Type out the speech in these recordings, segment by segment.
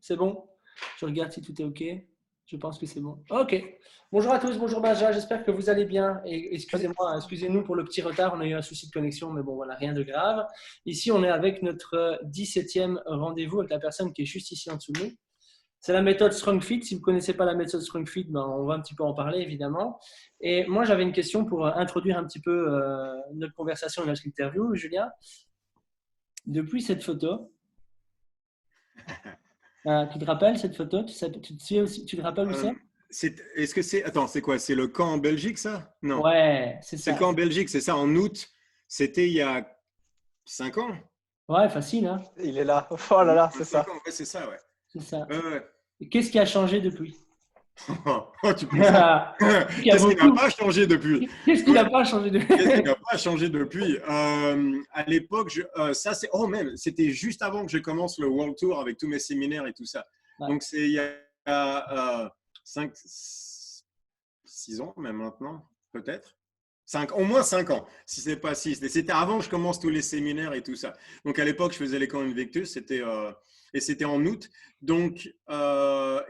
C'est bon? Je regarde si tout est OK. Je pense que c'est bon. OK. Bonjour à tous, bonjour Benja, j'espère que vous allez bien. Et excusez-moi, excusez-nous pour le petit retard, on a eu un souci de connexion, mais bon, voilà, rien de grave. Ici, on est avec notre 17e rendez-vous avec la personne qui est juste ici en dessous de nous. C'est la méthode StrongFit. Si vous ne connaissez pas la méthode StrongFit, ben, on va un petit peu en parler, évidemment. Et moi, j'avais une question pour introduire un petit peu notre conversation et notre interview, Julien. Depuis cette photo, tu te rappelles cette photo? Tu te rappelles où c'est? Est-ce que c'est… Attends, c'est quoi? C'est le camp en Belgique, ça? Non. Ouais, c'est C'est le ça. camp en Belgique, c'est ça, en août. C'était il y a 5 ans? Ouais, facile, hein? Il est là. Oh là là, c'est 5 ça. ans, ouais, c'est ça, ouais. C'est ça. Ouais. Et qu'est-ce qui a changé depuis? Oh, tu penses ça? Il y a Qu'est-ce qui n'a beaucoup. pas changé depuis? Qu'est-ce qui n'a pas changé depuis? Qu'est-ce qui n'a pas changé depuis? À l'époque, ça c'est… Oh, même, c'était juste avant que je commence le World Tour avec tous mes séminaires et tout ça. Ouais. Donc, c'est il y a 5, 6 ans, même maintenant, peut-être. Au moins 5 ans, si ce n'est pas 6. C'était avant que je commence tous les séminaires et tout ça. Donc, à l'époque, je faisais les camps Invictus, et c'était en août. Donc,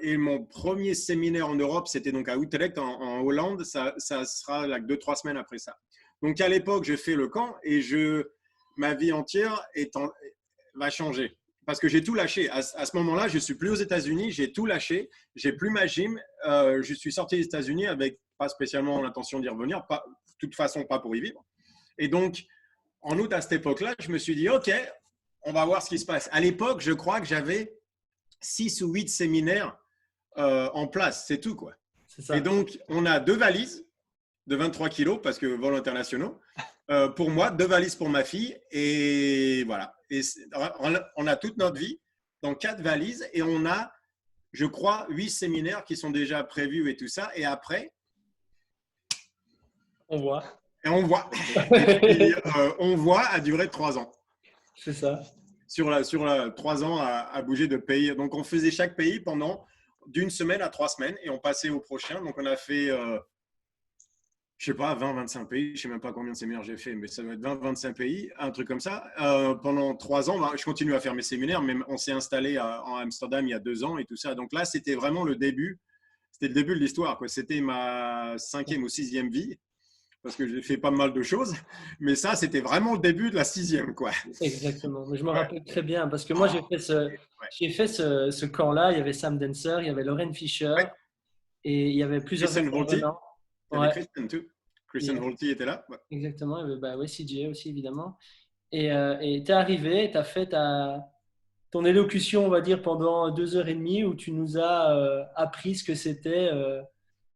et mon premier séminaire en Europe, c'était donc à Utrecht, en Hollande. Ça sera là, 2-3 semaines après ça. Donc, à l'époque, je fais le camp et ma vie entière va changer. Parce que j'ai tout lâché. À ce moment-là, je ne suis plus aux États-Unis, j'ai tout lâché. J'ai plus ma gym. Je suis sorti des États-Unis avec pas spécialement l'intention d'y revenir, pas, de toute façon, pas pour y vivre. Et donc, en août, à cette époque-là, je me suis dit, OK, on va voir ce qui se passe. À l'époque, je crois que j'avais 6 ou 8 séminaires en place, c'est tout, quoi. C'est ça. Et donc, on a 2 valises de 23 kilos, parce que vols internationaux, pour moi, 2 valises pour ma fille, et voilà. Et on a toute notre vie dans 4 valises, et on a, je crois, 8 séminaires qui sont déjà prévus et tout ça, et après… On voit. Et on voit. Et puis, on voit a duré 3 ans. C'est ça. Sur 3 ans à bouger de pays. Donc, on faisait chaque pays pendant d'1 semaine à 3 semaines et on passait au prochain. Donc, on a fait, je sais pas, 20-25 pays. Je sais même pas combien de séminaires j'ai fait, mais ça doit être 20-25 pays, un truc comme ça. Pendant 3 ans, je continue à faire mes séminaires, mais on s'est installé en Amsterdam il y a 2 ans et tout ça. Donc là, c'était vraiment le début. C'était le début de l'histoire, quoi. C'était ma 5e ou 6e vie, parce que j'ai fait pas mal de choses, mais ça, c'était vraiment le début de la 6e, quoi. Exactement. Mais je me rappelle très bien parce que moi, j'ai fait ce camp-là. Il y avait Sam Dancer, il y avait Lauren Fisher Ouais. et il y avait plusieurs Kristen Volty. intervenants. Il y avait Ouais. Kristen, tout. Kristen Volty était là. Ouais. Exactement. Il y avait bah, ouais, CJ aussi, évidemment. Et tu es arrivé, tu as fait ton élocution, on va dire, pendant 2h30 où tu nous as appris ce que c'était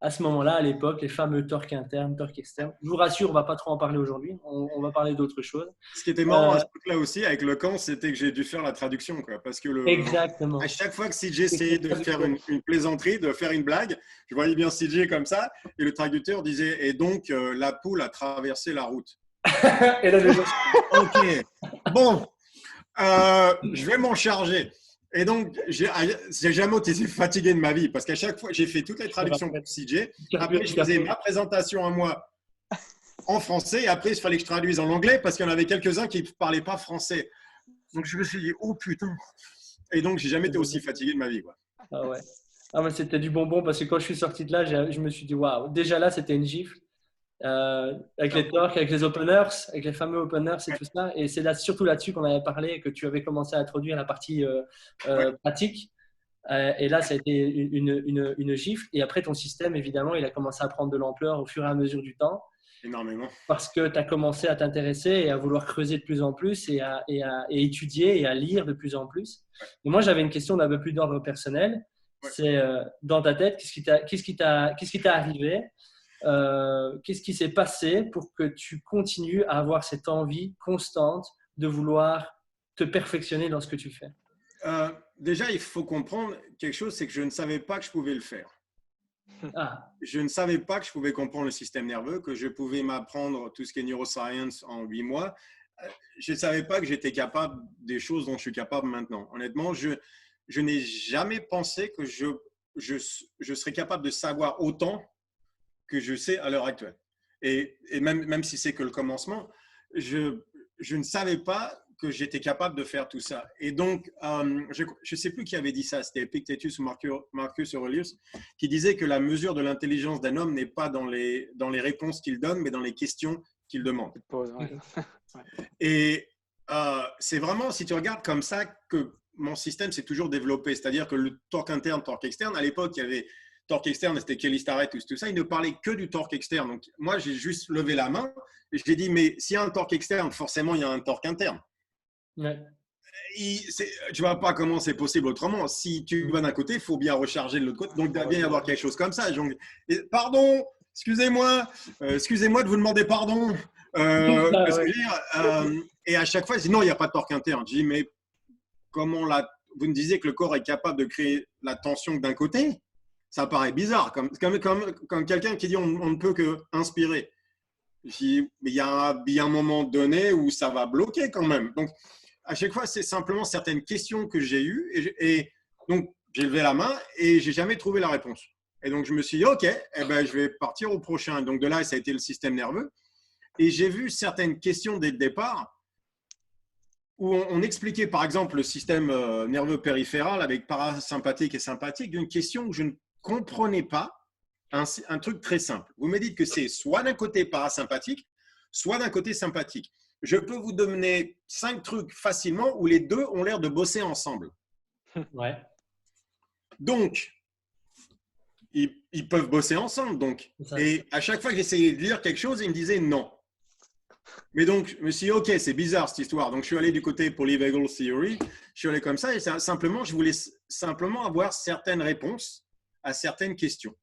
à ce moment-là, à l'époque, les fameux torques internes, torques externes. Je vous rassure, on ne va pas trop en parler aujourd'hui. On va parler d'autre chose. Ce qui était marrant à ce truc-là aussi, avec le camp, c'était que j'ai dû faire la traduction, quoi. Parce que Exactement. à chaque fois que CJ essayait de faire une plaisanterie, de faire une blague, je voyais bien CJ comme ça, et le traducteur disait « Et donc, la poule a traversé la route. » Et là, Ok, bon, je vais m'en charger. Et donc, j'ai jamais été fatigué de ma vie parce qu'à chaque fois, j'ai fait toutes les traductions pour CJ. Après, je faisais ma présentation à moi en français et après, il fallait que je traduise en anglais parce qu'il y en avait quelques-uns qui ne parlaient pas français. Donc, je me suis dit, oh putain. Et donc, j'ai jamais été aussi fatigué de ma vie, quoi. Ah ouais. Ah, mais c'était du bonbon parce que quand je suis sorti de là, je me suis dit, waouh, déjà là, c'était une gifle. Avec les torques, avec les openers, avec les fameux openers et tout ça. Et c'est là, surtout là-dessus qu'on avait parlé, que tu avais commencé à introduire la partie pratique. Et là, ça a été une gifle. Et après, ton système, évidemment, il a commencé à prendre de l'ampleur au fur et à mesure du temps. Énormément. Parce que tu as commencé à t'intéresser et à vouloir creuser de plus en plus et à étudier et à lire de plus en plus. Et moi, j'avais une question d'un peu plus d'ordre personnel. C'est dans ta tête, qu'est-ce qui t'est arrivé? Qu'est-ce qui s'est passé pour que tu continues à avoir cette envie constante de vouloir te perfectionner dans ce que tu fais? Déjà, il faut comprendre quelque chose, c'est que je ne savais pas que je pouvais le faire. Ah. Je ne savais pas que je pouvais comprendre le système nerveux, que je pouvais m'apprendre tout ce qui est neuroscience en 8 mois. Je ne savais pas que j'étais capable des choses dont je suis capable maintenant. Honnêtement, je n'ai jamais pensé que je serais capable de savoir autant que je sais à l'heure actuelle. Et même si c'est que le commencement, je ne savais pas que j'étais capable de faire tout ça. Et donc, je ne sais plus qui avait dit ça, c'était Epictetus ou Marcus Aurelius, qui disait que la mesure de l'intelligence d'un homme n'est pas dans les réponses qu'il donne, mais dans les questions qu'il demande. Et c'est vraiment, si tu regardes comme ça, que mon système s'est toujours développé. C'est-à-dire que le torque interne, torque externe, à l'époque, il y avait torque externe, c'était Kelly Starrett, tout ça, il ne parlait que du torque externe. Donc, moi, j'ai juste levé la main et je lui ai dit, mais s'il y a un torque externe, forcément, il y a un torque interne. Ouais. Tu ne vois pas comment c'est possible autrement. Si tu vas d'un côté, il faut bien recharger de l'autre côté. Donc, il doit bien y avoir quelque chose comme ça. Donc, pardon, excusez-moi de vous demander pardon. Et à chaque fois, je dis non, il n'y a pas de torque interne. Je dis, mais comment vous me disiez que le corps est capable de créer la tension d'un côté? Ça paraît bizarre, comme quelqu'un qui dit on ne peut que inspirer. Je dis, mais il y a un moment donné où ça va bloquer quand même. Donc, à chaque fois, c'est simplement certaines questions que j'ai eues. Et donc, j'ai levé la main et je n'ai jamais trouvé la réponse. Et donc, je me suis dit, OK, eh ben, je vais partir au prochain. Donc, de là, ça a été le système nerveux. Et j'ai vu certaines questions dès le départ où on expliquait, par exemple, le système nerveux périphéral avec parasympathique et sympathique d'une question où je ne comprenais pas un truc très simple. Vous me dites que c'est soit d'un côté parasympathique, soit d'un côté sympathique. Je peux vous donner 5 trucs facilement où les deux ont l'air de bosser ensemble. Ouais. Donc, ils peuvent bosser ensemble. Donc. Et à chaque fois que j'essayais de lire quelque chose, ils me disaient non. Mais donc, je me suis dit, OK, c'est bizarre cette histoire. Donc, je suis allé du côté Polyvagal Theory. Je suis allé comme ça et simplement, je voulais simplement avoir certaines réponses à certaines questions.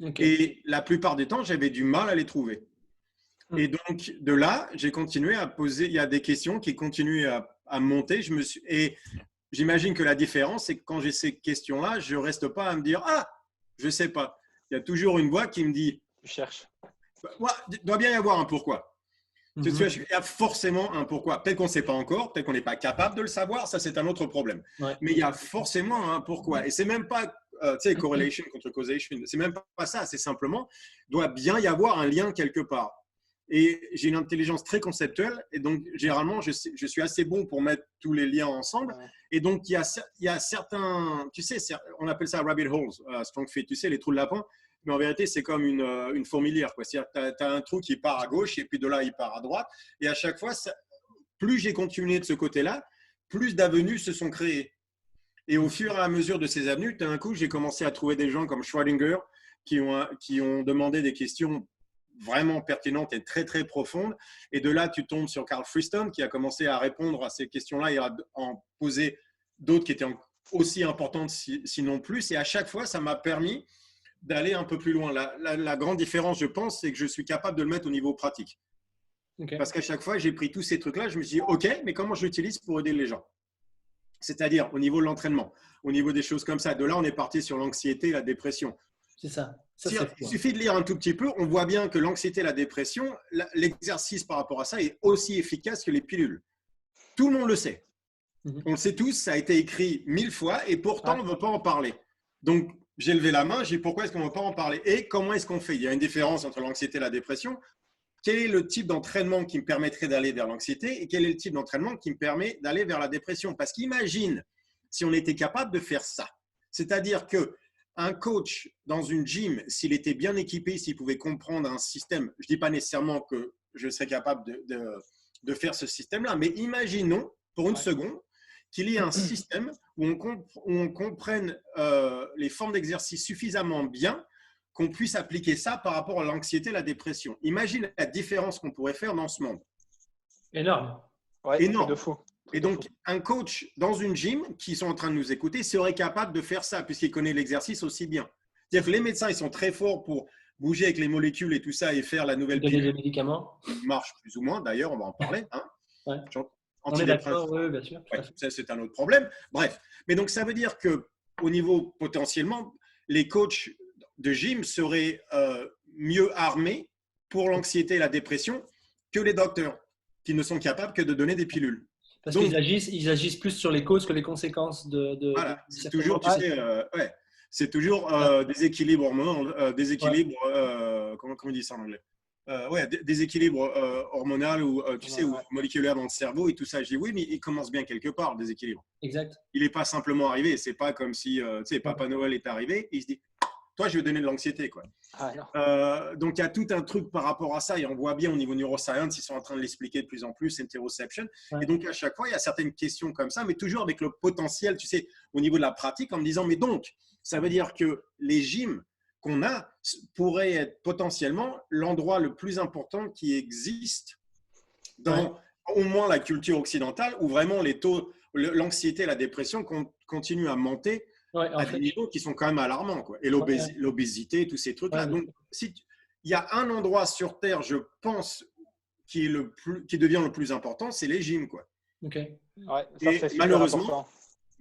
Okay. Et la plupart du temps, j'avais du mal à les trouver. Et donc, de là, j'ai continué à poser. Il y a des questions qui continuent à monter. Et j'imagine que la différence, c'est que quand j'ai ces questions-là, je ne reste pas à me dire « Ah, je ne sais pas ». Il y a toujours une voix qui me dit « Tu cherches ». Il doit bien y avoir un pourquoi. Il y a forcément un pourquoi. Peut-être qu'on ne sait pas encore, peut-être qu'on n'est pas capable de le savoir, ça c'est un autre problème. Ouais. Mais il y a forcément un pourquoi. Et c'est même pas, correlation contre causation, c'est même pas ça, c'est simplement, il doit bien y avoir un lien quelque part. Et j'ai une intelligence très conceptuelle, et donc généralement, je suis assez bon pour mettre tous les liens ensemble. Ouais. Et donc, il y a certains, tu sais, on appelle ça rabbit holes, strong fit, tu sais, les trous de lapin. Mais en vérité, c'est comme une fourmilière. C'est-à-dire que tu as un trou qui part à gauche et puis de là, il part à droite. Et à chaque fois, plus j'ai continué de ce côté-là, plus d'avenues se sont créées. Et au fur et à mesure de ces avenues, d'un coup, j'ai commencé à trouver des gens comme Schrödinger qui ont demandé des questions vraiment pertinentes et très, très profondes. Et de là, tu tombes sur Carl Friston qui a commencé à répondre à ces questions-là et à en poser d'autres qui étaient aussi importantes, sinon plus. Et à chaque fois, ça m'a permis d'aller un peu plus loin. La grande différence, je pense, c'est que je suis capable de le mettre au niveau pratique. Okay. Parce qu'à chaque fois, j'ai pris tous ces trucs-là, je me suis dit, OK, mais comment je l'utilise pour aider les gens? C'est-à-dire au niveau de l'entraînement, au niveau des choses comme ça. De là, on est parti sur l'anxiété et la dépression. C'est ça. Il suffit de lire un tout petit peu, on voit bien que l'anxiété et la dépression, l'exercice par rapport à ça est aussi efficace que les pilules. Tout le monde le sait. On le sait tous, ça a été écrit 1000 fois et pourtant, on ne veut pas en parler. Donc, j'ai levé la main, j'ai dit pourquoi est-ce qu'on ne veut pas en parler et comment est-ce qu'on fait? Il y a une différence entre l'anxiété et la dépression. Quel est le type d'entraînement qui me permettrait d'aller vers l'anxiété et quel est le type d'entraînement qui me permet d'aller vers la dépression? Parce qu'imagine si on était capable de faire ça. C'est-à-dire qu'un coach dans une gym, s'il était bien équipé, s'il pouvait comprendre un système, je ne dis pas nécessairement que je serais capable de faire ce système-là, mais imaginons pour une seconde qu'il y ait un système où on comprenne les formes d'exercice suffisamment bien qu'on puisse appliquer ça par rapport à l'anxiété et la dépression. Imagine la différence qu'on pourrait faire dans ce monde. Énorme. Ouais, énorme. De fou. Et donc, un coach dans une gym qui sont en train de nous écouter serait capable de faire ça puisqu'il connaît l'exercice aussi bien. C'est-à-dire que les médecins, ils sont très forts pour bouger avec les molécules et tout ça et faire la nouvelle pilule. Donner des médicaments. Qui marche plus ou moins, d'ailleurs, on va en parler. Hein. Ouais. On est d'accord, oui, bien sûr. Ouais, ça, c'est un autre problème. Bref, mais donc ça veut dire qu'au niveau potentiellement, les coachs de gym seraient mieux armés pour l'anxiété et la dépression que les docteurs qui ne sont capables que de donner des pilules. Parce qu'ils agissent plus sur les causes que les conséquences voilà, c'est toujours, tu sais, c'est toujours des équilibres hormonaux, comment on dit ça en anglais? déséquilibre hormonal ou, ou Ouais. moléculaire dans le cerveau et tout ça. Je dis oui, mais il commence bien quelque part, le déséquilibre. Exact. Il n'est pas simplement arrivé. C'est pas comme si Papa Noël est arrivé et il se dit toi, je vais donner de l'anxiété, quoi. Ah, non. Donc, il y a tout un truc par rapport à ça et on voit bien au niveau neuroscience, ils sont en train de l'expliquer de plus en plus, interoception. Ouais. Et donc, à chaque fois, il y a certaines questions comme ça, mais toujours avec le potentiel, tu sais, au niveau de la pratique, en me disant, mais donc, ça veut dire que les gyms qu'on a pourraient être potentiellement l'endroit le plus important qui existe dans au moins la culture occidentale où vraiment les taux, l'anxiété et la dépression continuent à monter à des niveaux qui sont quand même alarmants, quoi. Et l'obésité, tous ces trucs-là. Donc, il y a un endroit sur Terre, je pense, qui devient le plus important, c'est les gyms, quoi. Ok. Ouais, ça,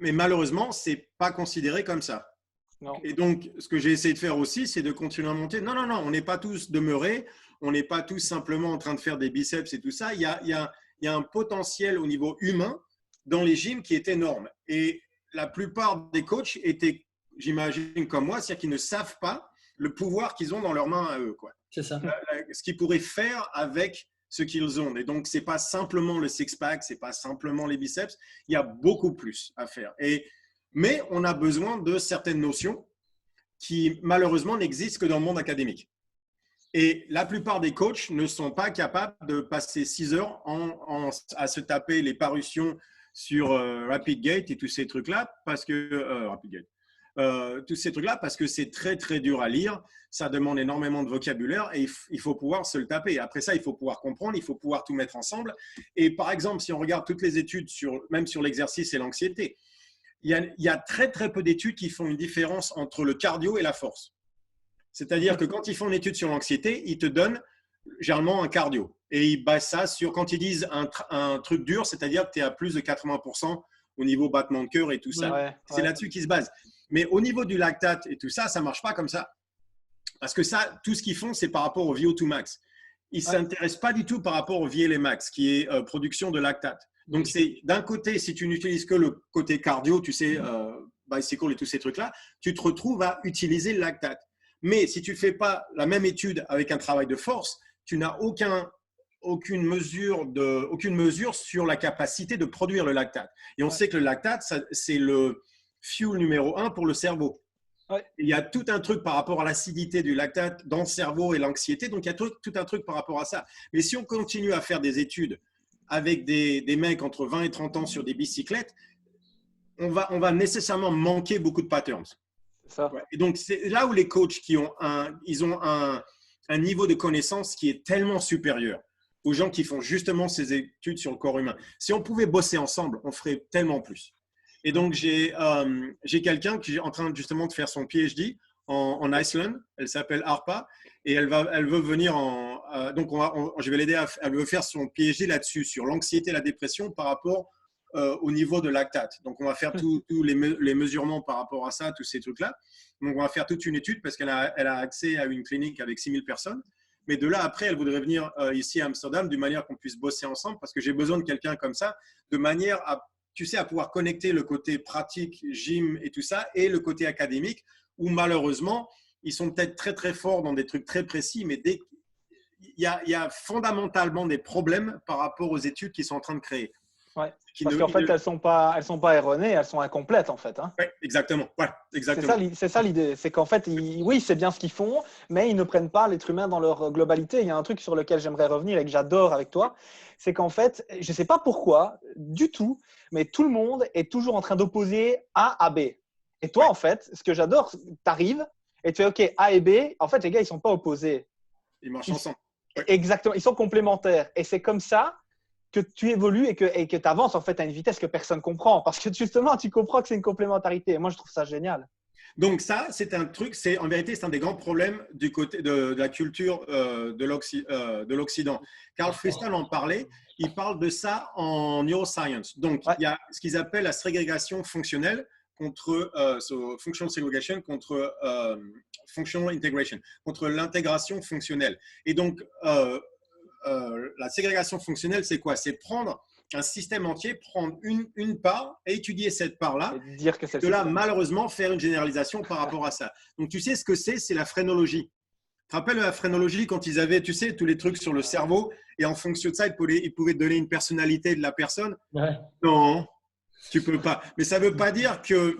et malheureusement, c'est pas considéré comme ça. Non. Et donc, ce que j'ai essayé de faire aussi, c'est de continuer à monter. Non, on n'est pas tous demeurés, on n'est pas tous simplement en train de faire des biceps et tout ça. Il y a un potentiel au niveau humain dans les gyms qui est énorme. Et la plupart des coachs étaient, j'imagine, comme moi, c'est-à-dire qu'ils ne savent pas le pouvoir qu'ils ont dans leurs mains à eux, quoi. C'est ça. Ce qu'ils pourraient faire avec ce qu'ils ont. Et donc, ce n'est pas simplement le six-pack, ce n'est pas simplement les biceps. Il y a beaucoup plus à faire. Mais on a besoin de certaines notions qui, malheureusement, n'existent que dans le monde académique. Et la plupart des coachs ne sont pas capables de passer 6 heures à se taper les parutions sur RapidGate et tous ces trucs-là, parce que tous ces trucs-là, parce que c'est très, très dur à lire. Ça demande énormément de vocabulaire et il faut pouvoir se le taper. Après ça, il faut pouvoir comprendre, il faut pouvoir tout mettre ensemble. Et par exemple, si on regarde toutes les études, même sur l'exercice et l'anxiété, il y a très, très peu d'études qui font une différence entre le cardio et la force. C'est-à-dire que quand ils font une étude sur l'anxiété, ils te donnent généralement un cardio. Et ils basent ça sur, quand ils disent un truc dur, c'est-à-dire que tu es à plus de 80% au niveau battement de cœur et tout ça. C'est là-dessus qu'ils se basent. Mais au niveau du lactate et tout ça, ça ne marche pas comme ça. Parce que ça, tout ce qu'ils font, c'est par rapport au VO2 max. Ils ne s'intéressent pas du tout par rapport au VLA max, qui est production de lactate. Donc, c'est d'un côté, si tu n'utilises que le côté cardio, tu sais, bicycle et tous ces trucs-là, tu te retrouves à utiliser le lactate. Mais si tu ne fais pas la même étude avec un travail de force, tu n'as aucune mesure sur la capacité de produire le lactate. Et on sait que le lactate, c'est le fuel numéro 1 pour le cerveau. Il y a tout un truc par rapport à l'acidité du lactate dans le cerveau et l'anxiété. Donc, il y a tout un truc par rapport à ça. Mais si on continue à faire des études avec des mecs entre 20 et 30 ans sur des bicyclettes, on va nécessairement manquer beaucoup de patterns. Ça. Et donc, c'est là où les coachs ils ont un niveau de connaissance qui est tellement supérieur aux gens qui font justement ces études sur le corps humain. Si on pouvait bosser ensemble, on ferait tellement plus. Et donc, j'ai quelqu'un qui est en train justement de faire son PhD en Iceland. Elle s'appelle Harpa et elle veut venir donc, je vais l'aider elle veut faire son PhD là-dessus, sur l'anxiété et la dépression par rapport au niveau de lactate. Donc, on va faire tous les mesurements par rapport à ça, tous ces trucs-là. Donc, on va faire toute une étude parce qu'elle a accès à une clinique avec 6000 personnes. Mais de là, après, elle voudrait venir ici à Amsterdam d'une manière qu'on puisse bosser ensemble parce que j'ai besoin de quelqu'un comme ça, de manière à pouvoir connecter le côté pratique, gym et tout ça, et le côté académique, où malheureusement, ils sont peut-être très, très forts dans des trucs très précis, mais il y a fondamentalement des problèmes par rapport aux études qu'ils sont en train de créer. Ouais. Parce qu'en fait, elles sont pas erronées, elles sont incomplètes en fait. Hein. Ouais, exactement. Ouais, exactement. C'est ça l'idée. C'est qu'en fait, oui, c'est bien ce qu'ils font, mais ils ne prennent pas l'être humain dans leur globalité. Il y a un truc sur lequel j'aimerais revenir et que j'adore avec toi, c'est qu'en fait, je ne sais pas pourquoi, du tout, mais tout le monde est toujours en train d'opposer A à B. Et toi, en fait, ce que j'adore, tu arrives et tu fais OK, A et B. En fait, les gars, ils ne sont pas opposés. Ils marchent ensemble. Ouais. Exactement, ils sont complémentaires. Et c'est comme ça que tu évolues et que tu avances en fait à une vitesse que personne ne comprend. Parce que justement, tu comprends que c'est une complémentarité. Et moi, je trouve ça génial. Donc ça, c'est un truc, en vérité, c'est un des grands problèmes du côté de la culture de l'Occident. Carl Friston en parlait, il parle de ça en neuroscience. Donc, il y a ce qu'ils appellent la ségrégation fonctionnelle contre functional segregation contre functional integration, contre l'intégration fonctionnelle. Et donc, la ségrégation fonctionnelle, c'est quoi? C'est prendre un système entier, prendre une part et étudier cette part-là, et dire que de là, malheureusement, faire une généralisation par rapport à ça. Donc, tu sais ce que c'est la phrénologie. te rappelles la phrénologie quand ils avaient, tu sais, tous les trucs sur le cerveau et en fonction de ça, ils pouvaient te donner une personnalité de la personne? Ouais. Non, tu peux pas. Mais ça ne veut pas dire que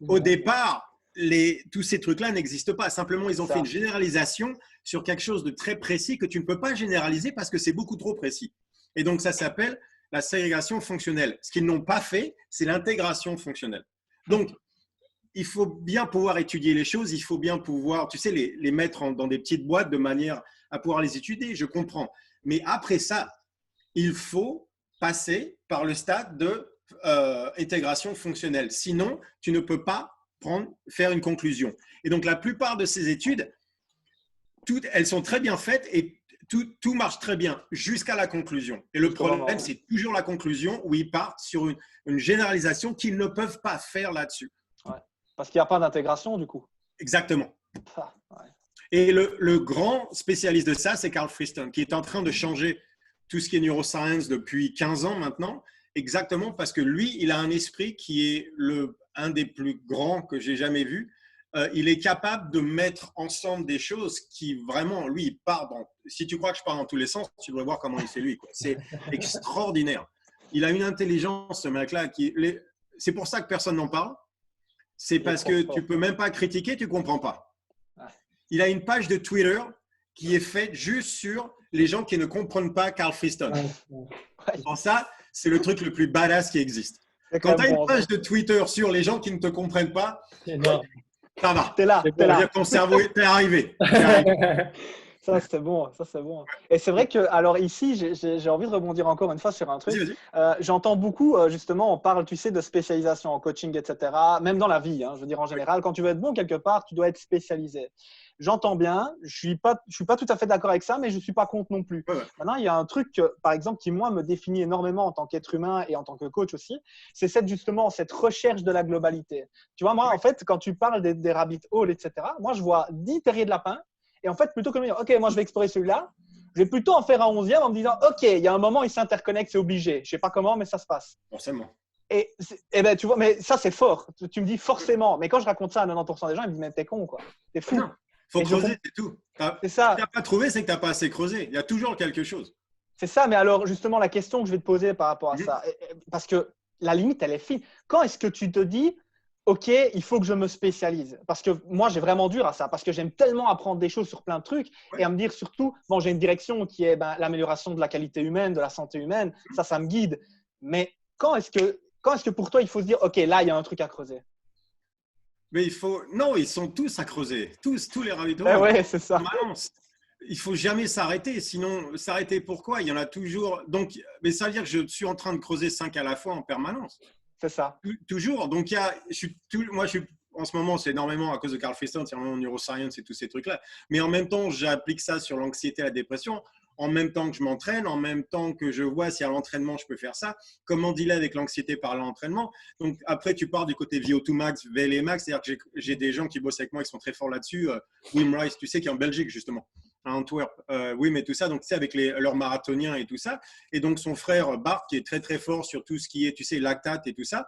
au départ, tous ces trucs-là n'existent pas. Simplement, ils ont fait une généralisation sur quelque chose de très précis que tu ne peux pas généraliser parce que c'est beaucoup trop précis. Et donc, ça s'appelle la ségrégation fonctionnelle. Ce qu'ils n'ont pas fait, c'est l'intégration fonctionnelle. Donc, il faut bien pouvoir étudier les choses, il faut bien pouvoir, tu sais, les mettre dans des petites boîtes de manière à pouvoir les étudier, je comprends. Mais après ça, il faut passer par le stade de intégration fonctionnelle. Sinon, tu ne peux pas faire une conclusion. Et donc, la plupart de ces études, elles sont très bien faites et tout marche très bien jusqu'à la conclusion. Et le problème, c'est toujours la conclusion où ils partent sur une généralisation qu'ils ne peuvent pas faire là-dessus. Ouais. Parce qu'il n'y a pas d'intégration, du coup. Exactement. Ouais. Et le grand spécialiste de ça, c'est Carl Friston, qui est en train de changer tout ce qui est neuroscience depuis 15 ans maintenant, exactement parce que lui, il a un esprit qui est un des plus grands que j'ai jamais vu. Il est capable de mettre ensemble des choses qui vraiment, lui, il part dans… Si tu crois que je pars dans tous les sens, tu devrais voir comment il fait lui. C'est extraordinaire. Il a une intelligence, ce mec-là. C'est pour ça que personne n'en parle. C'est parce que tu ne peux même pas critiquer, tu ne comprends pas. Il a une page de Twitter qui est faite juste sur les gens qui ne comprennent pas Carl Friston. Bon, ça, c'est le truc le plus badass qui existe. Quand tu as une page de Twitter sur les gens qui ne te comprennent pas, ça va. T'es là. Ton cerveau, t'es arrivé. Ça, c'est bon. Ça, c'est bon. Et c'est vrai que, alors ici, j'ai envie de rebondir encore une fois sur un truc. Vas-y. J'entends beaucoup, justement, on parle, tu sais, de spécialisation en coaching, etc. Même dans la vie, hein, je veux dire, en général, quand tu veux être bon quelque part, tu dois être spécialisé. J'entends bien, je suis pas tout à fait d'accord avec ça, mais je suis pas contre non plus. Ouais. Maintenant, il y a un truc, par exemple, qui moi me définit énormément en tant qu'être humain et en tant que coach aussi, c'est justement cette recherche de la globalité. Tu vois, moi, en fait, quand tu parles des rabbit holes, etc., moi, je vois 10 terriers de lapin et en fait, plutôt que de me dire, OK, moi, je vais explorer celui-là, je vais plutôt en faire un 11e en me disant, OK, il y a un moment, ils s'interconnectent, c'est obligé. Je sais pas comment, mais ça se passe. Forcément. Et ben, tu vois, mais ça, c'est fort. Tu me dis forcément. Mais quand je raconte ça à 90% des gens, ils me disent, mais t'es con, quoi. T'es fou. Non. Il faut creuser, c'est tout. C'est ça. Si tu n'as pas trouvé, c'est que tu n'as pas assez creusé. Il y a toujours quelque chose. C'est ça, mais alors justement, la question que je vais te poser par rapport à ça, parce que la limite, elle est fine. Quand est-ce que tu te dis, OK, il faut que je me spécialise? Parce que moi, j'ai vraiment dur à ça, parce que j'aime tellement apprendre des choses sur plein de trucs et à me dire surtout, bon, j'ai une direction qui est l'amélioration de la qualité humaine, de la santé humaine, ça me guide. Mais quand est-ce que pour toi, il faut se dire, OK, là, il y a un truc à creuser? Mais non, ils sont tous à creuser. Tous les rabbit holes. Ouais, c'est ça. Il faut jamais s'arrêter. Sinon, s'arrêter pourquoi? Il y en a toujours. Donc, mais ça veut dire que je suis en train de creuser 5 à la fois en permanence. C'est ça. Toujours. Donc, moi, en ce moment, c'est énormément à cause de Carl Friston, c'est vraiment neuroscience et tous ces trucs-là. Mais en même temps, j'applique ça sur l'anxiété et la dépression. En même temps que je m'entraîne, en même temps que je vois si à l'entraînement, je peux faire ça. Comment dealer avec l'anxiété par l'entraînement. Donc, après, tu pars du côté VO2 Max, VLA Max. C'est-à-dire que j'ai des gens qui bossent avec moi, qui sont très forts là-dessus. Wim Rice, tu sais, qui est en Belgique, justement, à Antwerp. Wim et tout ça. Donc, tu sais, avec leurs marathoniens et tout ça. Et donc, son frère Bart, qui est très, très fort sur tout ce qui est, tu sais, lactate et tout ça.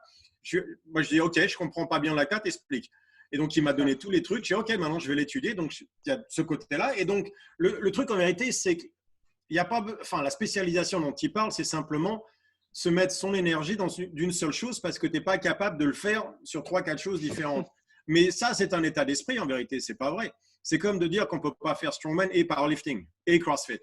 Moi, je dis, OK, je ne comprends pas bien lactate, explique. Et donc, il m'a donné tous les trucs. Je dis, OK, maintenant, je vais l'étudier. Donc, il y a ce côté-là. Et donc, le truc, en vérité, c'est que il y a pas, la spécialisation dont il parle, c'est simplement se mettre son énergie dans d'une seule chose parce que tu n'es pas capable de le faire sur 3-4 choses différentes. Mais ça, c'est un état d'esprit en vérité, c'est pas vrai. C'est comme de dire qu'on ne peut pas faire strongman et powerlifting et CrossFit.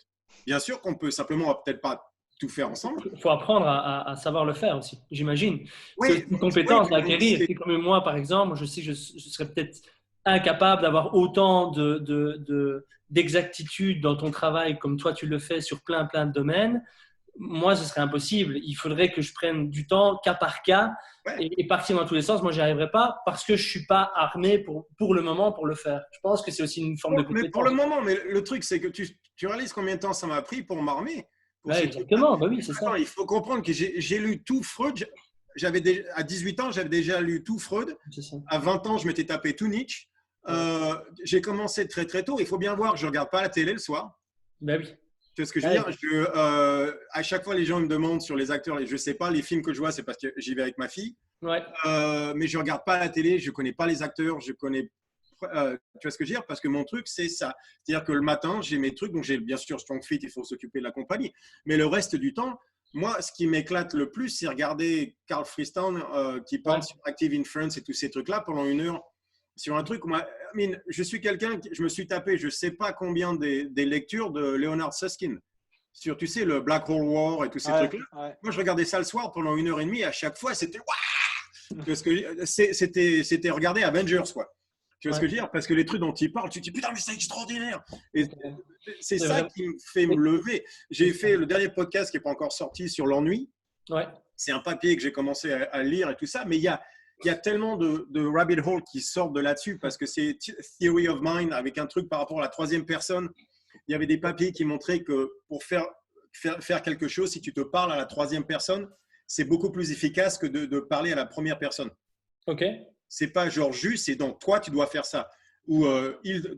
Bien sûr qu'on peut, simplement, on va peut-être pas tout faire ensemble. Il faut apprendre à savoir le faire aussi, j'imagine. Oui, c'est une compétence à acquérir. C'est comme moi, par exemple, je sais que je serais peut-être incapable d'avoir autant d'exactitude dans ton travail comme toi tu le fais sur plein de domaines. Moi, ce serait impossible. Il faudrait que je prenne du temps cas par cas et partir dans tous les sens. Moi, j'y arriverai pas parce que je suis pas armé pour le moment pour le faire. Je pense que c'est aussi une forme de compétence. Mais pour le moment, mais le truc, c'est que tu réalises combien de temps ça m'a pris pour m'armer. Exactement, bah oui, c'est ça. Il faut comprendre que j'ai lu tout Freud. À 18 ans, j'avais déjà lu tout Freud. À 20 ans, je m'étais tapé tout Nietzsche. J'ai commencé très très tôt. Il faut bien voir, je ne regarde pas la télé le soir. Ben oui. Tu vois ce que je veux dire? À chaque fois, les gens me demandent sur les acteurs. Et je ne sais pas, les films que je vois, c'est parce que j'y vais avec ma fille. Ouais. Mais je ne regarde pas la télé. Je ne connais pas les acteurs. Je connais tu vois ce que je veux dire? Parce que mon truc, c'est ça. C'est-à-dire que le matin, j'ai mes trucs. Donc, j'ai bien sûr Strong Fit, il faut s'occuper de la compagnie. Mais le reste du temps, moi, ce qui m'éclate le plus, c'est regarder Carl Friston qui parle sur Active Inference et tous ces trucs-là pendant 1 heure sur un truc. Moi, je suis quelqu'un, je me suis tapé, je ne sais pas combien des lectures de Leonard Susskind sur, tu sais, le Black Hole War et tous ces trucs-là. Moi, je regardais ça le soir pendant 1 heure et demie. Et à chaque fois, c'était parce que c'était regarder Avengers, quoi. Tu vois ce que je veux dire? Parce que les trucs dont il parle, tu te dis putain, mais c'est extraordinaire. Et c'est ça qui me fait me lever. J'ai fait le dernier podcast qui n'est pas encore sorti sur l'ennui. Ouais. C'est un papier que j'ai commencé à lire et tout ça, mais il y a tellement de rabbit hole qui sortent de là-dessus parce que c'est Theory of Mind avec un truc par rapport à la troisième personne. Il y avait des papiers qui montraient que pour faire quelque chose, si tu te parles à la troisième personne, c'est beaucoup plus efficace que de parler à la première personne. Ok. C'est pas genre juste, c'est donc toi, tu dois faire ça. Ou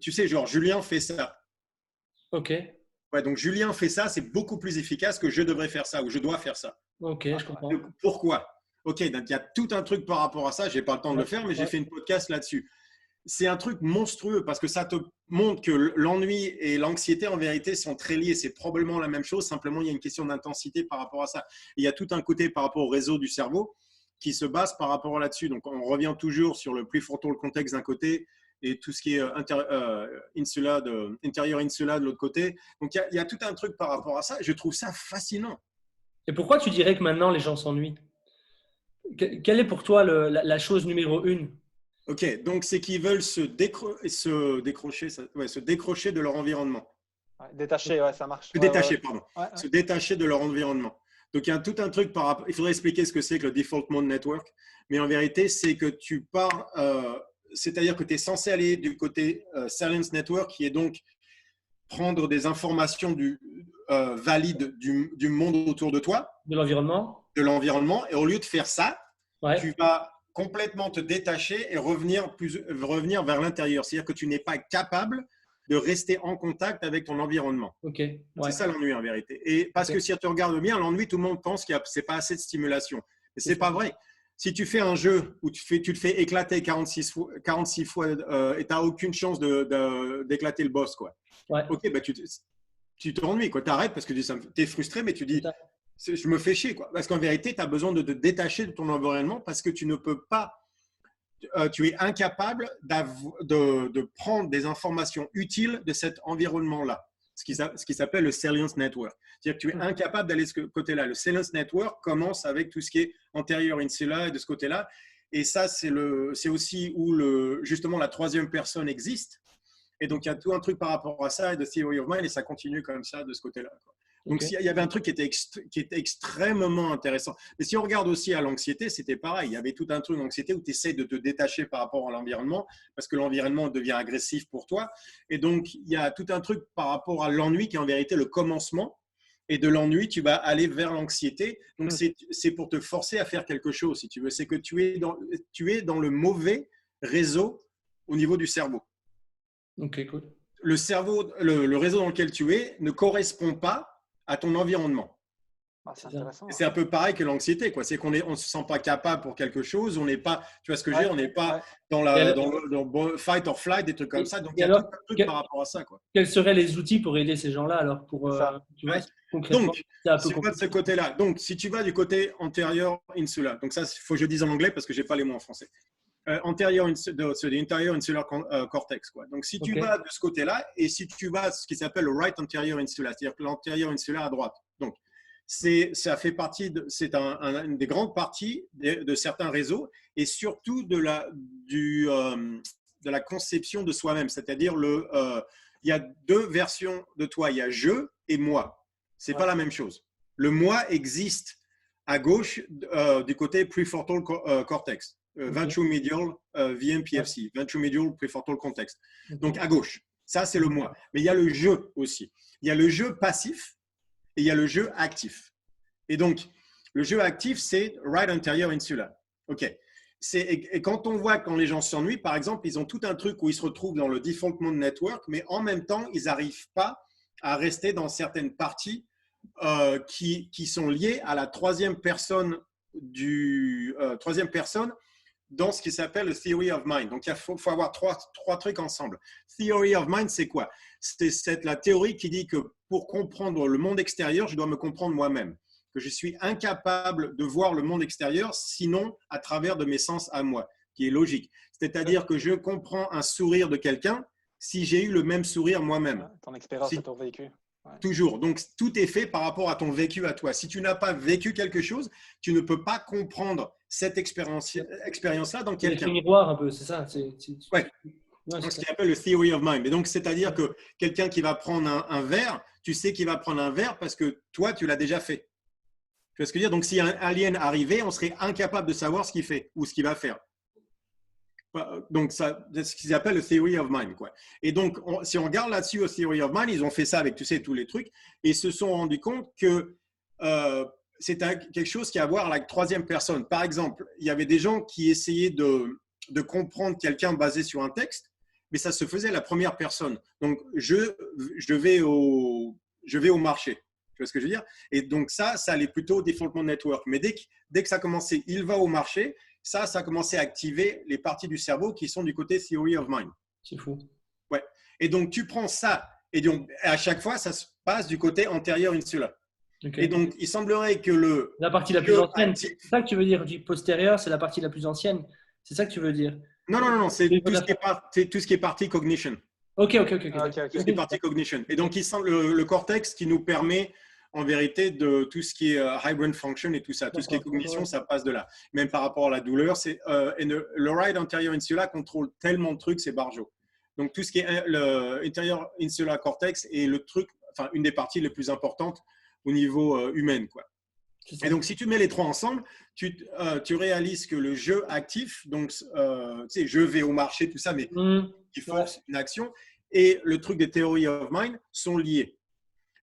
tu sais, genre Julien fait ça. Ok. Ouais, donc Julien fait ça, c'est beaucoup plus efficace que je devrais faire ça ou je dois faire ça. Ok, je comprends. Pourquoi? Ok, donc il y a tout un truc par rapport à ça. J'ai pas le temps de le faire, mais j'ai fait une podcast là-dessus. C'est un truc monstrueux parce que ça te montre que l'ennui et l'anxiété, en vérité, sont très liés. C'est probablement la même chose. Simplement, il y a une question d'intensité par rapport à ça. Il y a tout un côté par rapport au réseau du cerveau qui se base par rapport là-dessus. Donc, on revient toujours sur le prefrontal cortex d'un côté et tout ce qui est intérieur insula de l'autre côté. Donc, il y a tout un truc par rapport à ça. Je trouve ça fascinant. Et pourquoi tu dirais que maintenant les gens s'ennuient? Quelle est pour toi la chose numéro 1? Ok, donc c'est qu'ils veulent se décrocher de leur environnement. Ouais, détacher, ouais, ça marche. Se détacher, pardon. Ouais. Se détacher de leur environnement. Donc, il y a tout un truc par rapport. Il faudrait expliquer ce que c'est que le Default Mode Network. Mais en vérité, c'est que tu pars, c'est-à-dire que tu es censé aller du côté Silence Network, qui est donc prendre des informations valides du monde autour de toi, De l'environnement? de l'environnement. Et au lieu de faire ça, tu vas complètement te détacher et revenir vers l'intérieur. C'est-à-dire que tu n'es pas capable de rester en contact avec ton environlement. Okay. C'est ça l'ennui en vérité. Et parce que si tu regardes bien, l'ennui, tout le monde pense qu'il n'y a pas assez de stimulation. Mais ce n'est pas vrai. Si tu fais un jeu où tu te fais éclater 46 fois et tu n'as aucune chance d'éclater le boss, quoi. Ok, bah, tu t'ennuies, tu arrêtes parce que tu es frustré, mais tu dis je me fais chier, quoi. Parce qu'en vérité, tu as besoin de te détacher de ton environnement parce que tu ne peux pas, tu es incapable de prendre des informations utiles de cet environnement-là, ce qui s'appelle le Salience Network. C'est-à-dire que tu es incapable d'aller de ce côté-là. Le Salience Network commence avec tout ce qui est antérieur insula et de ce côté-là. Et ça, c'est aussi où justement la troisième personne existe. Et donc, il y a tout un truc par rapport à ça et de Theory of Mind et ça continue comme ça de ce côté-là, quoi. Donc, il y avait un truc qui était extrêmement intéressant. Mais si on regarde aussi à l'anxiété, c'était pareil. Il y avait tout un truc d'anxiété où tu essaies de te détacher par rapport à l'environnement parce que l'environnement devient agressif pour toi. Et donc, il y a tout un truc par rapport à l'ennui qui est en vérité le commencement. Et de l'ennui, tu vas aller vers l'anxiété. Donc, c'est pour te forcer à faire quelque chose, si tu veux. C'est que tu es dans le mauvais réseau au niveau du cerveau. Ok, cool. Le cerveau, le réseau dans lequel tu es ne correspond pas à ton environnement. C'est intéressant. C'est un peu pareil que l'anxiété, quoi. C'est qu'on ne se sent pas capable pour quelque chose, on n'est pas, tu vois ce que je veux dire, on n'est pas dans le fight or flight, des trucs comme ça. Donc, il y a tout un truc par rapport à ça, quoi. Quels seraient les outils pour aider ces gens-là, alors, tu vois, concrètement? Donc, si tu vas de ce côté-là, donc si tu vas du côté antérieur insula, donc ça, il faut que je dise en anglais parce que je n'ai pas les mots en français. Anterior insular cortex, quoi. Donc, si tu vas de ce côté-là et si tu vas à ce qui s'appelle le right anterior insula, c'est-à-dire l'antérieur insulaire à droite. Donc, ça fait partie, c'est une des grandes parties de certains réseaux et surtout de la conception de soi-même. C'est-à-dire, il y a deux versions de toi. Il y a je et moi. C'est pas la même chose. Le moi existe à gauche du côté prefrontal cortex. Ventromedial VMPFC, Ventromedial Prefrontal Cortex. Donc, à gauche. Ça, c'est le moi. Mais il y a le je aussi. Il y a le je passif et il y a le je actif. Et donc, le je actif, c'est right anterior insula. OK. Et quand on voit quand les gens s'ennuient, par exemple, ils ont tout un truc où ils se retrouvent dans le Default Mode Network, mais en même temps, ils n'arrivent pas à rester dans certaines parties qui sont liées à la troisième personne dans ce qui s'appelle le Theory of Mind. Donc, il faut avoir trois trucs ensemble. Theory of Mind, c'est quoi? C'est la théorie qui dit que pour comprendre le monde extérieur, je dois me comprendre moi-même. Que je suis incapable de voir le monde extérieur, sinon à travers de mes sens à moi, qui est logique. C'est-à-dire que je comprends un sourire de quelqu'un si j'ai eu le même sourire moi-même. Ton expérience et ton vécu. Ouais. Toujours. Donc, tout est fait par rapport à ton vécu à toi. Si tu n'as pas vécu quelque chose, tu ne peux pas comprendre cette expérience-là dans quelqu'un. C'est un miroir un peu, c'est ça. Ouais. Donc, ce qu'on appelle le theory of mind. Et donc, c'est-à-dire que quelqu'un qui va prendre un verre, tu sais qu'il va prendre un verre parce que toi, tu l'as déjà fait. Tu vois ce que je veux dire? Donc, si un alien arrivait, on serait incapable de savoir ce qu'il fait ou ce qu'il va faire. Donc, c'est ce qu'ils appellent le theory of mind, quoi. Et donc, si on regarde là-dessus au theory of mind, ils ont fait ça avec, tu sais, tous les trucs, et ils se sont rendus compte que c'est quelque chose qui a à voir avec la troisième personne. Par exemple, il y avait des gens qui essayaient de comprendre quelqu'un basé sur un texte, mais ça se faisait à la première personne. Donc, je vais au marché. Tu vois ce que je veux dire? Et donc, ça allait plutôt au default network. Mais dès que ça a commencé, il va au marché, ça a commencé à activer les parties du cerveau qui sont du côté theory of mind. C'est fou. Ouais. Et donc, tu prends ça, et donc, à chaque fois, ça se passe du côté antérieur insula. Okay. Et donc, il semblerait que la partie la plus ancienne, c'est ça que tu veux dire, du postérieur, c'est la partie la plus ancienne. C'est ça que tu veux dire? Non, c'est tout ce qui est partie cognition. Ok. Tout ce qui est partie cognition. Et donc, il semble le cortex qui nous permet en vérité de tout ce qui est high brain function et tout ça. Tout ce qui est cognition, ça passe de là. Même par rapport à la douleur, le right anterior insula contrôle tellement de trucs, c'est barjo. Donc, tout ce qui est l'intérieur insula cortex est le truc, enfin, une des parties les plus importantes au niveau humain, quoi. Et donc, si tu mets les trois ensemble, tu réalises que le jeu actif, donc, tu sais, je vais au marché, tout ça, mais qui force une action, et le truc des theory of mind sont liés.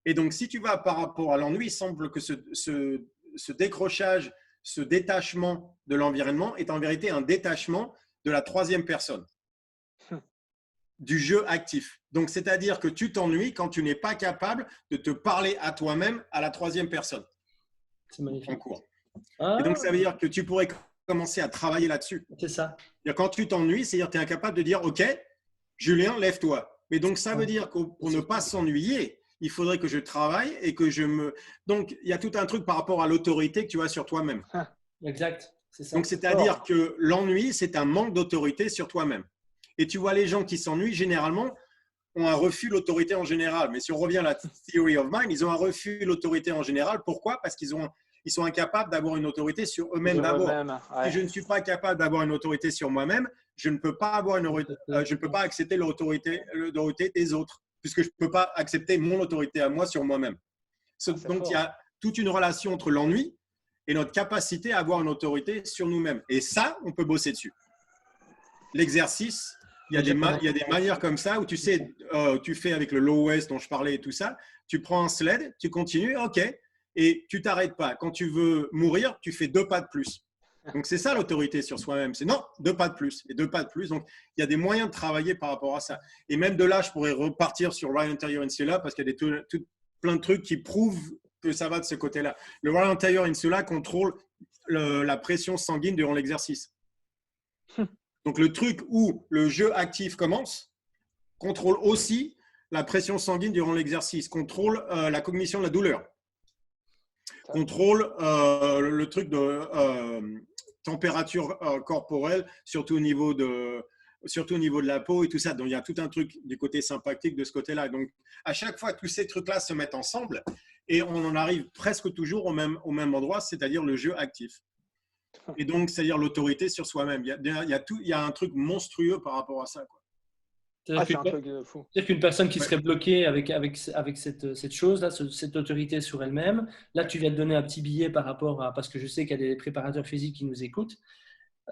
Et donc, si tu vas par rapport à l'ennui, il semble que ce décrochage, ce détachement de l'environnement est en vérité un détachement de la troisième personne, du jeu actif. Donc, c'est-à-dire que tu t'ennuies quand tu n'es pas capable de te parler à toi-même à la troisième personne. C'est magnifique. En cours. Et donc, ça veut dire que tu pourrais commencer à travailler là-dessus. C'est ça. Quand tu t'ennuies, c'est-à-dire que tu es incapable de dire « Ok, Julien, lève-toi ». Mais donc, ça veut dire que pour ne pas s'ennuyer, il faudrait que je travaille et que je me… Donc, il y a tout un truc par rapport à l'autorité que tu as sur toi-même. Exact. C'est ça. Donc, c'est-à-dire que l'ennui, c'est un manque d'autorité sur toi-même. Et tu vois, les gens qui s'ennuient, généralement, ont un refus de l'autorité en général. Mais si on revient à la theory of mind, ils ont un refus de l'autorité en général. Pourquoi? Parce qu'ils sont incapables d'avoir une autorité sur eux-mêmes d'abord. Si je ne suis pas capable d'avoir une autorité sur moi-même, je ne peux pas je ne peux pas accepter l'autorité des autres, puisque je ne peux pas accepter mon autorité à moi sur moi-même. Donc, il y a toute une relation entre l'ennui et notre capacité à avoir une autorité sur nous-mêmes. Et ça, on peut bosser dessus. L'exercice, il y a des manières comme ça où tu sais, tu fais avec le low west dont je parlais et tout ça, tu prends un sled, tu continues, ok, et tu t'arrêtes pas. Quand tu veux mourir, tu fais 2 pas de plus. Donc, c'est ça l'autorité sur soi-même. C'est non, 2 pas de plus et 2 pas de plus. Donc, il y a des moyens de travailler par rapport à ça. Et même de là, je pourrais repartir sur right anterior insula parce qu'il y a plein de trucs qui prouvent que ça va de ce côté-là. Le right anterior insula contrôle la pression sanguine durant l'exercice. Donc, le truc où le jeu actif commence contrôle aussi la pression sanguine durant l'exercice, contrôle la cognition de la douleur, contrôle le truc de température corporelle, surtout au niveau de la peau et tout ça. Donc, il y a tout un truc du côté sympathique de ce côté-là. Donc, à chaque fois, tous ces trucs-là se mettent ensemble et on en arrive presque toujours au même endroit, c'est-à-dire le jeu actif. Et donc, c'est-à-dire l'autorité sur soi-même. Il y a un truc monstrueux par rapport à ça, quoi. C'est un truc fou. C'est-à-dire qu'une personne qui serait bloquée avec cette chose-là, cette autorité sur elle-même, là, tu viens de donner un petit billet par rapport à… Parce que je sais qu'il y a des préparateurs physiques qui nous écoutent.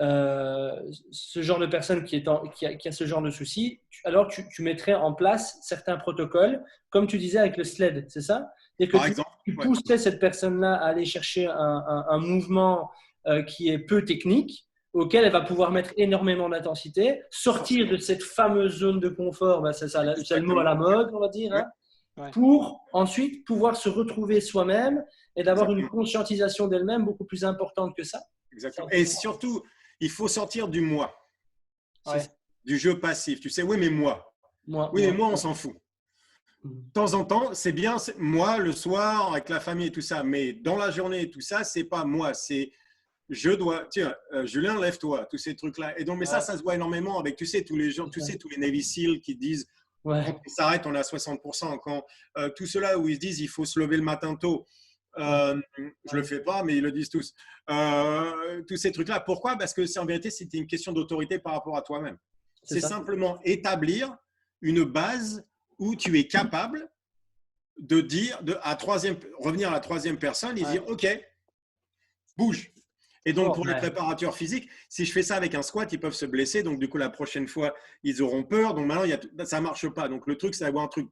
Ce genre de personne qui a ce genre de souci, alors tu mettrais en place certains protocoles, comme tu disais avec le sled, c'est ça? C'est-à-dire que tu pousserais cette personne-là à aller chercher un mouvement qui est peu technique, auquel elle va pouvoir mettre énormément d'intensité, sortir de cette fameuse zone de confort, c'est le mot à la mode, on va dire, hein, pour ensuite pouvoir se retrouver soi-même et d'avoir une conscientisation d'elle-même beaucoup plus importante que ça. Exactement. Et surtout, il faut sortir du moi, Ouais. du jeu passif. Tu sais, oui, mais moi. Oui, mais moi, on s'en fout. De temps en temps, c'est bien, moi, le soir, avec la famille et tout ça, mais dans la journée et tout ça, c'est pas moi, c'est je dois, tiens, Julien, lève-toi, tous ces trucs-là. Et donc, mais ça se voit énormément avec, tu sais, tous les gens, tu sais, tous les Navy SEAL qui disent, quand on s'arrête, on est à 60%. Quand tout cela où ils se disent, il faut se lever le matin tôt, je le fais pas, mais ils le disent tous. Tous ces trucs-là. Pourquoi? Parce que en vérité, c'était une question d'autorité par rapport à toi-même. C'est simplement établir une base où tu es capable de dire, revenir à la troisième personne et dire, OK, bouge. Et donc, pour les préparateurs physiques, si je fais ça avec un squat, ils peuvent se blesser. Donc, du coup, la prochaine fois, ils auront peur. Donc, maintenant, ça ne marche pas. Donc, le truc, c'est d'avoir un truc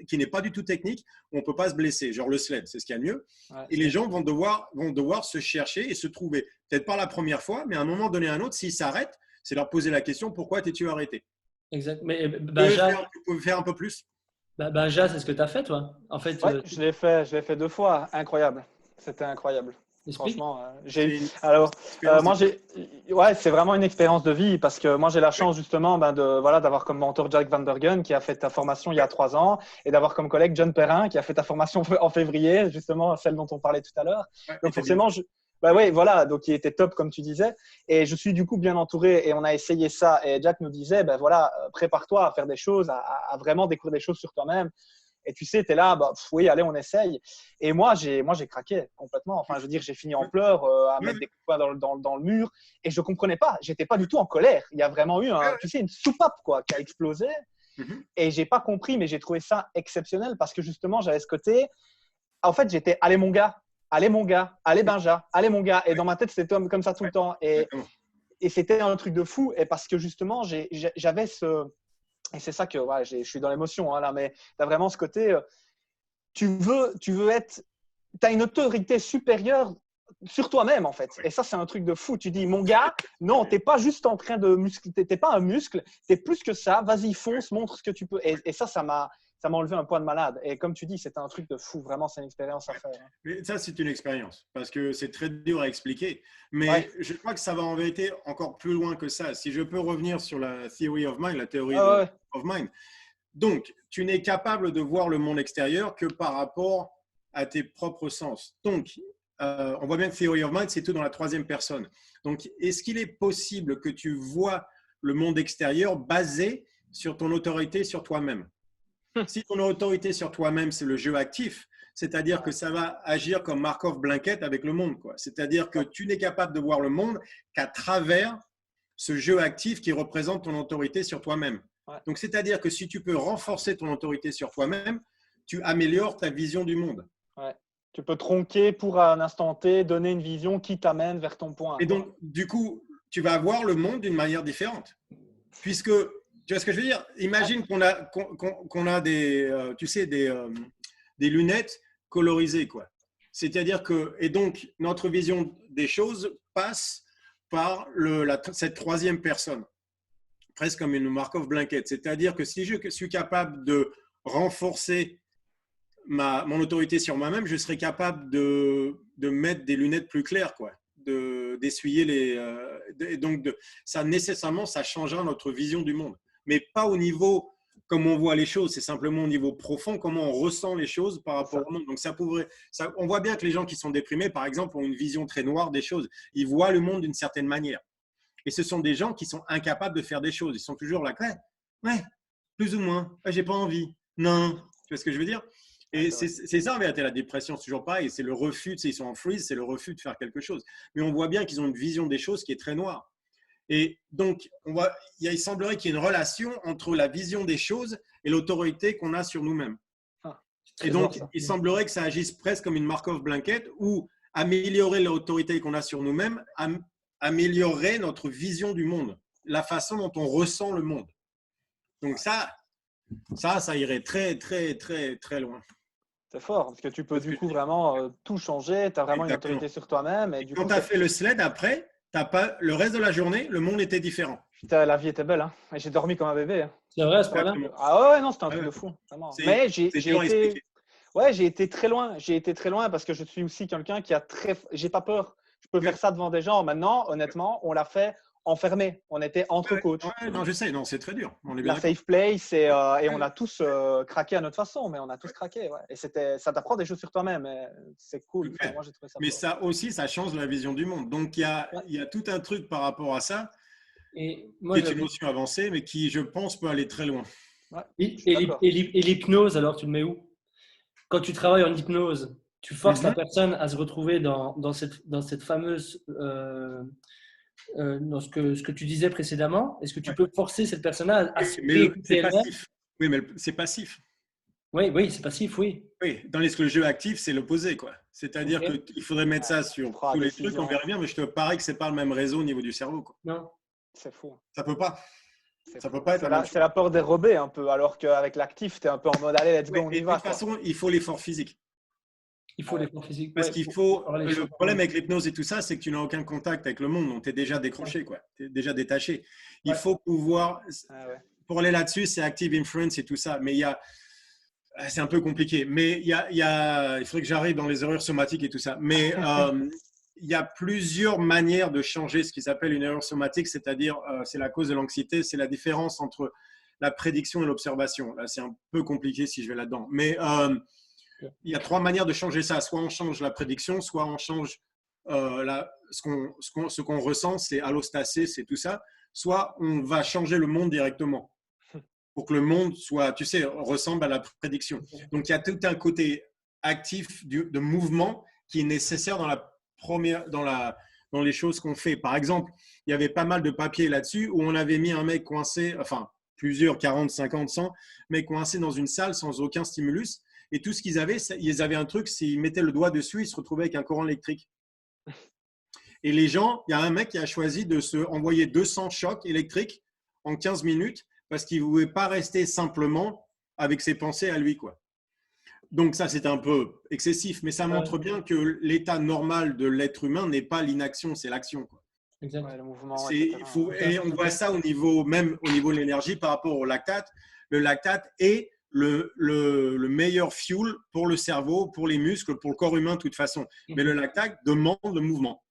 qui n'est pas du tout technique. On ne peut pas se blesser. Genre le sled, c'est ce qu'il y a de mieux. Et les gens vont devoir se chercher et se trouver. Peut-être pas la première fois, mais à un moment donné, un autre, s'ils s'arrêtent, c'est leur poser la question, pourquoi t'es-tu arrêté? Exact. Mais tu peux faire un peu plus? Benja, c'est ce que tu as fait, toi. En fait, je l'ai fait 2 fois. Incroyable. C'était incroyable. Franchement, c'est vraiment une expérience de vie parce que moi j'ai la chance justement d'avoir comme mentor Jack Van Bergen qui a fait ta formation il y a 3 ans et d'avoir comme collègue John Perrin qui a fait ta formation en février, justement celle dont on parlait tout à l'heure. Donc forcément, donc il était top comme tu disais et je suis du coup bien entouré et on a essayé ça et Jack nous disait prépare-toi à faire des choses, à vraiment découvrir des choses sur toi-même. Et tu sais, tu es là, oui, allez, on essaye. Et moi, j'ai craqué complètement. Enfin, je veux dire, j'ai fini en pleurs, à mettre des coups de poing dans le mur. Et je ne comprenais pas. Je n'étais pas du tout en colère. Il y a vraiment eu une soupape qui a explosé. Et je n'ai pas compris, mais j'ai trouvé ça exceptionnel parce que justement, j'avais ce côté. En fait, j'étais, allez, mon gars, allez, Benja, allez, mon gars. Et dans ma tête, c'était comme ça tout le temps. Et c'était un truc de fou. Et parce que justement, j'avais ce. Et c'est ça que je suis dans l'émotion là, mais tu as vraiment ce côté, tu veux être, tu as une autorité supérieure sur toi-même en fait. Et ça, c'est un truc de fou. Tu dis, mon gars, non, tu n'es pas juste en train de muscler, tu n'es pas un muscle, tu es plus que ça, vas-y, fonce, montre ce que tu peux. Et ça m'a enlevé un poids de malade. Et comme tu dis, c'était un truc de fou. Vraiment, c'est une expérience à faire. Mais ça, c'est une expérience parce que c'est très dur à expliquer. Mais je crois que ça va en vérité encore plus loin que ça. Si je peux revenir sur la theory of mind, la théorie of mind. Donc, tu n'es capable de voir le monde extérieur que par rapport à tes propres sens. Donc, on voit bien que theory of mind, c'est tout dans la troisième personne. Donc, est-ce qu'il est possible que tu vois le monde extérieur basé sur ton autorité sur toi-même? Si ton autorité sur toi-même, c'est le jeu actif, c'est-à-dire que ça va agir comme Markov blanket avec le monde. C'est-à-dire que tu n'es capable de voir le monde qu'à travers ce jeu actif qui représente ton autorité sur toi-même. Donc, c'est-à-dire que si tu peux renforcer ton autorité sur toi-même, tu améliores ta vision du monde. Tu peux tronquer pour un instant T, donner une vision qui t'amène vers ton point. Et donc, du coup, tu vas voir le monde d'une manière différente. Puisque, tu vois ce que je veux dire? Imagine qu'on a des, des lunettes colorisées, quoi. C'est-à-dire que, et donc, notre vision des choses passe par cette troisième personne, presque comme une Markov blanket. C'est-à-dire que si je suis capable de renforcer mon autorité sur moi-même, je serai capable de mettre des lunettes plus claires, quoi, d'essuyer les. Donc, ça nécessairement, ça changera notre vision du monde. Mais pas au niveau comme on voit les choses, c'est simplement au niveau profond, comment on ressent les choses par rapport au monde. Donc, on voit bien que les gens qui sont déprimés, par exemple, ont une vision très noire des choses. Ils voient le monde d'une certaine manière. Et ce sont des gens qui sont incapables de faire des choses. Ils sont toujours là, ouais, plus ou moins, j'ai pas envie. Non, tu vois ce que je veux dire? Et c'est ça en vérité, la dépression, c'est toujours pareil. C'est le refus, ils sont en freeze, c'est le refus de faire quelque chose. Mais on voit bien qu'ils ont une vision des choses qui est très noire. Et donc, il semblerait qu'il y ait une relation entre la vision des choses et l'autorité qu'on a sur nous-mêmes. Et donc, il semblerait que ça agisse presque comme une Markov blanket où améliorer l'autorité qu'on a sur nous-mêmes améliorerait notre vision du monde, la façon dont on ressent le monde. Donc ça irait très, très, très, très loin. C'est fort, parce que tu peux du coup vraiment tout changer, tu as vraiment une autorité sur toi-même. Et quand tu as fait le sled après, le reste de la journée, le monde était différent. Putain, la vie était belle, hein. J'ai dormi comme un bébé. Hein. C'est vrai, c'est pas bien. Ah ouais, non, c'était un truc de fou. Vraiment. Mais j'ai été très loin. J'ai été très loin parce que je suis aussi quelqu'un qui a j'ai pas peur. peux faire ça devant des gens. Maintenant, honnêtement, on l'a fait enfermé. On était entre coachs. Ouais, non, je sais, non, c'est très dur. On est bien La d'accord. safe play, et on a tous craqué à notre façon, mais on a tous craqué. Ouais. Et ça t'apprend des choses sur toi-même. C'est cool. Enfin, moi, j'ai trouvé ça. Mais ça aussi, ça change la vision du monde. Donc, il y a tout un truc par rapport à ça Et qui moi, est une notion avancée, mais qui, je pense, peut aller très loin. Ouais, et l'hypnose, alors tu le mets où? Quand tu travailles en hypnose, tu forces la Mhm. personne à se retrouver dans cette fameuse, dans ce que tu disais précédemment. Est-ce que tu Ouais. peux forcer cette personne-là à se Mais réécouter c'est elle-même? passif. Oui, mais c'est passif. Oui, oui, c'est passif, oui. Oui, tandis que le jeu actif, c'est l'opposé, quoi. C'est-à-dire Ok. qu'il faudrait mettre ça tu sur prends tous la les trucs, on décision. verrait bien, mais je te parie que c'est pas le même réseau au niveau du cerveau, quoi. Non. C'est fou. Ça peut pas. C'est Ça fou. peut pas être la même chose. C'est la peur dérobée un peu, alors qu'avec l'actif, tu es un peu en mode allez, let's go, Ouais, on et y de va. toute façon, il faut l'effort physique. Il faut l'effort physique. Parce Ouais, qu'il faut faut. faire les Le choses. problème avec l'hypnose et tout ça, c'est que tu n'as aucun contact avec le monde, donc tu es déjà Ouais. décroché, quoi. Tu es déjà détaché. Il Ouais. faut pouvoir. Ah ouais. Pour aller là-dessus, c'est active inference et tout ça. Mais il y a. C'est un peu compliqué. Mais il faudrait que j'arrive dans les erreurs somatiques et tout ça. Mais il y a plusieurs manières de changer ce qui s'appelle une erreur somatique, c'est-à-dire c'est la cause de l'anxiété, c'est la différence entre la prédiction et l'observation. Là, c'est un peu compliqué si je vais là-dedans. Mais il y a trois manières de changer ça. Soit on change la prédiction, soit on change ce qu'on ressent, c'est allostacé, c'est tout ça. Soit on va changer le monde directement pour que le monde soit, tu sais, ressemble à la prédiction. Donc il y a tout un côté actif de mouvement qui est nécessaire dans les choses qu'on fait. Par exemple, il y avait pas mal de papiers là-dessus où on avait mis un mec coincé, enfin plusieurs, 40, 50, 100, mais coincé dans une salle sans aucun stimulus. Et tout ce qu'ils avaient, ils avaient un truc, s'ils mettaient le doigt dessus, ils se retrouvaient avec un courant électrique. Et les gens, il y a un mec qui a choisi de se envoyer 200 chocs électriques en 15 minutes parce qu'il ne voulait pas rester simplement avec ses pensées à lui, quoi. Donc ça, c'est un peu excessif, mais ça montre bien que l'état normal de l'être humain n'est pas l'inaction, c'est l'action, quoi. Exact. Ouais, le mouvement, etc. Et on voit ça même au niveau de l'énergie par rapport au lactate. Le lactate est le meilleur fuel pour le cerveau, pour les muscles, pour le corps humain de toute façon. Mais le lactate demande le mouvement.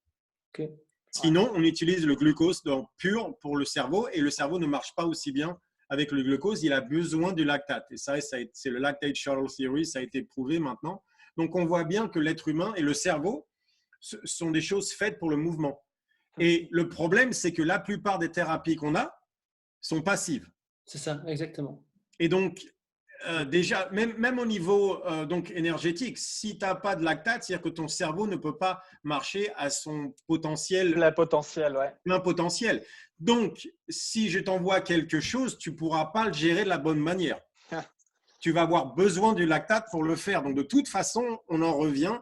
Okay. Sinon, on utilise le glucose pur pour le cerveau et le cerveau ne marche pas aussi bien avec le glucose. Il a besoin du lactate. Et ça c'est le lactate shuttle theory, ça a été prouvé maintenant. Donc, on voit bien que l'être humain et le cerveau sont des choses faites pour le mouvement. Et le problème, c'est que la plupart des thérapies qu'on a sont passives. C'est ça, exactement. Et donc, déjà, même au niveau donc énergétique, si tu n'as pas de lactate, c'est-à-dire que ton cerveau ne peut pas marcher à son potentiel. Plein potentiel, ouais. Plein potentiel. Donc, si je t'envoie quelque chose, tu ne pourras pas le gérer de la bonne manière. Tu vas avoir besoin du lactate pour le faire. Donc, de toute façon, on en revient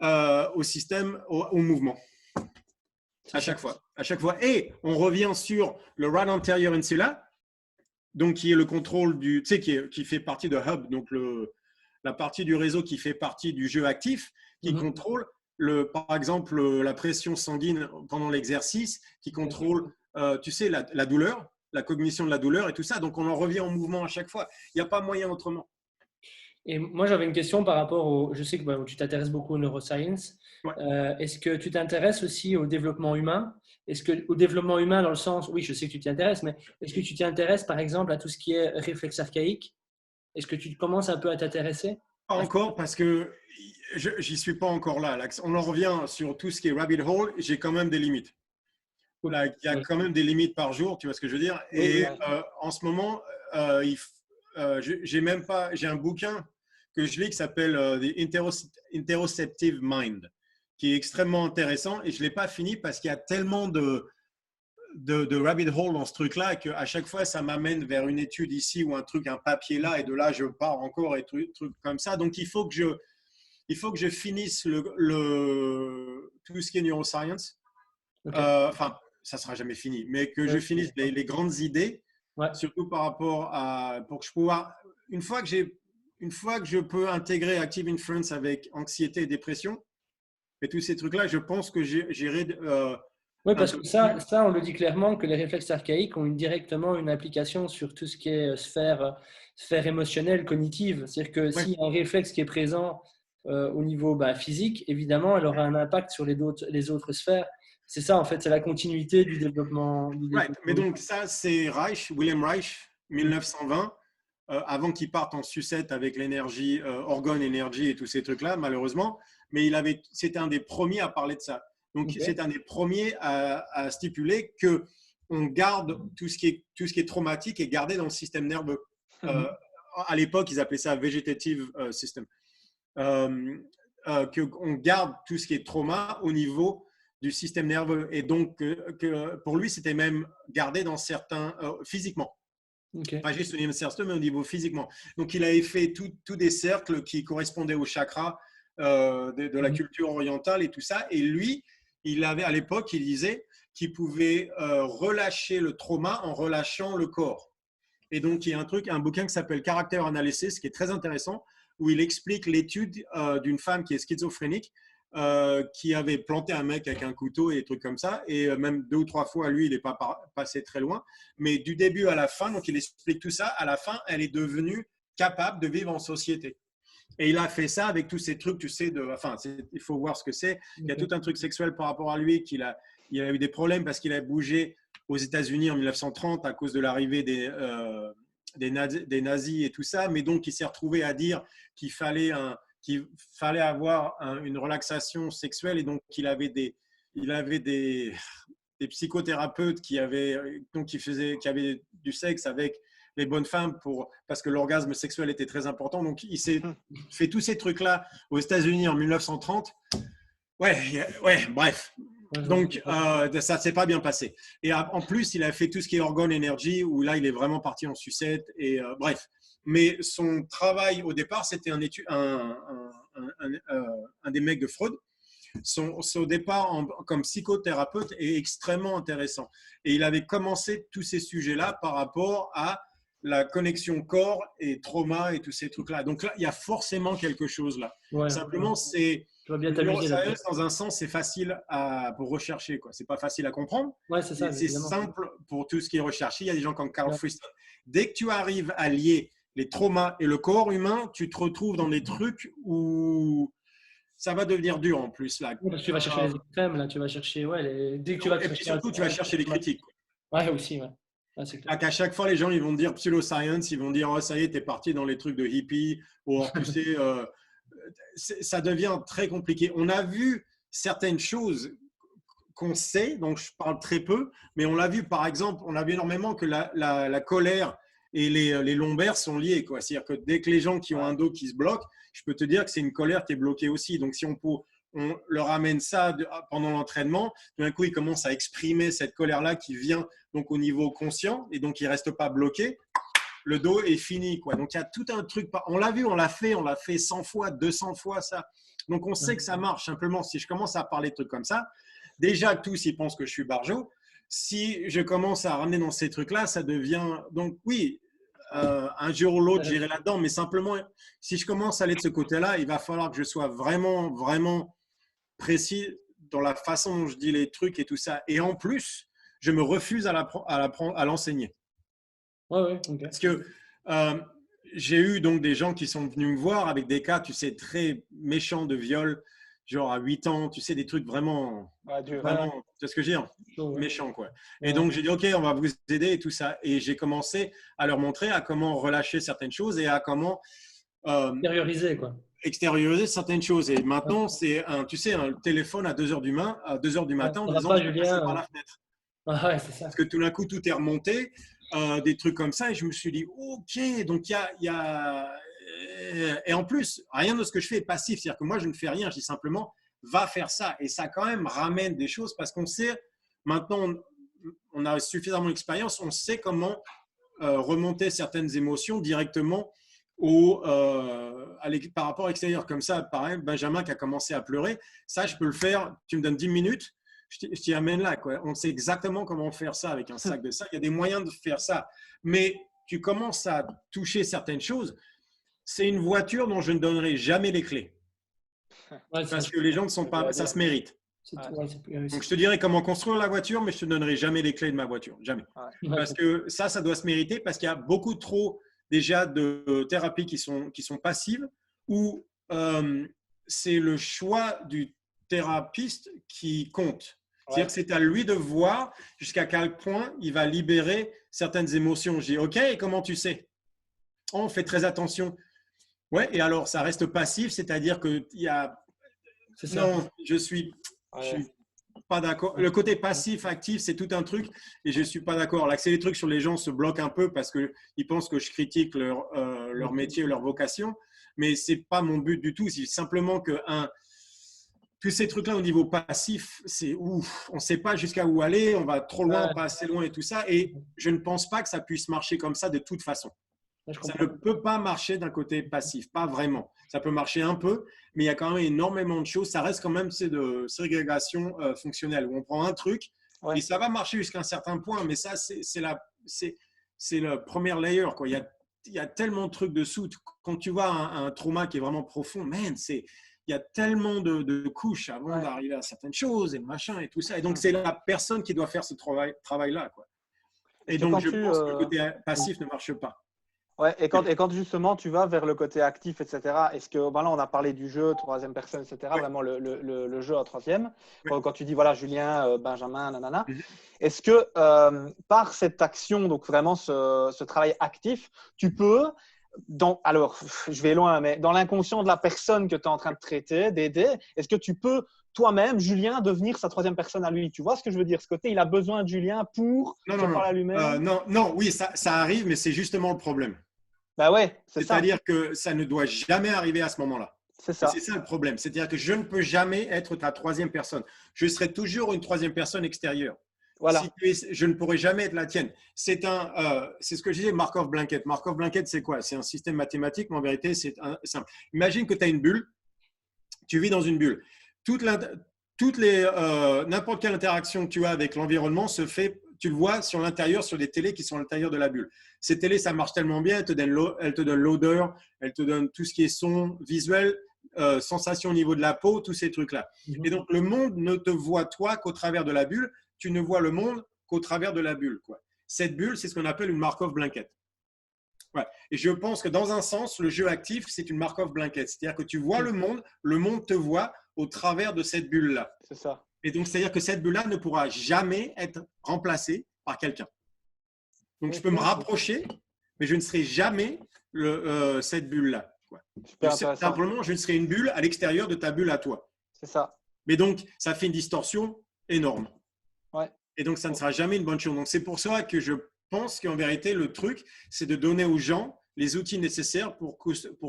au système, au mouvement. À chaque fois. Et on revient sur le right anterior insula, donc qui est le contrôle du, tu sais, qui fait partie de Hub, donc la partie du réseau qui fait partie du jeu actif, qui contrôle par exemple la pression sanguine pendant l'exercice, qui contrôle, tu sais, la douleur, la cognition de la douleur et tout ça. Donc on en revient en mouvement à chaque fois. Il n'y a pas moyen autrement. Et moi, j'avais une question par rapport au. Je sais que tu t'intéresses beaucoup au neuroscience. Ouais. Est-ce que tu t'intéresses aussi au développement humain? Est-ce que au développement humain, dans le sens, oui, je sais que tu t'y intéresses, mais est-ce que tu t'y intéresses, par exemple, à tout ce qui est réflexe archaïque? Est-ce que tu commences un peu à t'intéresser? Pas encore, parce que j'y suis pas encore là. On en revient sur tout ce qui est rabbit hole. J'ai quand même des limites. Là, il y a quand même des limites par jour, tu vois ce que je veux dire. Et en ce moment, j'ai un bouquin que je lis qui s'appelle The Interoceptive Mind, qui est extrêmement intéressant et je ne l'ai pas fini parce qu'il y a tellement de rabbit hole dans ce truc-là qu'à chaque fois, ça m'amène vers une étude ici ou un papier là et de là, je pars encore et trucs comme ça. Donc, il faut que je finisse tout ce qui est neuroscience. Enfin, ça ne sera jamais fini, mais que je finisse les grandes idées, surtout par rapport à… pour que je pouvoir… Une fois que je peux intégrer Active Inference avec anxiété et dépression, et tous ces trucs-là, je pense que j'irai… oui, parce que ça, on le dit clairement, que les réflexes archaïques ont directement une application sur tout ce qui est sphère émotionnelle, cognitive. C'est-à-dire que s'il y a un réflexe qui est présent au niveau physique, évidemment, elle aura un impact sur les autres sphères. C'est ça, en fait, c'est la continuité du développement. Right. Mais donc, ça, c'est Reich, William Reich, 1920, avant qu'il parte en sucette avec l'énergie, Orgone Energy et tous ces trucs-là, malheureusement. Mais c'était un des premiers à parler de ça. Donc, c'est un des premiers à stipuler que on garde tout ce qui est traumatique et gardé dans le système nerveux. À l'époque, ils appelaient ça vegetative system. Qu'on garde tout ce qui est trauma au niveau du système nerveux. Et donc, que pour lui, c'était même gardé dans certains, physiquement. Pas juste au niveau cerveau, mais au niveau physiquement. Donc, il avait fait tous des cercles qui correspondaient au chakra de la culture orientale et tout ça. Et lui, à l'époque, il disait qu'il pouvait relâcher le trauma en relâchant le corps. Et donc, il y a un bouquin qui s'appelle Character Analysis, qui est très intéressant, où il explique l'étude d'une femme qui est schizophrénique, qui avait planté un mec avec un couteau et des trucs comme ça. Et même 2 ou 3 fois, lui, il n'est pas passé très loin. Mais du début à la fin, donc il explique tout ça, à la fin, elle est devenue capable de vivre en société. Et il a fait ça avec tous ces trucs, tu sais, il faut voir ce que c'est. Il y a tout un truc sexuel par rapport à lui, il a eu des problèmes parce qu'il a bougé aux États-Unis en 1930 à cause de l'arrivée des nazis et tout ça. Mais donc, il s'est retrouvé à dire qu'il fallait avoir une relaxation sexuelle. Et donc, il avait des psychothérapeutes qui avaient du sexe avec les bonnes femmes parce que l'orgasme sexuel était très important. Donc, il s'est fait tous ces trucs-là aux États-Unis en 1930. Ouais, bref. Donc, ça ne s'est pas bien passé. Et en plus, il a fait tout ce qui est Orgone Energy, où là, il est vraiment parti en sucette. Et bref. Mais son travail, au départ, c'était un des mecs de Freud. Son départ comme psychothérapeute est extrêmement intéressant. Et il avait commencé tous ces sujets-là par rapport à la connexion corps et trauma et tous ces trucs-là. Donc là, il y a forcément quelque chose là. Ouais, simplement, c'est dans un sens, c'est facile pour rechercher. C'est pas facile à comprendre. Ouais, c'est ça. C'est simple pour tout ce qui est recherché. Il y a des gens comme Carl Friston. Dès que tu arrives à lier les traumas et le corps humain, tu te retrouves dans des trucs où ça va devenir dur en plus. Là. Tu vas chercher les extrêmes, là, tu vas chercher. Dès que tu vas et puis surtout, tu vas chercher les critiques. Ouais, aussi, ouais. Ah, c'est clair. À chaque fois, les gens ils vont dire pseudoscience, ils vont dire oh, ça y est, t'es parti dans les trucs de hippie, ou tu sais, ça devient très compliqué. On a vu certaines choses qu'on sait, donc je parle très peu, mais on l'a vu par exemple, on a vu énormément que la colère et les lombaires sont liés. C'est-à-dire que dès que les gens qui ont un dos qui se bloque, je peux te dire que c'est une colère qui est bloquée aussi. Donc si on leur amène ça pendant l'entraînement, d'un coup, ils commencent à exprimer cette colère-là qui vient donc au niveau conscient et donc ils ne restent pas bloqués. Le dos est fini. Donc, il y a tout un truc. On l'a vu, on l'a fait 100 fois, 200 fois ça. Donc, on sait que ça marche. Simplement, si je commence à parler de trucs comme ça, déjà, tous, ils pensent que je suis barjot. Si je commence à ramener dans ces trucs-là, ça devient… Donc, oui, un jour ou l'autre, j'irai là-dedans. Mais simplement, si je commence à aller de ce côté-là, il va falloir que je sois vraiment, vraiment précis dans la façon dont je dis les trucs et tout ça. Et en plus, je me refuse à l'enseigner. Ouais, okay. Parce que j'ai eu donc des gens qui sont venus me voir avec des cas, tu sais, très méchants de viol, genre à 8 ans, tu sais, des trucs vraiment, tu sais ce que je veux dire, méchants, quoi. Et donc, j'ai dit, OK, on va vous aider et tout ça. Et j'ai commencé à leur montrer à comment relâcher certaines choses et à comment… extérioriser certaines choses. Et maintenant, c'est un téléphone à 2 heures du matin en disant je vais passer par la fenêtre. Ouais, c'est ça. Parce que tout d'un coup, tout est remonté, des trucs comme ça. Et je me suis dit, OK, donc il y a… Et en plus, rien de ce que je fais est passif. C'est-à-dire que moi, je ne fais rien. Je dis simplement, va faire ça. Et ça, quand même, ramène des choses parce qu'on sait, maintenant, on a suffisamment d'expérience, on sait comment remonter certaines émotions directement par rapport à l'extérieur. Comme ça, pareil, Benjamin qui a commencé à pleurer, ça, je peux le faire. Tu me donnes 10 minutes, je t'y amène là. On sait exactement comment faire ça avec un sac de ça. Il y a des moyens de faire ça. Mais tu commences à toucher certaines choses. C'est une voiture dont je ne donnerai jamais les clés. Parce que les gens ne sont pas… Ça se mérite. Donc, je te dirai comment construire la voiture, mais je ne te donnerai jamais les clés de ma voiture. Jamais. Parce que ça doit se mériter parce qu'il y a beaucoup trop déjà de thérapies qui sont passives où c'est le choix du thérapeute qui compte. C'est-à-dire Ouais. que c'est à lui de voir jusqu'à quel point il va libérer certaines émotions. Je dis, OK, et comment tu sais? Oh, on fait très attention. Ouais, et alors, ça reste passif, c'est-à-dire qu'il y a… C'est ça. Non, je suis pas d'accord. Le côté passif-actif, c'est tout un truc et je ne suis pas d'accord. L'accès des trucs sur les gens se bloquent un peu parce qu'ils pensent que je critique leur métier, leur vocation, mais ce n'est pas mon but du tout. C'est simplement que tous ces trucs-là au niveau passif, c'est ouf. On ne sait pas jusqu'à où aller, on va trop loin, pas assez loin et tout ça. Et je ne pense pas que ça puisse marcher comme ça de toute façon. Je Ça comprends. ne peut pas marcher d'un côté passif, pas vraiment. Ça peut marcher un peu, mais il y a quand même énormément de choses. Ça reste quand même de ségrégation fonctionnelle où on prend un truc et ça va marcher jusqu'à un certain point, mais ça, c'est le premier layer, quoi. Il y a tellement de trucs dessous. Quand tu vois un trauma qui est vraiment profond, man, il y a tellement de couches avant d'arriver à certaines choses et machin et tout ça. Et donc, c'est la personne qui doit faire ce travail-là, quoi. Et donc, je pense que le côté passif ne marche pas. Ouais, et quand justement tu vas vers le côté actif, etc., est-ce que, ben là on a parlé du jeu, troisième personne, etc., vraiment le jeu en troisième, quand tu dis voilà Julien, Benjamin, nanana, est-ce que par cette action, donc vraiment ce travail actif, tu peux, alors je vais loin, mais dans l'inconscient de la personne que tu es en train de traiter, d'aider, est-ce que tu peux toi-même, Julien, devenir sa troisième personne à lui? Tu vois ce que je veux dire? Ce côté, il a besoin de Julien pour se parler à lui-même. Non, oui, ça arrive, mais c'est justement le problème. Bah ouais, c'est ça. C'est-à-dire que ça ne doit jamais arriver à ce moment-là. C'est ça. C'est ça le problème. C'est-à-dire que je ne peux jamais être ta troisième personne. Je serai toujours une troisième personne extérieure. Voilà. Je ne pourrai jamais être la tienne. C'est ce que je disais, Markov Blanket. Markov Blanket, c'est quoi? C'est un système mathématique, mais en vérité, c'est simple. Imagine que tu as une bulle. Tu vis dans une bulle. N'importe quelle interaction que tu as avec l'environnement se fait, tu le vois sur l'intérieur, sur les télés qui sont à l'intérieur de la bulle. Ces télés, ça marche tellement bien, elles te donnent l'odeur, elles te donnent tout ce qui est son, visuel, sensation au niveau de la peau, tous ces trucs-là. Et donc, le monde ne te voit toi qu'au travers de la bulle, tu ne vois le monde qu'au travers de la bulle, quoi. Cette bulle, c'est ce qu'on appelle une Markov Blanket. Ouais. Et je pense que dans un sens, le jeu actif, c'est une Markov Blanket. C'est-à-dire que tu vois le monde te voit au travers de cette bulle-là. C'est ça. Et donc, c'est-à-dire que cette bulle-là ne pourra jamais être remplacée par quelqu'un. Donc, je peux me rapprocher, mais je ne serai jamais cette bulle-là. Simplement, je serai une bulle à l'extérieur de ta bulle à toi. C'est ça. Mais donc, ça fait une distorsion énorme. Ouais. Et donc, ça ne sera jamais une bonne chose. Donc, c'est pour ça que je pense qu'en vérité, le truc, c'est de donner aux gens les outils nécessaires pour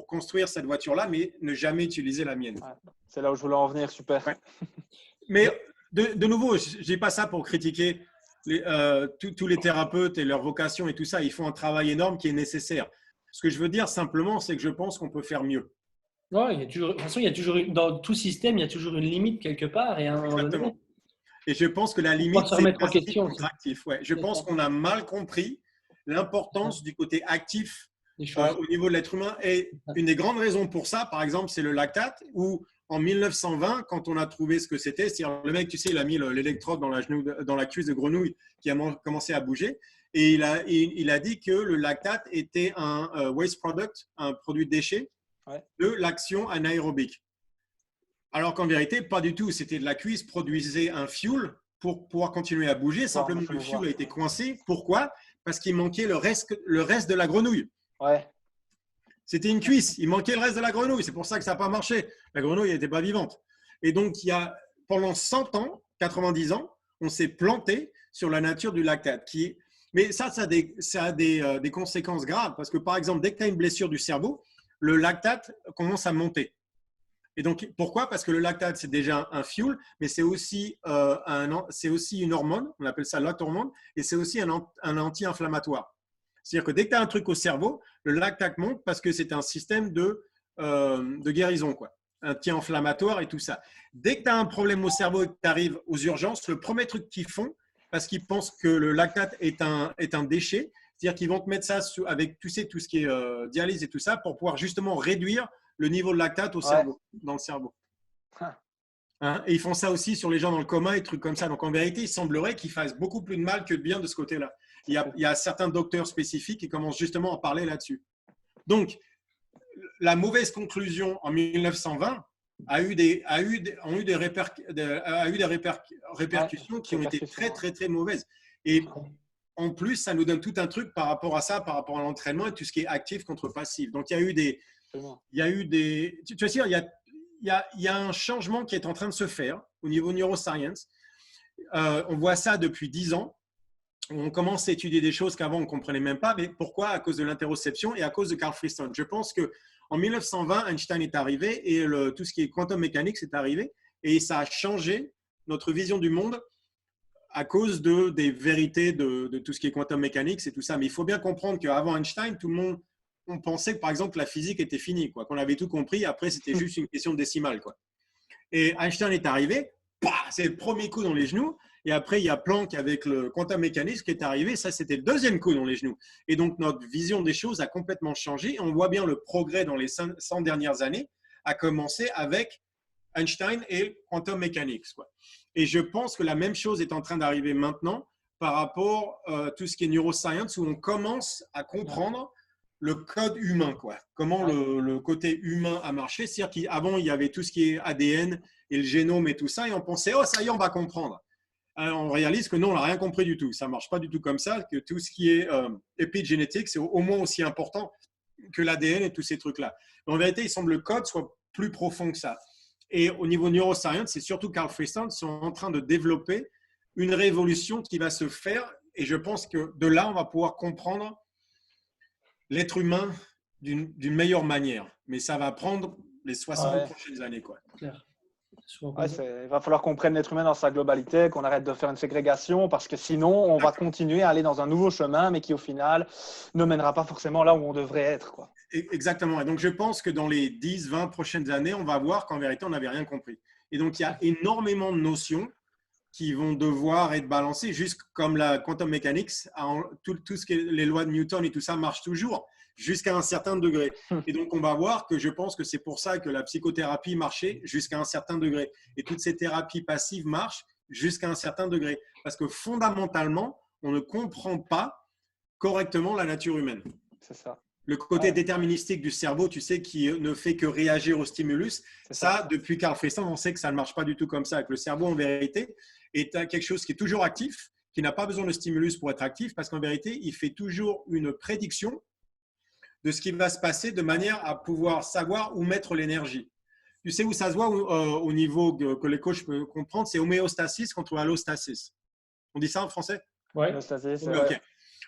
construire cette voiture-là, mais ne jamais utiliser la mienne. Ouais. C'est là où je voulais en venir, super. Ouais. Mais de nouveau, je ne dis pas ça pour critiquer tous les thérapeutes et leur vocation et tout ça. Ils font un travail énorme qui est nécessaire. Ce que je veux dire simplement, c'est que je pense qu'on peut faire mieux. Ouais, de toute façon, dans tout système, il y a toujours une limite quelque part. Et à un moment donné, et je pense que la limite, c'est remettre en question. Actif. Ouais. Je pense qu'on a mal compris l'importance du côté actif au niveau de l'être humain. Et une des grandes raisons pour ça, par exemple, c'est le lactate, où en 1920, quand on a trouvé ce que c'était, c'est-à-dire le mec, tu sais, il a mis l'électrode dans la cuisse de grenouille qui a commencé à bouger. Et il a dit que le lactate était un waste product, un produit déchet de l'action anaérobique. Alors qu'en vérité, pas du tout. C'était de la cuisse, produisait un fuel pour pouvoir continuer à bouger. Simplement, le fuel a été coincé. Pourquoi? Parce qu'il manquait le reste de la grenouille. Ouais. C'était une cuisse. Il manquait le reste de la grenouille. C'est pour ça que ça n'a pas marché. La grenouille n'était pas vivante. Et donc, pendant 100 ans, 90 ans, on s'est planté sur la nature du lactate. Mais ça a des conséquences graves. Parce que, par exemple, dès que tu as une blessure du cerveau, le lactate commence à monter. Et donc, pourquoi? Parce que le lactate, c'est déjà un fuel, mais c'est aussi une hormone, on appelle ça lacthormone, et c'est aussi un anti-inflammatoire. C'est-à-dire que dès que tu as un truc au cerveau, le lactate monte parce que c'est un système de guérison, quoi, anti-inflammatoire et tout ça. Dès que tu as un problème au cerveau et que tu arrives aux urgences, le premier truc qu'ils font, parce qu'ils pensent que le lactate est un déchet, c'est-à-dire qu'ils vont te mettre ça avec tout ce qui est dialyse et tout ça pour pouvoir justement réduire le niveau de lactate dans le cerveau. Hein? Et ils font ça aussi sur les gens dans le coma et trucs comme ça. Donc, en vérité, il semblerait qu'ils fassent beaucoup plus de mal que de bien de ce côté-là. Il y a certains docteurs spécifiques qui commencent justement à parler là-dessus. Donc, la mauvaise conclusion en 1920, ont eu des répercussions qui ont été très, très, très mauvaises. Et en plus, ça nous donne tout un truc par rapport à ça, par rapport à l'entraînement et tout ce qui est actif contre passif. Donc, il y a eu des, tu vas dire, il y a un changement qui est en train de se faire au niveau neuroscience. On voit ça depuis 10 ans. On commence à étudier des choses qu'avant on ne comprenait même pas. Mais pourquoi? À cause de l'interoception et à cause de Carl Friston. Je pense qu'en 1920, Einstein est arrivé et tout ce qui est quantum mécanique est arrivé. Et ça a changé notre vision du monde à cause des vérités de tout ce qui est quantum mécanique et tout ça. Mais il faut bien comprendre qu'avant Einstein, tout le monde on pensait que, par exemple, la physique était finie, quoi, qu'on avait tout compris. Après, c'était juste une question de décimale, quoi. Et Einstein est arrivé, c'est le premier coup dans les genoux. Et après, il y a Planck avec le quantum mécanisme qui est arrivé. Ça, c'était le deuxième coup dans les genoux. Et donc, notre vision des choses a complètement changé. Et on voit bien le progrès dans les 100 dernières années a commencé avec Einstein et le quantum mécanique, quoi. Et je pense que la même chose est en train d'arriver maintenant par rapport à tout ce qui est neuroscience, où on commence à comprendre le code humain, quoi. Comment le côté humain a marché. C'est-à-dire qu'avant, il y avait tout ce qui est ADN et le génome et tout ça, et on pensait, oh, ça y est, on va comprendre. Alors, on réalise que non, on n'a rien compris du tout. Ça ne marche pas du tout comme ça, que tout ce qui est épigénétique, c'est au moins aussi important que l'ADN et tous ces trucs-là. En vérité, il semble que le code soit plus profond que ça. Et au niveau neuroscience, c'est surtout Carl Friston sont en train de développer une révolution qui va se faire, et je pense que de là, on va pouvoir comprendre l'être humain d'une meilleure manière. Mais ça va prendre les 60 prochaines années, quoi. Il va falloir qu'on prenne l'être humain dans sa globalité, qu'on arrête de faire une ségrégation, parce que sinon, on va continuer à aller dans un nouveau chemin, mais qui au final ne mènera pas forcément là où on devrait être, quoi. Exactement. Et donc, je pense que dans les 10, 20 prochaines années, on va voir qu'en vérité, on n'avait rien compris. Et donc, il y a énormément de notions qui vont devoir être balancées, juste comme la quantum mechanics, tout ce qui est les lois de Newton et tout ça marche toujours jusqu'à un certain degré. Et donc, on va voir que je pense que c'est pour ça que la psychothérapie marchait jusqu'à un certain degré. Et toutes ces thérapies passives marchent jusqu'à un certain degré. Parce que fondamentalement, on ne comprend pas correctement la nature humaine. C'est ça. Le côté déterministique du cerveau, tu sais, qui ne fait que réagir au stimulus, ça, depuis Carl Friston, on sait que ça ne marche pas du tout comme ça. Que le cerveau, en vérité, est quelque chose qui est toujours actif, qui n'a pas besoin de stimulus pour être actif, parce qu'en vérité, il fait toujours une prédiction de ce qui va se passer de manière à pouvoir savoir où mettre l'énergie. Tu sais où ça se voit au niveau que les coachs peuvent comprendre, c'est homéostasis contre allostasis. On dit ça en français? Oui. Okay.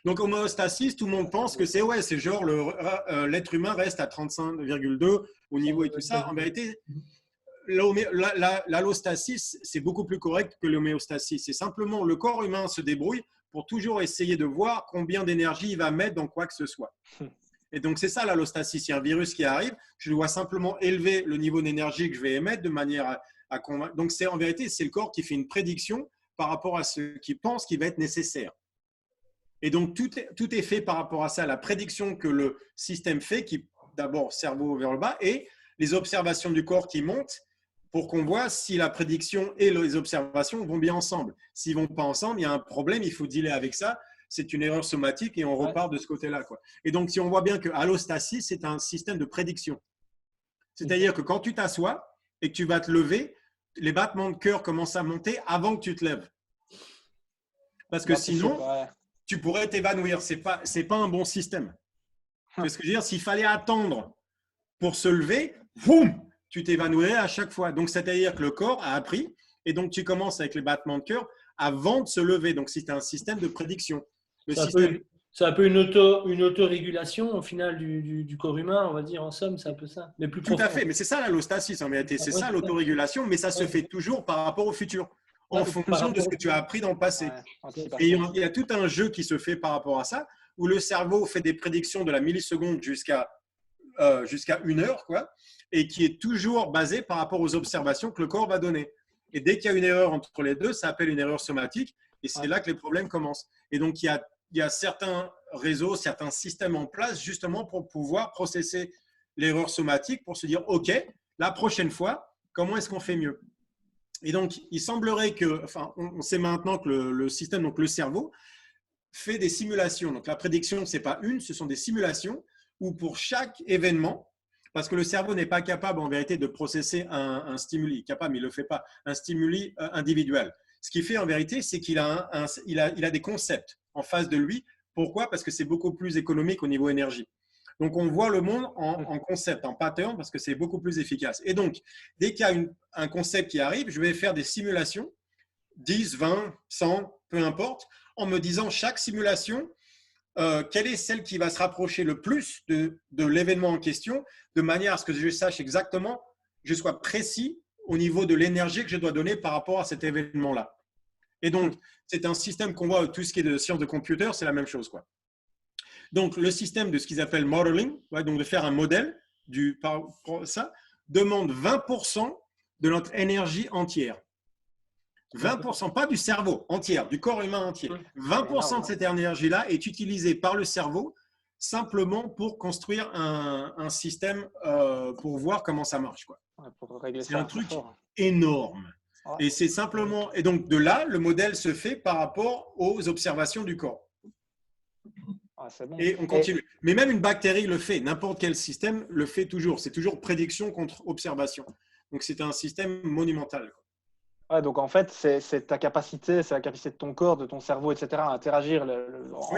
Donc, homéostasis, tout le monde pense que c'est genre l'être humain reste à 35,2 au niveau et tout ça. En vérité, l'allostasis, c'est beaucoup plus correct que l'homéostasis. C'est simplement le corps humain se débrouille pour toujours essayer de voir combien d'énergie il va mettre dans quoi que ce soit. Et donc, c'est ça l'allostasis. Il y a un virus qui arrive, je dois simplement élever le niveau d'énergie que je vais émettre de manière à convaincre. Donc, en vérité, c'est le corps qui fait une prédiction par rapport à ce qu'il pense qui va être nécessaire. Et donc, tout est fait par rapport à ça, la prédiction que le système fait, qui d'abord cerveau vers le bas, et les observations du corps qui montent pour qu'on voit si la prédiction et les observations vont bien ensemble. S'ils ne vont pas ensemble, il y a un problème, il faut dealer avec ça. C'est une erreur somatique et on repart de ce côté-là, quoi. Et donc, si on voit bien que allostasis, c'est un système de prédiction. C'est-à-dire que quand tu t'assois et que tu vas te lever, les battements de cœur commencent à monter avant que tu te lèves. Parce que sinon, tu pourrais t'évanouir. Ce n'est pas un bon système. C'est ce que je veux dire. S'il fallait attendre pour se lever, boum, tu t'évanouirais à chaque fois. Donc, c'est-à-dire que le corps a appris et donc tu commences avec les battements de cœur avant de se lever. Donc, c'est un système de prédiction. C'est un peu une autorégulation au final du corps humain, on va dire, en somme, c'est un peu ça. Mais plus tout à fait, mais c'est ça l'allostasis en réalité. C'est ça l'autorégulation, mais ça se fait toujours par rapport au futur, en fonction de ce que tu as appris dans le passé. Et il y a tout un jeu qui se fait par rapport à ça, où le cerveau fait des prédictions de la milliseconde jusqu'à 1 heure, quoi, et qui est toujours basé par rapport aux observations que le corps va donner. Et dès qu'il y a une erreur entre les deux, ça s'appelle une erreur somatique, et c'est là que les problèmes commencent. Et donc, il y a certains réseaux, certains systèmes en place justement pour pouvoir processer l'erreur somatique, pour se dire, OK, la prochaine fois, comment est-ce qu'on fait mieux? Et donc, il semblerait que, enfin, on sait maintenant que le système, donc le cerveau, fait des simulations. Donc, la prédiction, ce n'est pas une, ce sont des simulations où pour chaque événement, parce que le cerveau n'est pas capable en vérité de processer un stimuli. Capable, mais il ne le fait pas. Un stimuli individuel. Ce qu'il fait en vérité, c'est qu'il a, il a des concepts en face de lui. Pourquoi? Parce que c'est beaucoup plus économique au niveau énergie. Donc, on voit le monde en concept, en pattern, parce que c'est beaucoup plus efficace. Et donc, dès qu'il y a un concept qui arrive, je vais faire des simulations, 10, 20, 100, peu importe, en me disant chaque simulation, quelle est celle qui va se rapprocher le plus de l'événement en question, de manière à ce que je sache exactement, je sois précis au niveau de l'énergie que je dois donner par rapport à cet événement-là. Et donc, c'est un système qu'on voit, tout ce qui est de sciences de computer, c'est la même chose, quoi. Donc, le système de ce qu'ils appellent modeling, donc de faire un modèle, ça demande 20% de notre énergie entière. 20%, pas du cerveau entière, du corps humain entier. 20% de cette énergie-là est utilisée par le cerveau simplement pour construire un système pour voir comment ça marche, quoi. C'est un truc énorme. Et c'est simplement, et donc de là, le modèle se fait par rapport aux observations du corps. Bon. Et on continue. Mais même une bactérie le fait, n'importe quel système le fait toujours. C'est toujours prédiction contre observation. Donc c'est un système monumental, quoi. Ouais, donc en fait, c'est ta capacité, c'est la capacité de ton corps, de ton cerveau, etc., à interagir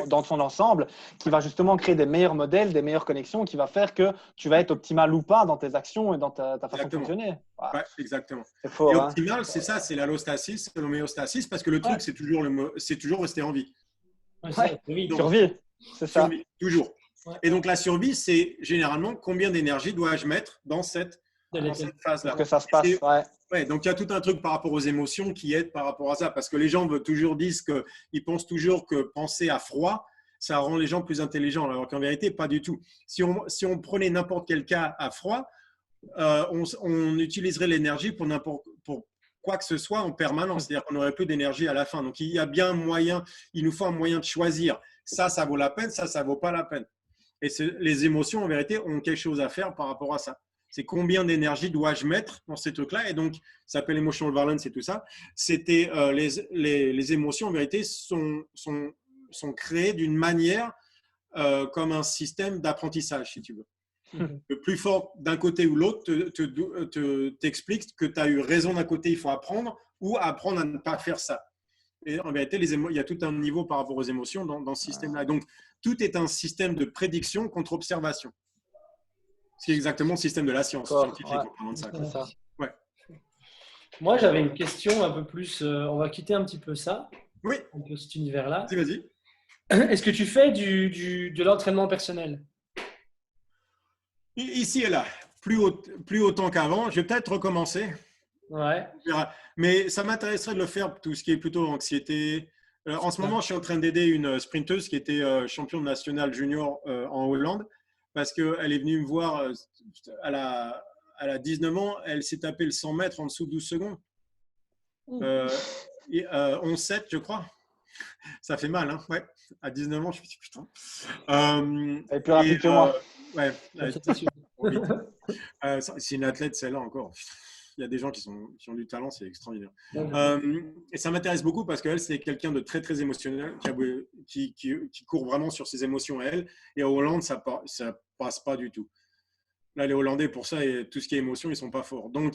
dans son ensemble, qui va justement créer des meilleurs modèles, des meilleures connexions, qui va faire que tu vas être optimal ou pas dans tes actions et dans ta façon de fonctionner. Ouais. Ouais, exactement. C'est fort, et optimal, c'est ça, c'est l'allostasis, c'est l'homéostasis, parce que le truc, c'est toujours rester en vie. Survie, c'est ça. Survie, toujours. Ouais. Et donc la survie, c'est généralement combien d'énergie dois-je mettre dans cette phase-là. Pour que ça se passe, Ouais, donc il y a tout un truc par rapport aux émotions qui aide par rapport à ça, parce que les gens veulent toujours dire qu'ils pensent toujours que penser à froid, ça rend les gens plus intelligents, alors qu'en vérité, pas du tout. Si on prenait n'importe quel cas à froid, on utiliserait l'énergie pour quoi que ce soit en permanence, c'est-à-dire qu'on n'aurait plus d'énergie à la fin. Donc il y a bien un moyen, il nous faut un moyen de choisir. Ça vaut la peine, ça vaut pas la peine. Et les émotions, en vérité, ont quelque chose à faire par rapport à ça. C'est combien d'énergie dois-je mettre dans ces trucs-là. Et donc, ça s'appelle emotional balance et tout ça. C'était les émotions, en vérité, sont créées d'une manière comme un système d'apprentissage, si tu veux. Le plus fort d'un côté ou l'autre t'explique que tu as eu raison d'un côté, il faut apprendre, ou apprendre à ne pas faire ça. Et en vérité, il y a tout un niveau par rapport aux émotions dans ce système-là. Donc, tout est un système de prédiction contre observation. C'est exactement le système de la science scientifique. Ouais. Moi, j'avais une question un peu plus. On va quitter un petit peu ça. Oui. Un peu cet univers-là. Vas-y. Est-ce que tu fais de l'entraînement personnel? Ici et là. Plus autant qu'avant. Je vais peut-être recommencer. Ouais. Mais ça m'intéresserait de le faire, tout ce qui est plutôt anxiété. En ce moment, je suis en train d'aider une sprinteuse qui était championne nationale junior en Hollande. Parce qu'elle est venue me voir, elle a 19 ans, elle s'est tapée le 100 mètres en dessous de 12 secondes. 11,7, je crois. Ça fait mal, hein? Ouais. À 19 ans, je me suis dit, putain. Elle est plus rapide que moi. Ouais. C'est une athlète, celle-là encore. Il y a des gens qui ont du talent, c'est extraordinaire. Et ça m'intéresse beaucoup parce qu'elle, c'est quelqu'un de très, très émotionnel qui court vraiment sur ses émotions à elle. Et en Hollande, ça passe pas du tout. Là, les Hollandais, pour ça, et tout ce qui est émotion, ils sont pas forts. Donc,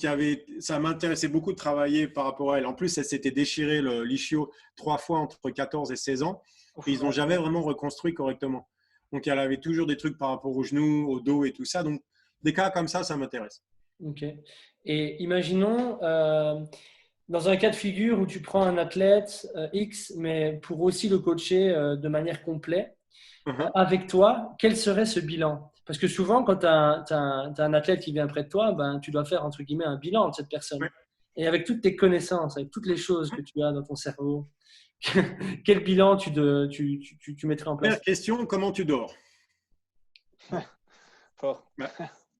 ça m'intéressait beaucoup de travailler par rapport à elle. En plus, elle s'était déchiré l'ischio 3 fois entre 14 et 16 ans. Et ils n'ont jamais vraiment reconstruit correctement. Donc, elle avait toujours des trucs par rapport aux genoux, au dos et tout ça. Donc, des cas comme ça m'intéresse. Ok. Et imaginons, dans un cas de figure où tu prends un athlète X, mais pour aussi le coacher de manière complète, avec toi, quel serait ce bilan? Parce que souvent, quand tu as un athlète qui vient près de toi, ben, tu dois faire, entre guillemets, un bilan de cette personne. Ouais. Et avec toutes tes connaissances, avec toutes les choses que tu as dans ton cerveau, quel bilan tu mettrais en place? Première question, comment tu dors? Fort.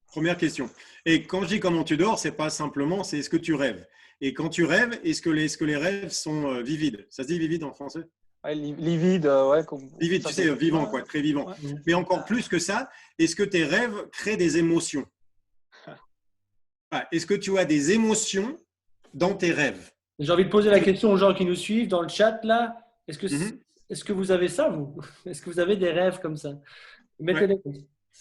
Première question. Et quand je dis comment tu dors, c'est pas simplement, c'est est-ce que tu rêves. Et quand tu rêves, est-ce que les rêves sont vivides? Ça se dit vivide en français? Ouais, livide, ouais. Vivide, tu sais, vivant, quoi, très vivant. Ouais. Mais encore plus que ça, est-ce que tes rêves créent des émotions? Est-ce que tu as des émotions dans tes rêves? J'ai envie de poser la question aux gens qui nous suivent dans le chat, là. Est-ce que vous avez ça, vous? Est-ce que vous avez des rêves comme ça? Mettez-les.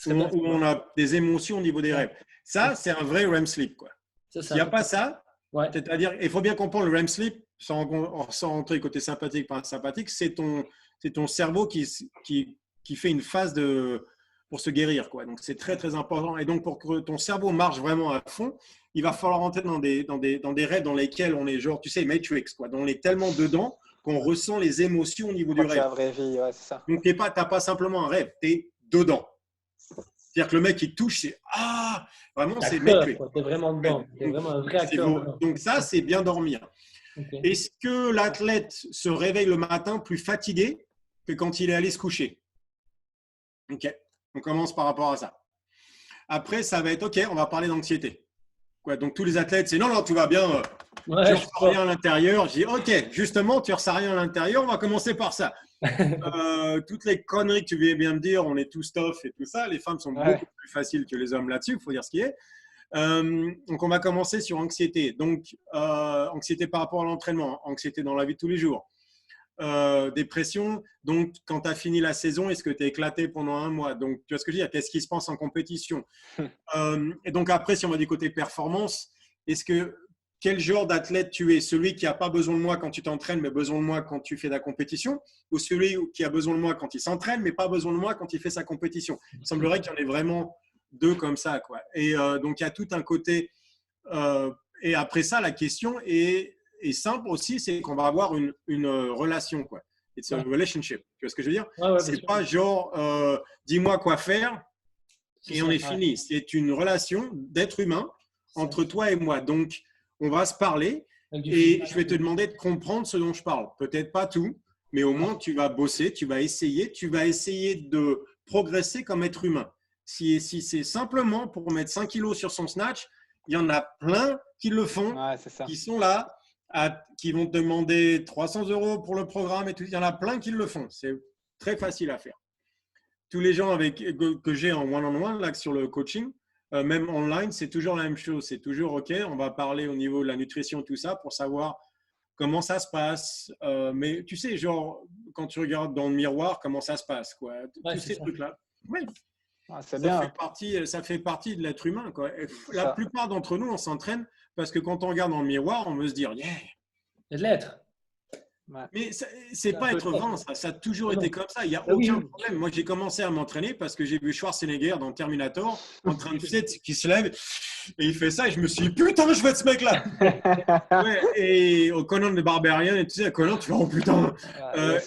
où on a des émotions au niveau des rêves. Ça, c'est un vrai REM sleep, quoi. S'il n'y a pas ça, c'est-à-dire, il faut bien comprendre le REM sleep, sans rentrer côté sympathique, pas sympathique, c'est ton cerveau qui fait une phase pour se guérir, quoi. Donc, c'est très, très important. Et donc, pour que ton cerveau marche vraiment à fond, il va falloir rentrer dans des rêves dans lesquels on est genre, tu sais, Matrix, quoi. On est tellement dedans qu'on ressent les émotions au niveau du rêve. C'est la vraie vie, ouais, c'est ça. Donc, tu n'as pas simplement un rêve, tu es dedans. C'est-à-dire que le mec, il touche, c'est vraiment, c'est Matrix. Tu es vraiment dedans. Tu es vraiment un vrai acteur. Donc, ça, c'est bien dormir. Okay. Est-ce que l'athlète se réveille le matin plus fatigué que quand il est allé se coucher? Ok, on commence par rapport à ça. Après, ça va être OK, on va parler d'anxiété. Donc, tous les athlètes, c'est non, tout va bien, tu ne ressens rien à l'intérieur. Je dis OK, justement, tu ne ressens rien à l'intérieur, on va commencer par ça. Toutes les conneries que tu viens bien me dire, on est tous tough et tout ça, les femmes sont beaucoup plus faciles que les hommes là-dessus, il faut dire ce qui est. Donc, on va commencer sur anxiété. Donc, anxiété par rapport à l'entraînement, anxiété dans la vie de tous les jours. Dépression, donc quand tu as fini la saison, est-ce que tu es éclaté pendant un mois? Donc, tu vois ce que je veux dire? Qu'est-ce qui se passe en compétition? Et donc, après, si on va du côté performance, quel genre d'athlète tu es? Celui qui n'a pas besoin de moi quand tu t'entraînes, mais besoin de moi quand tu fais de la compétition? Ou celui qui a besoin de moi quand il s'entraîne, mais pas besoin de moi quand il fait sa compétition? Il semblerait qu'il y en ait vraiment deux comme ça, quoi. Et donc, il y a tout un côté. Et après ça, la question est simple aussi, c'est qu'on va avoir une relation, quoi. It's a relationship. Tu vois ce que je veux dire? C'est pas genre, dis-moi quoi faire et on est fini. C'est une relation d'être humain entre toi et moi. Donc, on va se parler et je vais te demander de comprendre ce dont je parle. Peut-être pas tout, mais au moins, tu vas bosser, tu vas essayer de progresser comme être humain. Si c'est simplement pour mettre 5 kilos sur son snatch, il y en a plein qui le font, qui sont là, qui vont te demander 300 € pour le programme et tout. Il y en a plein qui le font. C'est très facile à faire. Tous les gens que j'ai en one-on-one là, sur le coaching, même online, c'est toujours la même chose. C'est toujours OK, on va parler au niveau de la nutrition, tout ça, pour savoir comment ça se passe. Mais tu sais, genre, quand tu regardes dans le miroir, comment ça se passe, quoi. Tous ces trucs-là. Oui. Ça fait partie de l'être humain, quoi. La plupart d'entre nous, on s'entraîne parce que quand on regarde dans le miroir, on veut se dire yeah. Et de l'être. Mais c'est pas être vain, ça a toujours été comme ça. Il n'y a aucun problème. Moi, j'ai commencé à m'entraîner parce que j'ai vu Schwarzenegger dans Terminator en train de qui se lève et il fait ça et je me suis dit putain, je veux être ce mec-là. Et au Conan de Barbarian, et tu sais, Conan, tu vas oh putain.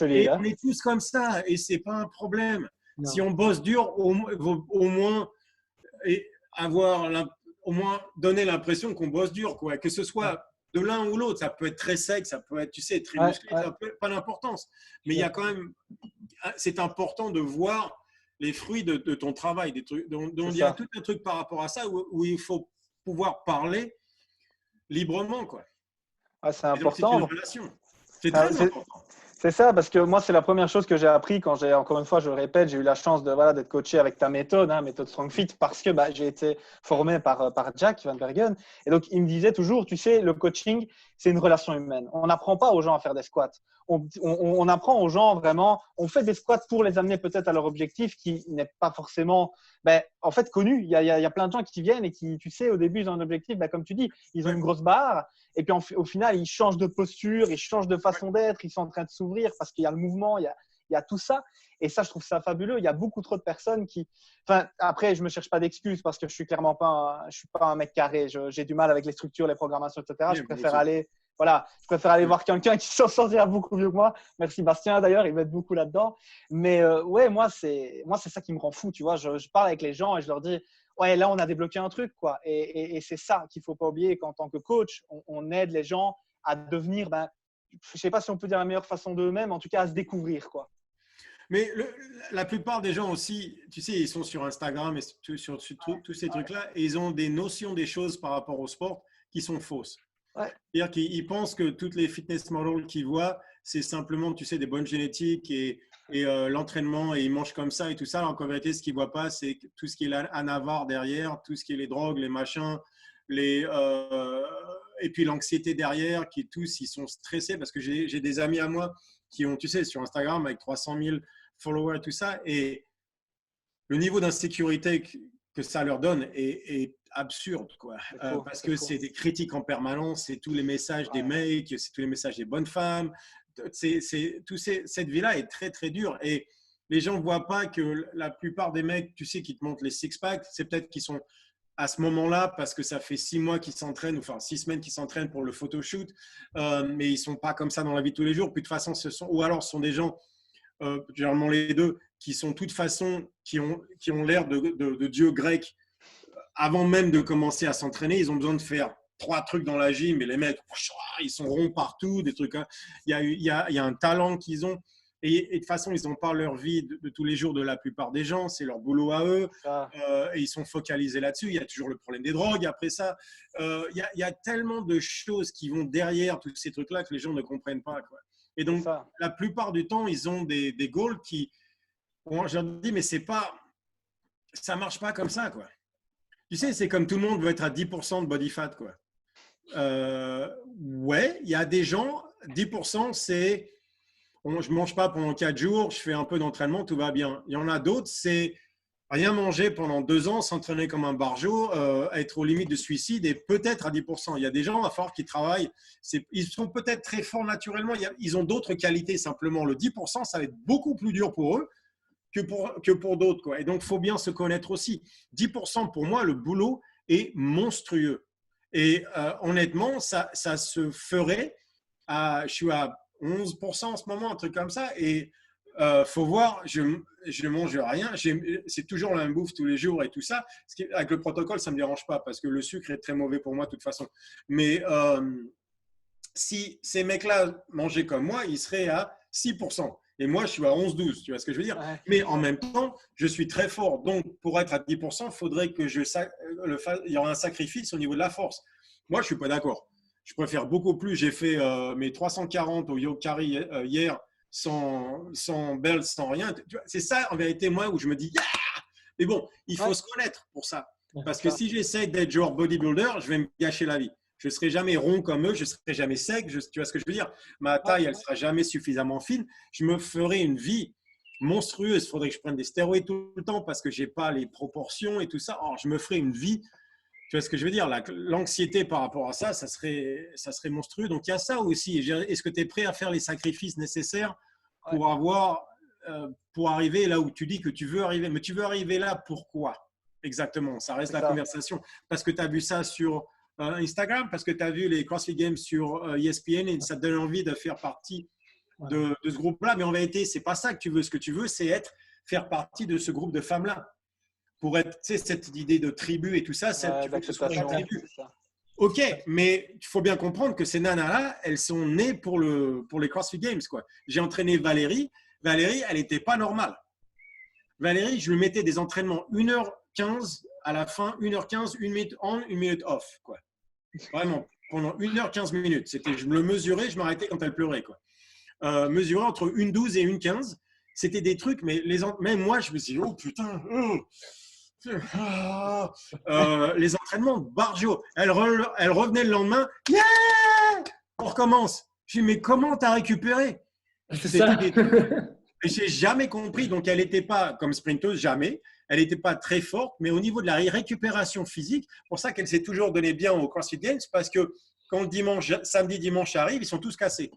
Et on est tous comme ça et c'est pas un problème. Non. Si on bosse dur, au moins au moins donner l'impression qu'on bosse dur, quoi. Que ce soit de l'un ou l'autre, ça peut être très sec, ça peut être, tu sais, très musclé, ça peut pas d'importance. Mais il y a quand même, c'est important de voir les fruits de ton travail, des trucs. Donc il y a tout un truc par rapport à ça où il faut pouvoir parler librement, quoi. C'est important. C'est une relation. C'est très important. C'est ça, parce que moi, c'est la première chose que j'ai appris quand encore une fois, je le répète, j'ai eu la chance d'être coaché avec ta méthode, méthode StrongFit, parce que j'ai été formé par Jack Van Bergen. Et donc, il me disait toujours, tu sais, le coaching, c'est une relation humaine. On n'apprend pas aux gens à faire des squats. On apprend aux gens vraiment, on fait des squats pour les amener peut-être à leur objectif qui n'est pas forcément en fait connu. Il y a plein de gens qui viennent et qui, tu sais, au début, ils ont un objectif, comme tu dis, ils ont une grosse barre et puis au final, ils changent de posture, ils changent de façon d'être, ils sont en train de s'ouvrir parce qu'il y a le mouvement, il y a tout ça. Et ça, je trouve ça fabuleux. Il y a beaucoup trop de personnes qui… Enfin, après, je ne me cherche pas d'excuses parce que je suis clairement pas un mec carré. J'ai du mal avec les structures, les programmations, etc. Je préfère aller… Voilà, je préfère aller voir quelqu'un qui s'en sortira beaucoup mieux que moi. Merci Bastien d'ailleurs, il m'aide beaucoup là-dedans. Mais moi c'est ça qui me rend fou, tu vois. Je parle avec les gens et je leur dis ouais, là on a débloqué un truc, quoi. Et c'est ça qu'il faut pas oublier qu'en tant que coach, on aide les gens à devenir, je sais pas si on peut dire la meilleure façon d'eux-mêmes, en tout cas à se découvrir, quoi. Mais la plupart des gens aussi, tu sais, ils sont sur Instagram et sur tous ces trucs-là et ils ont des notions des choses par rapport au sport qui sont fausses. C'est-à-dire qu'ils pensent que toutes les fitness models qu'ils voient, c'est simplement, tu sais, des bonnes génétiques et l'entraînement et ils mangent comme ça et tout ça. Alors qu'en vérité, ce qu'ils ne voient pas, c'est tout ce qui est à Navarre derrière, tout ce qui est les drogues, les machins, et puis l'anxiété derrière, qui tous, ils sont stressés parce que j'ai des amis à moi qui ont, tu sais, sur Instagram avec 300 000 followers et tout ça. Et le niveau d'insécurité que ça leur donne est absurde, quoi. Parce que c'est des critiques en permanence, c'est tous les messages des mecs, c'est tous les messages des bonnes femmes. Cette vie-là est très, très dure. Et les gens ne voient pas que la plupart des mecs, tu sais, qui te montrent les six-packs, c'est peut-être qu'ils sont à ce moment-là parce que ça fait 6 mois qu'ils s'entraînent, enfin 6 semaines qu'ils s'entraînent pour le photoshoot, mais ils ne sont pas comme ça dans la vie de tous les jours. Puis de toute façon, ou alors ce sont des gens, généralement les deux, qui sont de toute façon, qui ont l'air de dieux grecs avant même de commencer à s'entraîner. Ils ont besoin de faire 3 trucs dans la gym, et les mecs, ils sont ronds partout, des trucs. Il y a un talent qu'ils ont. Et de toute façon, ils n'ont pas leur vie de tous les jours de la plupart des gens. C'est leur boulot à eux. Et ils sont focalisés là-dessus. Il y a toujours le problème des drogues après ça. Il y a tellement de choses qui vont derrière tous ces trucs-là que les gens ne comprennent pas, quoi. Et donc, la plupart du temps, ils ont des goals qui… Bon, je leur dis, mais ça ne marche pas comme ça, quoi. Tu sais, c'est comme tout le monde veut être à 10% de body fat, quoi. Ouais, il y a des gens, 10%, c'est… je ne mange pas pendant 4 jours, je fais un peu d'entraînement, tout va bien. Il y en a d'autres, c'est rien manger pendant 2 ans, s'entraîner comme un barjot, être aux limites de suicide et peut-être à 10%. Il y a des gens, à force, qui travaillent. Ils sont peut-être très forts naturellement. Ils ont d'autres qualités simplement. Le 10%, ça va être beaucoup plus dur pour eux que pour d'autres, quoi. Et donc, il faut bien se connaître aussi. 10%, pour moi, le boulot est monstrueux. Et honnêtement, ça se ferait je suis à 11% en ce moment, un truc comme ça. Et faut voir, je mange rien. C'est toujours la même bouffe tous les jours et tout ça. Avec le protocole, ça ne me dérange pas parce que le sucre est très mauvais pour moi de toute façon. Mais si ces mecs-là mangeaient comme moi, ils seraient à 6%. Et moi, je suis à 11-12, tu vois ce que je veux dire? Mais en même temps, je suis très fort. Donc, pour être à 10%, il faudrait que il y aura un sacrifice au niveau de la force. Moi, je ne suis pas d'accord. Je préfère beaucoup plus. J'ai fait mes 340 au Yokari hier sans belt, sans rien. C'est ça, en vérité, moi, où je me dis, yeah! Mais bon, il faut se connaître pour ça. Parce que si j'essaie d'être genre bodybuilder, je vais me gâcher la vie. Je ne serai jamais rond comme eux, je ne serai jamais sec. Tu vois ce que je veux dire? Ma taille, elle ne sera jamais suffisamment fine. Je me ferai une vie monstrueuse. Il faudrait que je prenne des stéroïdes tout le temps parce que je n'ai pas les proportions et tout ça. Alors, je me ferai une vie. Tu vois ce que je veux dire? L'anxiété par rapport à ça, ça serait monstrueux. Donc, il y a ça aussi. Est-ce que tu es prêt à faire les sacrifices nécessaires pour arriver là où tu dis que tu veux arriver? Mais tu veux arriver là, pourquoi? Exactement. Ça reste la conversation. Parce que tu as vu ça sur Instagram, parce que tu as vu les CrossFit Games sur ESPN et ça te donne envie de faire partie de ce groupe-là. Mais en vérité, ce n'est pas ça que tu veux. Ce que tu veux, c'est faire partie de ce groupe de femmes-là. Pour être, tu sais, cette idée de tribu et tout ça, tu veux que ce soit la tribu. Ok, mais il faut bien comprendre que ces nanas-là, elles sont nées pour les CrossFit Games, quoi. J'ai entraîné Valérie. Valérie, elle n'était pas normale. Valérie, je lui mettais des entraînements 1h15 à la fin, 1h15, 1 minute on, 1 minute off, quoi. Vraiment, pendant 1h15 minutes. Je me le mesurais, je m'arrêtais quand elle pleurait, quoi. Mesurer entre 1h12 et 1h15, c'était des trucs, mais même moi, je me suis dit, oh putain, les entraînements barjo. Elle revenait le lendemain, yeah, on recommence. Je dis, mais comment t'as récupéré? Et j'ai jamais compris. Donc, elle n'était pas comme sprinteuse, jamais. Elle n'était pas très forte, mais au niveau de la récupération physique, pour ça qu'elle s'est toujours donnée bien au CrossFit Games, parce que quand samedi, dimanche arrive, ils sont tous cassés.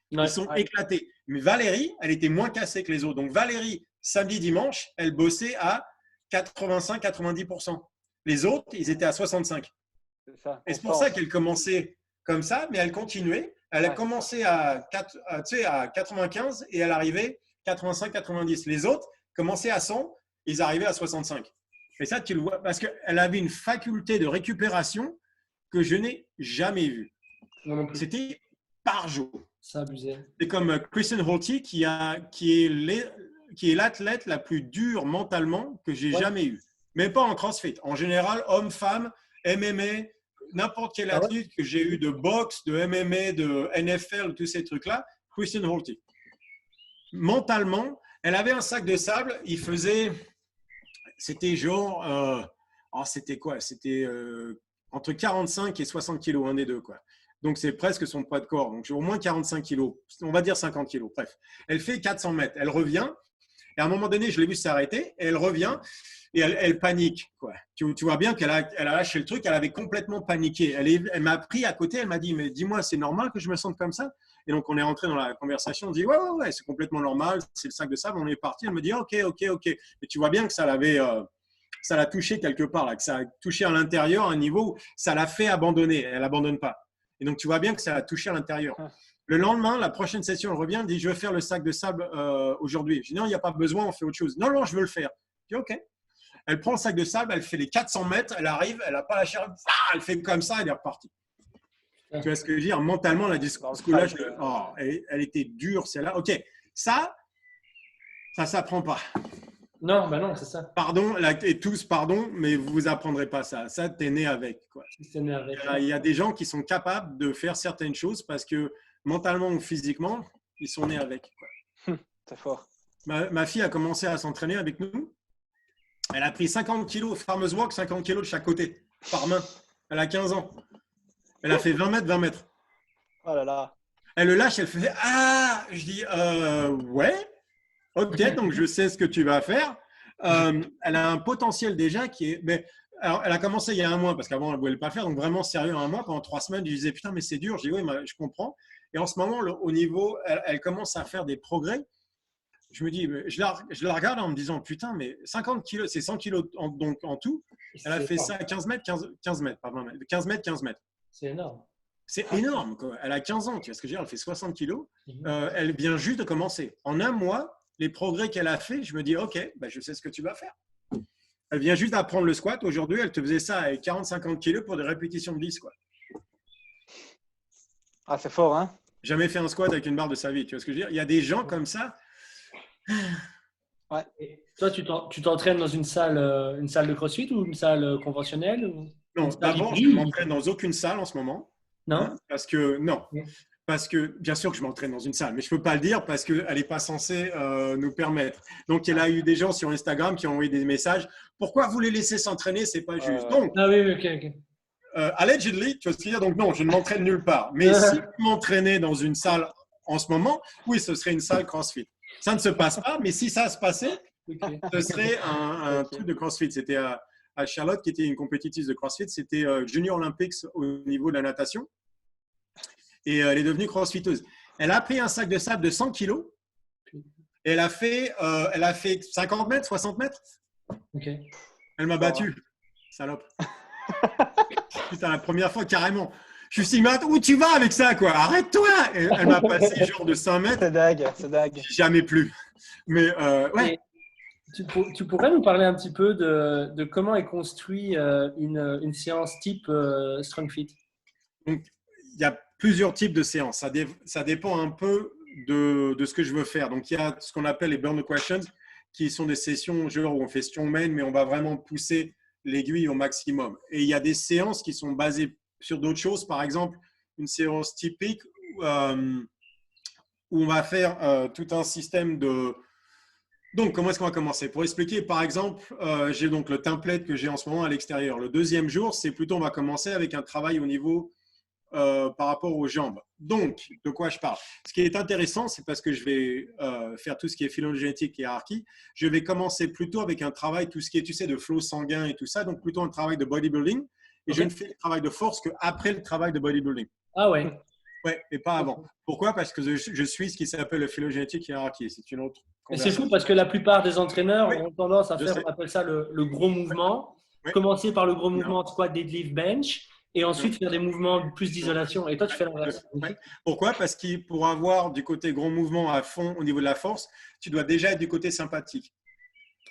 Ils sont éclatés. Mais Valérie, elle était moins cassée que les autres. Donc, Valérie, samedi, dimanche, elle bossait à 85-90%. Les autres, ils étaient à 65%. Et c'est pour ça qu'elle commençait comme ça, mais elle continuait. Elle a commencé à 95 et elle arrivait 85-90. Les autres commençaient à 100, ils arrivaient à 65. Et ça, tu le vois, parce qu'elle avait une faculté de récupération que je n'ai jamais vue. C'était par jour. Ça abusé. C'est comme Kristen Holty qui est l'athlète la plus dure mentalement que j'ai jamais eue. Mais pas en CrossFit. En général, homme, femme, MMA, n'importe quel athlète que j'ai eu de boxe, de MMA, de NFL, tous ces trucs-là, Kristen Holty. Mentalement, elle avait un sac de sable. C'était genre, c'était quoi? C'était entre 45 et 60 kilos, un des deux, quoi. Donc, c'est presque son poids de corps. Donc, j'ai au moins 45 kilos. On va dire 50 kilos. Bref, elle fait 400 mètres. Elle revient Et à un moment donné, je l'ai vu s'arrêter et elle revient et elle panique, quoi. Tu vois bien qu'elle a lâché le truc, elle avait complètement paniqué. Elle m'a pris à côté, elle m'a dit, mais dis-moi, c'est normal que je me sente comme ça? Et donc, on est rentré dans la conversation, on dit, ouais, c'est complètement normal, c'est le sac de sable, on est parti. Elle me dit, ok. Et tu vois bien que ça l'a touché quelque part, là, que ça a touché à l'intérieur à un niveau où ça l'a fait abandonner. Elle n'abandonne pas. Et donc, tu vois bien que ça l'a touché à l'intérieur. Le lendemain, la prochaine session, elle revient, elle dit, je veux faire le sac de sable aujourd'hui. Je dis, non, il n'y a pas besoin, on fait autre chose. Non, je veux le faire. Je dis, ok. Elle prend le sac de sable, elle fait les 400 mètres, elle arrive, elle n'a pas lâché, elle fait comme ça, elle est repartie. Tu vois ce que je veux dire? Mentalement, la discours, là, elle était dure, celle-là. Ok, ça s'apprend pas. Non, bah non, c'est ça. Pardon, et tous, pardon, mais vous vous apprendrez pas ça. Ça, t'es né avec, quoi. Il y a des gens qui sont capables de faire certaines choses parce que mentalement ou physiquement, ils sont nés avec, quoi. C'est fort. Ma fille a commencé à s'entraîner avec nous. Elle a pris 50 kilos, Farmers Walk, 50 kilos de chaque côté, par main. Elle a 15 ans. Elle a fait 20 mètres, 20 mètres. Oh là là. Elle le lâche, elle fait « Ah !» Je dis ouais, ok, donc je sais ce que tu vas faire. Elle a un potentiel déjà qui est… Mais, alors, elle a commencé il y a un mois, parce qu'avant, elle ne voulait pas le faire. Donc, vraiment sérieux, un mois, pendant 3 semaines, je disais « Putain, mais c'est dur. » Je dis « Oui, je comprends. » Et en ce moment, au niveau, elle commence à faire des progrès. Je me dis, je la regarde en me disant, putain, mais 50 kilos, c'est 100 kilos donc, en tout. Elle a fait ça à 15 mètres, 15 mètres, pas 20 mètres, 15 mètres, 15 mètres. C'est énorme. C'est énorme, quoi. Elle a 15 ans, tu vois ce que je veux dire, elle fait 60 kilos. Elle vient juste de commencer. En un mois, les progrès qu'elle a fait, je me dis, ok, bah, je sais ce que tu vas faire. Elle vient juste d'apprendre le squat. Aujourd'hui, elle te faisait ça avec 40-50 kilos pour des répétitions de 10, quoi. Ah, c'est fort, hein? Jamais fait un squat avec une barre de sa vie, tu vois ce que je veux dire. Il y a des gens comme ça. Ouais. Et toi, tu t'entraînes dans une salle de CrossFit ou une salle conventionnelle ou Non, d'abord, je ne m'entraîne dans aucune salle en ce moment. Non. Hein, parce que bien sûr que je m'entraîne dans une salle, mais je ne peux pas le dire parce qu'elle n'est pas censée nous permettre. Donc, il y a eu des gens sur Instagram qui ont envoyé des messages. Pourquoi vous les laissez s'entraîner? C'est pas juste. Donc, ah oui, ok. Allegedly, tu vois ce que je veux dire? Donc, non, je ne m'entraîne nulle part. Mais si je m'entraînais dans une salle en ce moment, oui, ce serait une salle CrossFit. Ça ne se passe pas, mais si ça se passait, ce serait un truc de CrossFit. C'était à Charlotte, qui était une compétitrice de CrossFit. C'était Junior Olympics au niveau de la natation. Et elle est devenue crossfiteuse. Elle a pris un sac de sable de 100 kilos. Et elle a fait 50 mètres, 60 mètres. Okay. Elle m'a battu. Salope. C'était la première fois, carrément. Je suis dit, où tu vas avec ça, quoi? Arrête-toi! Et elle m'a passé genre de 5 mètres. C'est dingue. Jamais plus. Mais ouais. Tu pourrais nous parler un petit peu de comment est construit une séance type Strong Fit? Donc, il y a plusieurs types de séances. Ça dépend un peu de ce que je veux faire. Donc, il y a ce qu'on appelle les burn questions, qui sont des sessions genre où on fait strongman, mais on va vraiment pousser l'aiguille au maximum. Et il y a des séances qui sont basées sur d'autres choses. Par exemple, une séance typique où on va faire tout un système de… Donc, comment est-ce qu'on va commencer? Pour expliquer, par exemple, j'ai donc le template que j'ai en ce moment à l'extérieur. Le deuxième jour, c'est plutôt, on va commencer avec un travail au niveau par rapport aux jambes. Donc, de quoi je parle? Ce qui est intéressant, c'est parce que je vais faire tout ce qui est phylogénétique et hiérarchie. Je vais commencer plutôt avec un travail, tout ce qui est, tu sais, de flot sanguin et tout ça. Donc, plutôt un travail de bodybuilding. Et je ne fais le travail de force qu'après le travail de bodybuilding. Ah ouais. Ouais, et pas avant. Pourquoi? Parce que je suis ce qui s'appelle le phylogénétique et hiérarchie. C'est une autre conversation. C'est fou parce que la plupart des entraîneurs ont tendance à faire, on appelle ça le gros mouvement. Commencer par le gros mouvement squat, deadlift, bench. Et ensuite, faire des mouvements plus d'isolation. Et toi, tu fais l'inverse. Pourquoi? Parce que pour avoir du côté gros mouvement à fond au niveau de la force, tu dois déjà être du côté sympathique.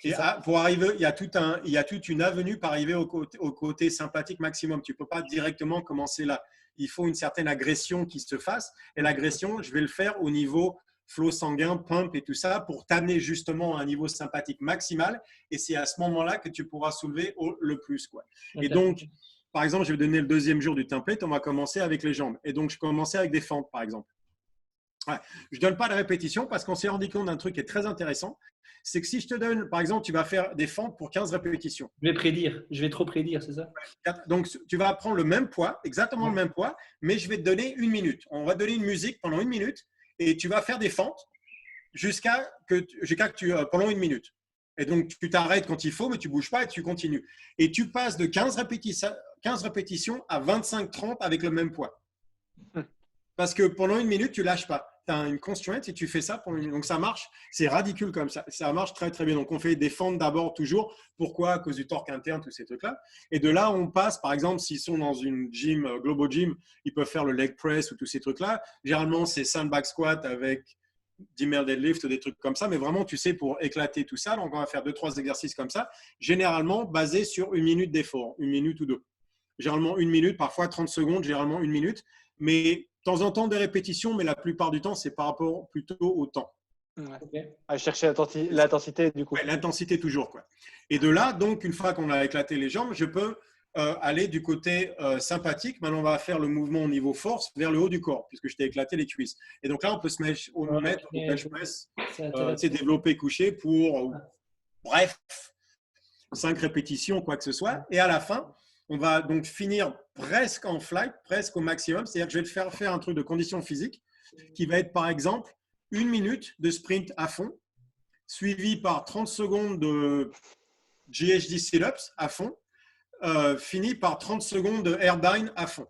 Et pour arriver, il y a toute une avenue pour arriver au côté sympathique maximum. Tu ne peux pas directement commencer là. Il faut une certaine agression qui se fasse. Et l'agression, je vais le faire au niveau flot sanguin, pump et tout ça pour t'amener justement à un niveau sympathique maximal. Et c'est à ce moment-là que tu pourras soulever le plus, quoi. Okay. Et donc, par exemple, je vais donner le deuxième jour du template. On va commencer avec les jambes. Et donc, je commençais avec des fentes, par exemple. Ouais. Je ne donne pas de répétition parce qu'on s'est rendu compte d'un truc qui est très intéressant. C'est que si je te donne, par exemple, tu vas faire des fentes pour 15 répétitions. Je vais trop prédire, c'est ça? Donc, tu vas prendre le même poids, exactement le même poids, mais je vais te donner 1 minute. On va te donner une musique pendant 1 minute et tu vas faire des fentes jusqu'à que tu pendant 1 minute. Et donc, tu t'arrêtes quand il faut, mais tu ne bouges pas et tu continues. Et tu passes de 15 répétitions à 25-30 avec le même poids. Parce que pendant 1 minute, tu ne lâches pas. Tu as une constraint et tu fais ça pendant 1 minute. Donc, ça marche. C'est ridicule comme ça. Ça marche très, très bien. Donc, on fait des fentes d'abord toujours. Pourquoi? À cause du torque interne, tous ces trucs-là. Et de là, on passe, par exemple, s'ils sont dans une gym, Globo Gym, ils peuvent faire le leg press ou tous ces trucs-là. Généralement, c'est sandbag squat avec 10 000 deadlift, des trucs comme ça. Mais vraiment, tu sais, pour éclater tout ça, donc on va faire 2-3 exercices comme ça, généralement basés sur 1 minute d'effort, 1 minute ou 2. Généralement 1 minute, parfois 30 secondes, généralement 1 minute. Mais de temps en temps des répétitions, mais la plupart du temps, c'est par rapport plutôt au temps. Ouais. Okay. À chercher l'intensité, du coup. Ouais, l'intensité toujours, quoi. Et de là, donc, une fois qu'on a éclaté les jambes, je peux aller du côté sympathique. Maintenant, on va faire le mouvement au niveau force vers le haut du corps, puisque je t'ai éclaté les cuisses. Et donc là, on peut se mettre au bench press, développer couché pour, bref, 5 répétitions, quoi que ce soit. Et à la fin, on va donc finir presque en flight, presque au maximum. C'est-à-dire que je vais te faire un truc de condition physique qui va être, par exemple, 1 minute de sprint à fond, suivi par 30 secondes de GHD sit-ups à fond, fini par 30 secondes de air down à fond.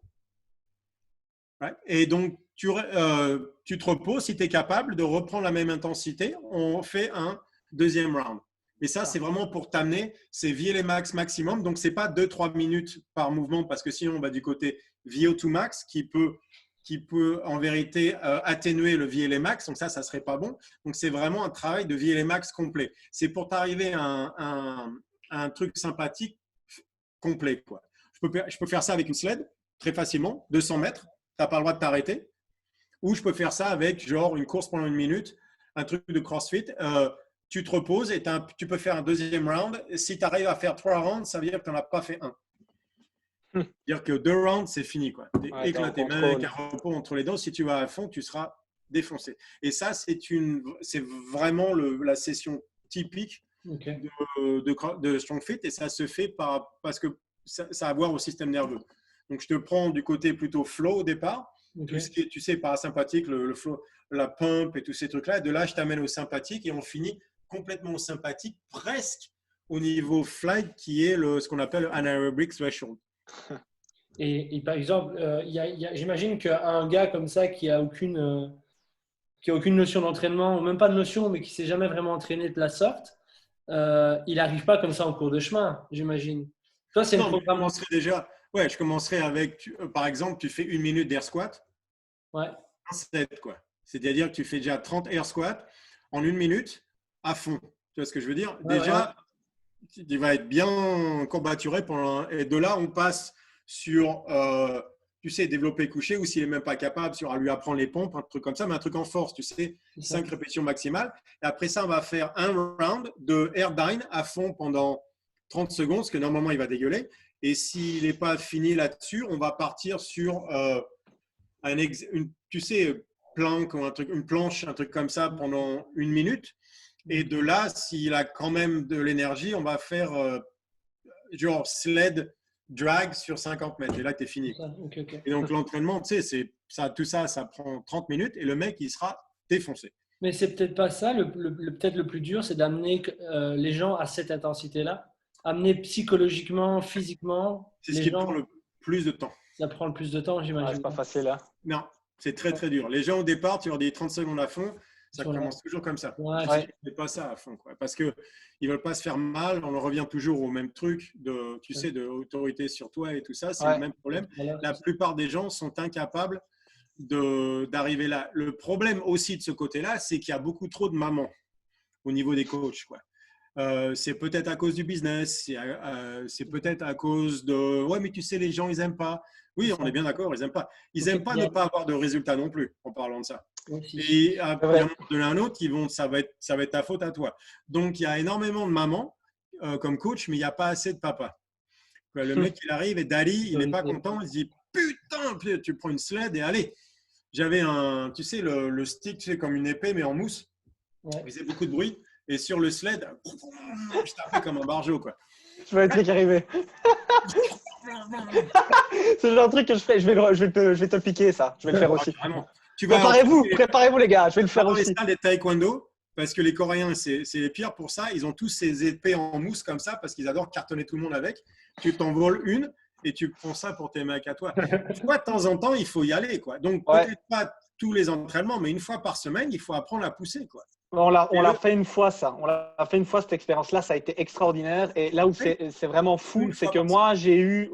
Ouais. Et donc, tu te reposes si tu es capable de reprendre la même intensité. On fait un deuxième round. Et ça, c'est vraiment pour t'amener, c'est VLA max maximum. Donc, ce n'est pas 2-3 minutes par mouvement parce que sinon, on va du côté VO2 max qui peut en vérité atténuer le VLA max. Donc, ça ne serait pas bon. Donc, c'est vraiment un travail de VLA max complet. C'est pour t'arriver à un truc sympathique complet, quoi. Je peux faire ça avec une sled très facilement, 200 mètres. Tu n'as pas le droit de t'arrêter. Ou je peux faire ça avec genre une course pendant 1 minute, un truc de CrossFit. Tu te reposes et tu peux faire un deuxième round. Et si tu arrives à faire 3 rounds, ça veut dire que tu n'en as pas fait un. C'est-à-dire que 2 rounds, c'est fini, quoi. Tu es éclaté. Même avec un repos entre les dents, si tu vas à fond, tu seras défoncé. Et ça, c'est vraiment la session typique de Strong Fit. Et ça se fait parce que ça a à voir au système nerveux. Donc, je te prends du côté plutôt flow au départ. Tout ce qui est, tu sais, parasympathique, le flow, la pump et tous ces trucs-là. Et de là, je t'amène au sympathique et on finit complètement au sympathique, presque au niveau flight, qui est ce qu'on appelle anaerobic threshold. Et par exemple, j'imagine qu'un gars comme ça qui a aucune notion d'entraînement, ou même pas de notion, mais qui ne s'est jamais vraiment entraîné de la sorte, il n'arrive pas comme ça en cours de chemin, j'imagine. Toi, c'est le programme. Je commencerai avec, par exemple, tu fais 1 minute d'air squat. Ouais. Un set, quoi. C'est-à-dire que tu fais déjà 30 air squats en 1 minute à fond. Tu vois ce que je veux dire? Déjà, tu vas être bien courbaturé et de là, on passe sur, tu sais, développer couché ou s'il n'est même pas capable, sur lui apprendre les pompes, un truc comme ça, mais un truc en force, tu sais, 5 répétitions maximales. Et après ça, on va faire un round de air down à fond pendant 30 secondes, parce que normalement, il va dégueuler. Et s'il n'est pas fini là-dessus, on va partir sur tu sais, planque ou une planche, un truc comme ça pendant 1 minute. Et de là, s'il a quand même de l'énergie, on va faire genre sled drag sur 50 mètres. Et là, tu es fini. Okay. Et donc, l'entraînement, tu sais, tout ça prend 30 minutes et le mec, il sera défoncé. Mais c'est peut-être pas ça. Peut-être le plus dur, c'est d'amener les gens à cette intensité-là. Amener psychologiquement, physiquement. C'est ce qui prend le plus de temps. Ça prend le plus de temps, j'imagine. C'est pas facile, hein. Non, c'est très, très dur. Les gens, au départ, tu leur dis 30 secondes à fond. Ça commence toujours comme ça. C'est pas ça à fond, quoi. Parce qu'ils ne veulent pas se faire mal. On en revient toujours au même truc de autorité sur toi et tout ça. C'est le même problème. La plupart des gens sont incapables d'arriver là. Le problème aussi de ce côté-là, c'est qu'il y a beaucoup trop de mamans au niveau des coachs, quoi. C'est peut-être à cause du business, c'est peut-être à cause de « ouais, mais tu sais, les gens, ils n'aiment pas ». Oui, on est bien d'accord, ils n'aiment pas. Ils n'aiment pas ne pas avoir de résultats non plus, en parlant de ça. Et de l'un à l'autre, ça va être ta faute à toi. Donc, il y a énormément de mamans comme coach, mais il n'y a pas assez de papas. Le mec, il arrive et Dali, il n'est pas content. Il se dit « putain, tu prends une sled et allez ». J'avais tu sais, le stick, tu sais, comme une épée, mais en mousse. Il faisait beaucoup de bruit. Et sur le sled, je tapais comme un barjot, quoi. Je vois le truc arriver. C'est le genre de truc que je ferai. Je vais te le piquer, ça. Je vais le faire aussi. Vraiment. Préparez-vous, les gars. Je vais le faire aussi. Les salles des taekwondo, parce que les Coréens, c'est les pires pour ça. Ils ont tous ces épées en mousse comme ça parce qu'ils adorent cartonner tout le monde avec. Tu t'envoles une et tu prends ça pour tes mecs à toi. Une fois de temps en temps, il faut y aller, quoi. Donc, Ouais. peut-être pas tous les entraînements, mais une fois par semaine, il faut apprendre à pousser, quoi. On l'a fait une fois, ça. On l'a fait une fois, cette expérience-là. Ça a été extraordinaire. Et là où c'est vraiment fou, Une c'est fois que par moi, j'ai eu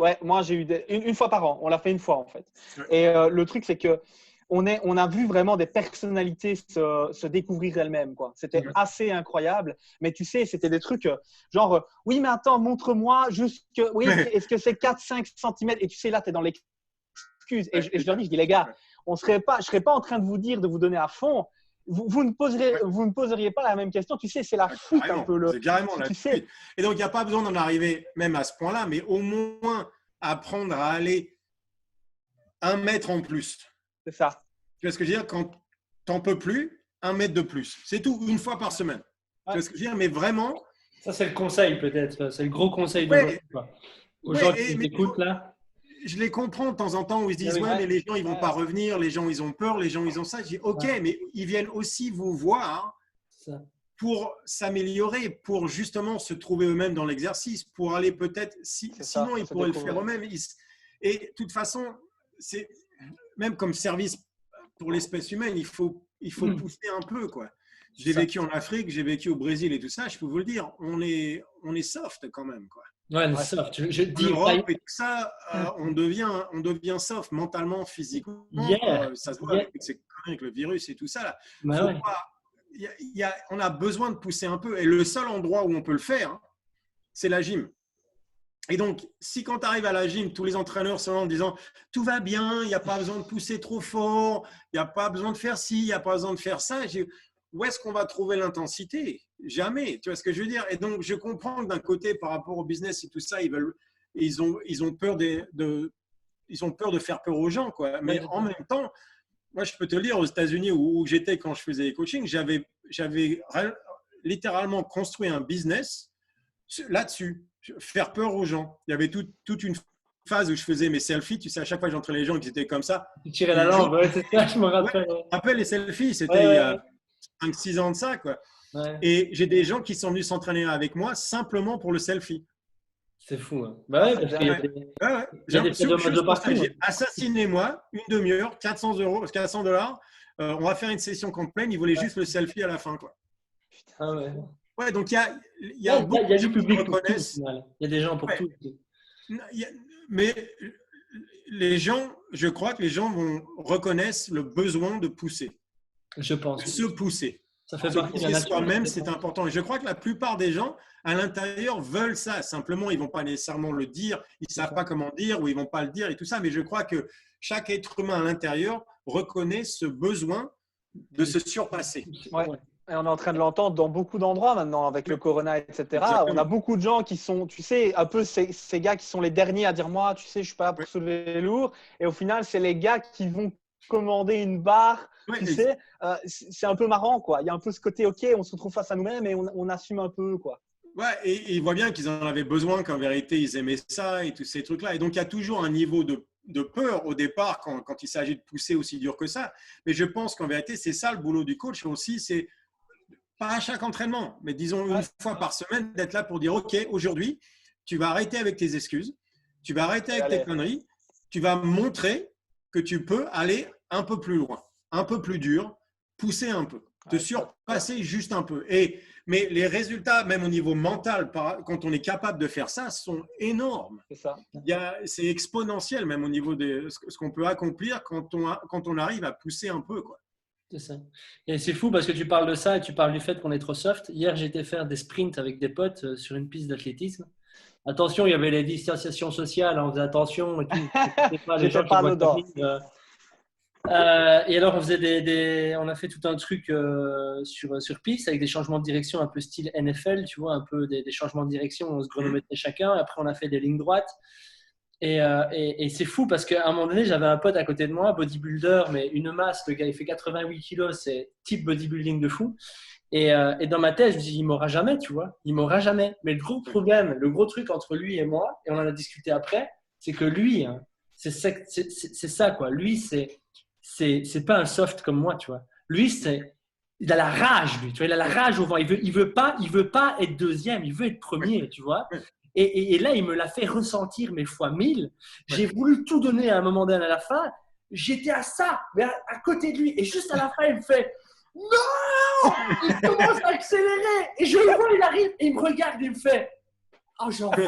une fois par an. On l'a fait une fois, en fait. Ouais. Et le truc, c'est que on a vu vraiment des personnalités se découvrir elles-mêmes, quoi. C'était assez incroyable. Mais tu sais, c'était des trucs genre, oui, mais attends, montre-moi jusque, oui, est-ce que c'est 4-5 cm? Et tu sais, là, tu es dans l'excuse. Et je leur dis, je dis, les gars, je ne serais pas en train de vous dire de vous donner à fond. Vous ne poseriez pas la même question. Tu sais, c'est la fuite un peu. C'est carrément la tu fuite. sais. Et donc, il n'y a pas besoin d'en arriver même à ce point-là, mais au moins apprendre à aller 1 mètre en plus. C'est ça. Tu vois ce que je veux dire? Quand tu n'en peux plus, 1 mètre de plus. C'est tout, une fois par semaine. Tu vois ce que je veux dire? Mais vraiment… Ça, c'est le conseil peut-être. C'est le gros conseil Ouais. aux gens qui écoutent là. Je les comprends de temps en temps où ils se disent ouais, mais les gens ils vont pas revenir, les gens ils ont peur, les gens ils ont ça. Je dis ok, mais ils viennent aussi vous voir pour s'améliorer, pour justement se trouver eux-mêmes dans l'exercice, pour aller peut-être sinon ils pourraient le faire eux-mêmes. Et de toute façon, c'est même comme service pour l'espèce humaine, il faut pousser un peu, quoi. J'ai vécu en Afrique, j'ai vécu au Brésil et tout ça. Je peux vous le dire, on est soft quand même, quoi. Ouais, soft. En Europe et tout ça, on devient soft mentalement, physiquement. Ça se voit avec le virus et tout ça. Là. On a besoin de pousser un peu. Et le seul endroit où on peut le faire, c'est la gym. Et donc, si quand tu arrives à la gym, tous les entraîneurs sont là en disant tout va bien, il n'y a pas besoin de pousser trop fort, il n'y a pas besoin de faire ci, il n'y a pas besoin de faire ça. Où est-ce qu'on va trouver l'intensité? Jamais. Tu vois ce que je veux dire? Et donc, je comprends que d'un côté, par rapport au business et tout ça, ils ont peur de faire peur aux gens, quoi. Mais en même temps, moi, je peux te le dire, aux États-Unis où j'étais quand je faisais les coachings, j'avais littéralement construit un business là-dessus, faire peur aux gens. Il y avait toute une phase où je faisais mes selfies. Tu sais, à chaque fois que j'entrais les gens qui étaient comme ça. Tu tirais la langue, c'est ça, je me rappelle. Je me rappelle les selfies, c'était il y a 5-6 ans de ça, quoi. Et j'ai des gens qui sont venus s'entraîner avec moi simplement pour le selfie. C'est fou. Hein. Bah parce qu'il y a des phénomènes de partout. Assassinez-moi, une demi-heure, 400 $. On va faire une session complète. Ils voulaient juste le selfie à la fin, quoi. Ah ouais. Ouais, donc il y a beaucoup de du public qui reconnaissent. Pour tout, il y a des gens pour tout. Mais les gens, je crois que les gens reconnaissent le besoin de pousser. Je pense. De se pousser. Ça fait partie de la nature. Soi-même, c'est important. Et je crois que la plupart des gens, à l'intérieur, veulent ça. Simplement, ils ne vont pas nécessairement le dire. Ils ne savent pas comment dire ou ils ne vont pas le dire et tout ça. Mais je crois que chaque être humain à l'intérieur reconnaît ce besoin de se surpasser. Ouais. Et on est en train de l'entendre dans beaucoup d'endroits maintenant avec le corona, etc. Exactement. On a beaucoup de gens qui sont, tu sais, un peu ces gars qui sont les derniers à dire moi, tu sais, je ne suis pas là pour soulever lourd. Et au final, c'est les gars qui vont commander une barre. Tu sais, c'est un peu marrant, quoi. Il y a un peu ce côté, ok, on se retrouve face à nous-mêmes et on assume un peu, quoi. Ouais, et ils voient bien qu'ils en avaient besoin, qu'en vérité, ils aimaient ça et tous ces trucs-là. Et donc, il y a toujours un niveau de peur au départ quand il s'agit de pousser aussi dur que ça. Mais je pense qu'en vérité, c'est ça le boulot du coach aussi, c'est pas à chaque entraînement, mais disons une fois par semaine, d'être là pour dire, ok, aujourd'hui, tu vas arrêter avec tes excuses, tu vas arrêter avec tes conneries, tu vas montrer que tu peux aller un peu plus loin, un peu plus dur, pousser un peu, te surpasser juste un peu. Mais les résultats, même au niveau mental, quand on est capable de faire ça, sont énormes. C'est ça. C'est exponentiel même au niveau de ce qu'on peut accomplir quand on arrive à pousser un peu, quoi. C'est ça. Et c'est fou parce que tu parles de ça et tu parles du fait qu'on est trop soft. Hier, j'étais faire des sprints avec des potes sur une piste d'athlétisme. Attention, il y avait les distanciations sociales, on faisait attention et tout. J'étais pas dedans. Et alors, on a fait tout un truc sur piste avec des changements de direction un peu style NFL, tu vois, un peu des changements de direction, on se chronométrait chacun. Après, on a fait des lignes droites. Et c'est fou parce qu'à un moment donné, j'avais un pote à côté de moi, bodybuilder, mais une masse, le gars, il fait 88 kilos, c'est type bodybuilding de fou. Et dans ma tête, je me dis, il m'aura jamais, tu vois, il m'aura jamais. Mais le gros problème, le gros truc entre lui et moi, et on en a discuté après, c'est que lui, hein, c'est ça, quoi. Lui, c'est pas un soft comme moi, tu vois. Lui, il a la rage, lui. Tu vois, il a la rage au vent. Il veut pas être deuxième. Il veut être premier, tu vois. Et là, il me l'a fait ressentir, mais fois 1000. J'ai voulu tout donner à un moment donné à la fin. J'étais à ça, mais à côté de lui. Et juste à la fin, il me fait non! Il commence à accélérer. Et je le vois, il arrive et il me regarde et il me fait oh, j'en fais.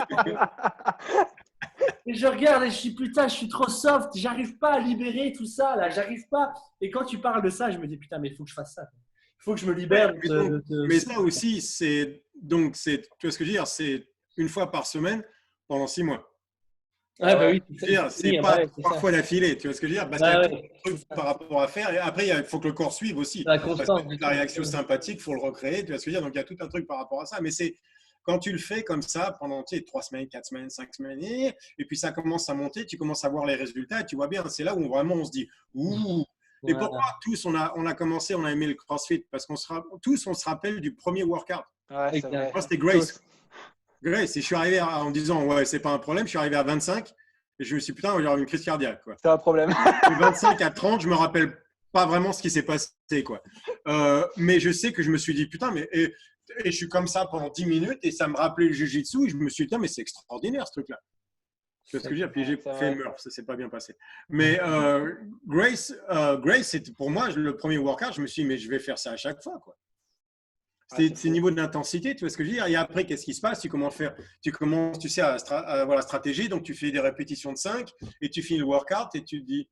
Et je regarde et je suis putain, je suis trop soft. J'arrive pas à libérer tout ça, là. J'arrive pas. Et quand tu parles de ça, je me dis putain, mais il faut que je fasse ça. Il faut que je me libère. Mais ça aussi, tu vois ce que je veux dire, c'est une fois par semaine pendant 6 mois. Ah, bah oui, c'est pas 3 fois d'affilée, tu vois ce que je veux dire, parce qu'il y a des trucs par rapport à faire. Et après, il faut que le corps suive aussi. La constance. La réaction sympathique, il faut le recréer, tu vois ce que je veux dire. Donc, il y a tout un truc par rapport à ça. Mais c'est quand tu le fais comme ça pendant 3 semaines, 4 semaines, 5 semaines, et puis ça commence à monter, tu commences à voir les résultats et tu vois bien, c'est là où vraiment on se dit ouh. Et pourquoi tous on a commencé, on a aimé le CrossFit? Parce qu'on se rappelle du premier workout. Ouais, moi, c'était Grace. Grace, et je suis arrivé en disant ouais, c'est pas un problème, je suis arrivé à 25 et je me suis dit putain, j'aurais une crise cardiaque, quoi. C'est un problème. De 25 à 30, je me rappelle pas vraiment ce qui s'est passé, quoi. Mais je sais que je me suis dit putain, mais et je suis comme ça pendant 10 minutes et ça me rappelait le jiu-jitsu et je me suis dit putain, mais c'est extraordinaire ce truc-là. C'est ce que j'ai, puis j'ai fait Murph, ça s'est pas bien passé. Mais Grace, c'était pour moi le premier workout. Je me suis dit mais je vais faire ça à chaque fois, quoi. C'est niveau d'intensité, tu vois ce que je veux dire. Et après, qu'est-ce qui se passe? Tu commences, tu sais, à avoir la stratégie. Donc, tu fais des répétitions de 5 et tu finis le workout et tu te dis.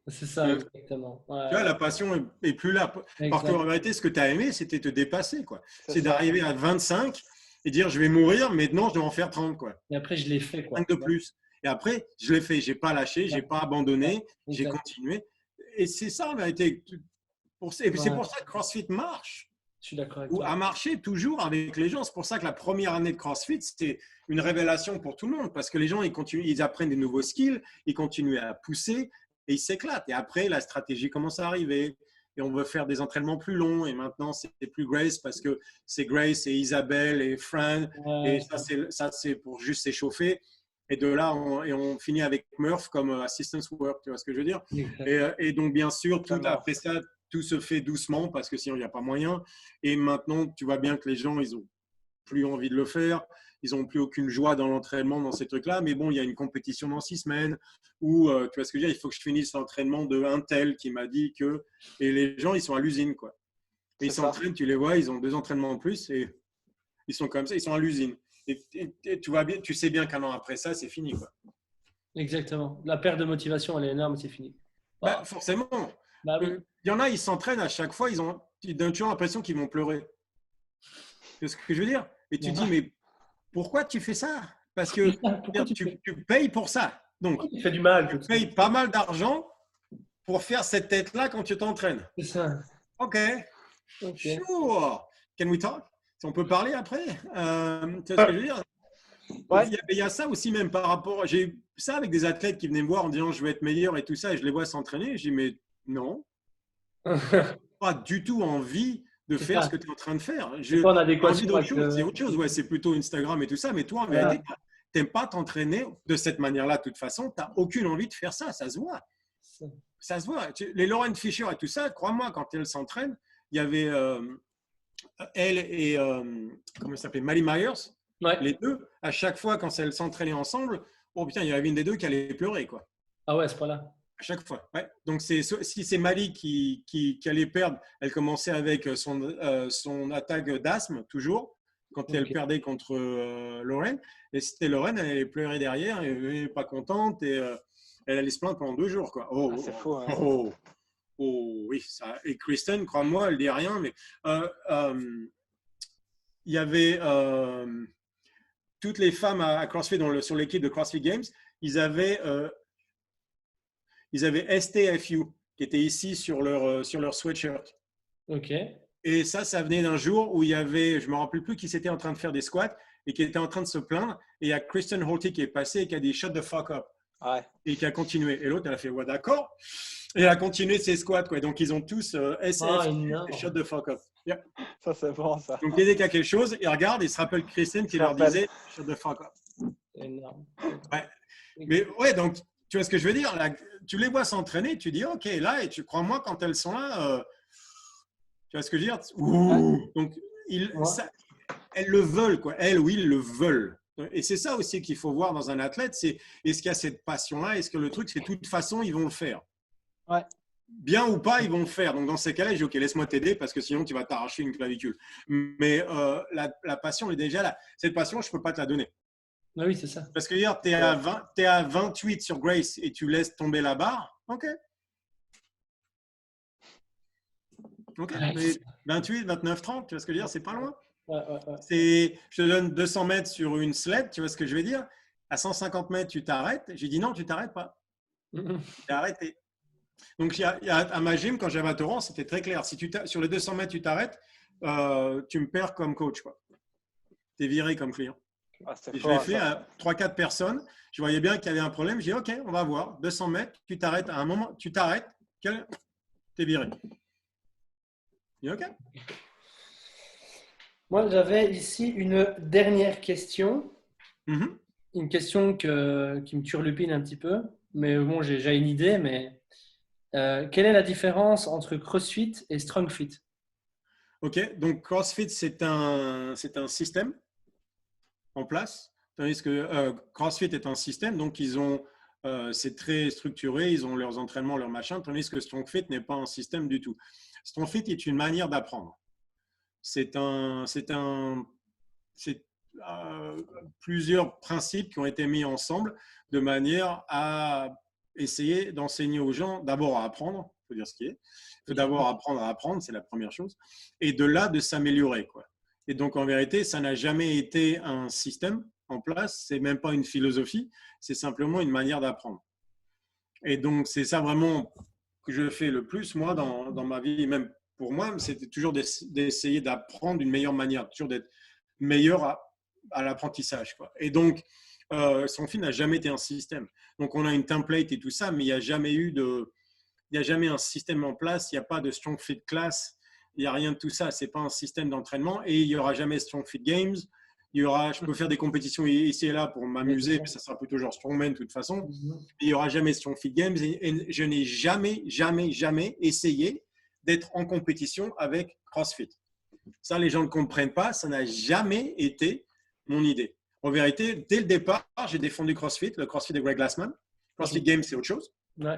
C'est ça, exactement. Tu vois, la passion est plus là. Parce qu'en réalité, ce que tu as aimé, c'était te dépasser, quoi. C'est d'arriver à 25 et dire je vais mourir, mais non, je dois en faire 30, quoi. Et après, je l'ai fait, quoi. 5 de plus. Et après, je l'ai fait. Je n'ai pas lâché, je n'ai pas abandonné, j'ai continué. Et c'est ça, en réalité. Et c'est pour ça que CrossFit marche. Je suis d'accord avec Ou toi. a marché toujours avec les gens. C'est pour ça que la première année de CrossFit, c'était une révélation pour tout le monde. Parce que les gens, ils apprennent des nouveaux skills, ils continuent à pousser et ils s'éclatent. Et après, la stratégie commence à arriver. Et on veut faire des entraînements plus longs. Et maintenant, c'est plus Grace parce que c'est Grace et Isabelle et Fran. Et ça, c'est pour juste s'échauffer. Et de là, on finit avec Murph comme assistance work. Tu vois ce que je veux dire? Et donc, bien sûr, après ça, tout se fait doucement parce que sinon, il n'y a pas moyen. Et maintenant, tu vois bien que les gens, ils n'ont plus envie de le faire. Ils n'ont plus aucune joie dans l'entraînement, dans ces trucs-là. Mais bon, il y a une compétition dans 6 semaines où, tu vois ce que je veux dire, il faut que je finisse l'entraînement de un tel qui m'a dit que… Et les gens, ils sont à l'usine, quoi. Et ils s'entraînent, tu les vois, ils ont 2 entraînements en plus et ils sont comme ça, ils sont à l'usine. Et tu vois bien, tu sais bien qu'un an après ça, c'est fini, quoi. Exactement. La perte de motivation, elle est énorme, c'est fini. Bah, forcément. Bah, oui. Il y en a, ils s'entraînent à chaque fois, ils donnent toujours l'impression qu'ils vont pleurer. C'est ce que je veux dire. Et tu dis, mais pourquoi tu fais ça? Parce que tu payes pour ça. Donc, tu fais du mal. Tu payes pas mal d'argent pour faire cette tête-là quand tu t'entraînes. C'est ça. OK. Sure. Can we talk? On peut parler après? Tu vois ce que je veux dire? Ouais. Il y a ça aussi même par rapport… J'ai ça avec des athlètes qui venaient me voir en disant je veux être meilleur et tout ça. Et je les vois s'entraîner. Je dis mais non. Pas du tout envie de faire ce que tu es en train de faire. J'ai envie d'autre chose. C'est autre chose. Ouais, c'est plutôt Instagram et tout ça. Mais toi, en vérité, tu n'aimes pas t'entraîner de cette manière-là. De toute façon, tu n'as aucune envie de faire ça. Ça se voit. Ça se voit. Les Lauren Fisher et tout ça, crois-moi, quand elles s'entraînent, il y avait elle et comment elle s'appelait, Maddie Myers. Ouais. Les deux, à chaque fois, quand elles s'entraînaient ensemble, oh putain, il y avait une des deux qui allait pleurer, quoi. Ah ouais, à ce point-là. À chaque fois. Ouais. Donc, si c'est Maddie qui allait perdre, elle commençait avec son attaque d'asthme, toujours, quand elle perdait contre Lauren. Et c'était Lauren, elle allait pleurer derrière, elle n'était pas contente et elle allait se plaindre pendant 2 jours, quoi. C'est fou. Hein. Oh, oui. Ça. Et Kristen, crois-moi, elle dit rien, mais il y avait toutes les femmes à CrossFit sur l'équipe de CrossFit Games, ils avaient STFU qui était ici sur leur sweatshirt. OK. Et ça venait d'un jour où il y avait, je ne me rappelle plus qui s'était en train de faire des squats et qui était en train de se plaindre. Et il y a Kristen Holte qui est passée et qui a dit shut the fuck up. Ouais. Et qui a continué. Et l'autre, elle a fait ouais, d'accord. Et elle a continué ses squats, quoi. Donc, ils ont tous SFU et shut the fuck up. Yeah. Ça, c'est bon, ça. Donc, dès qu'il y a quelque chose, ils regardent et ils se rappellent Kristen qui leur disait shut the fuck up. Énorme. Ouais. Mais ouais, donc, tu vois ce que je veux dire? Là, tu les vois s'entraîner, tu dis, OK, là, et tu crois-moi, quand elles sont là, tu vois ce que je veux dire? Ouh. Donc, elles le veulent, quoi. Elles ou ils le veulent. Et c'est ça aussi qu'il faut voir dans un athlète, c'est est-ce qu'il y a cette passion-là? Est-ce que le truc, c'est de toute façon, ils vont le faire? Ouais. Bien ou pas, ils vont le faire. Donc, dans ces cas-là, je dis, OK, laisse-moi t'aider parce que sinon, tu vas t'arracher une clavicule. Mais la passion est déjà là. Cette passion, je ne peux pas te la donner. Ah oui, c'est ça. Parce que hier, tu es à 28 sur Grace et tu laisses tomber la barre. OK. OK. Mais 28, 29, 30, tu vois ce que je veux dire? C'est pas loin. Ouais. Je te donne 200 mètres sur une sled, tu vois ce que je veux dire? À 150 mètres, tu t'arrêtes. J'ai dit non, tu t'arrêtes pas. Tu t'es arrêté. Donc, à ma gym, quand j'avais à Torrance, c'était très clair. Si sur les 200 mètres, tu t'arrêtes, tu me perds comme coach. Tu es viré comme client. Ah, Et je l'ai fait à 3-4 personnes. Je voyais bien qu'il y avait un problème. J'ai dit, OK, on va voir. 200 mètres, tu t'arrêtes. À un moment, tu t'arrêtes. Tu es viré. J'ai dit, OK. Moi, j'avais ici une dernière question. Une question qui me turlupine un petit peu. Mais bon, j'ai déjà une idée. Mais quelle est la différence entre CrossFit et StrongFit? OK. Donc, CrossFit, c'est un système en place. Tandis que CrossFit est un système. Donc, c'est très structuré. Ils ont leurs entraînements, leurs machins. Tandis que StrongFit n'est pas un système du tout. StrongFit est une manière d'apprendre. C'est plusieurs principes qui ont été mis ensemble de manière à essayer d'enseigner aux gens d'abord à apprendre, il faut dire ce qui est. Il faut d'abord apprendre à apprendre, c'est la première chose. Et de là, de s'améliorer, quoi. Et donc, en vérité, ça n'a jamais été un système en place, c'est même pas une philosophie, c'est simplement une manière d'apprendre. Et donc, c'est ça vraiment que je fais le plus, moi, dans ma vie, même pour moi, c'était toujours d'essayer d'apprendre d'une meilleure manière, toujours d'être meilleur à l'apprentissage, quoi. Et donc, StrongFit n'a jamais été un système. Donc, on a une template et tout ça, mais il n'y a jamais un système en place. Il n'y a pas de StrongFit class. Il n'y a rien de tout ça. Ce n'est pas un système d'entraînement et il n'y aura jamais StrongFit Games. Je peux faire des compétitions ici et là pour m'amuser, mais ça sera plutôt genre Strongman de toute façon. Il n'y aura jamais StrongFit Games et je n'ai jamais essayé d'être en compétition avec CrossFit. Ça, les gens ne comprennent pas. Ça n'a jamais été mon idée. En vérité, dès le départ, j'ai défendu CrossFit, le CrossFit de Greg Glassman. CrossFit Games, c'est autre chose. Ouais.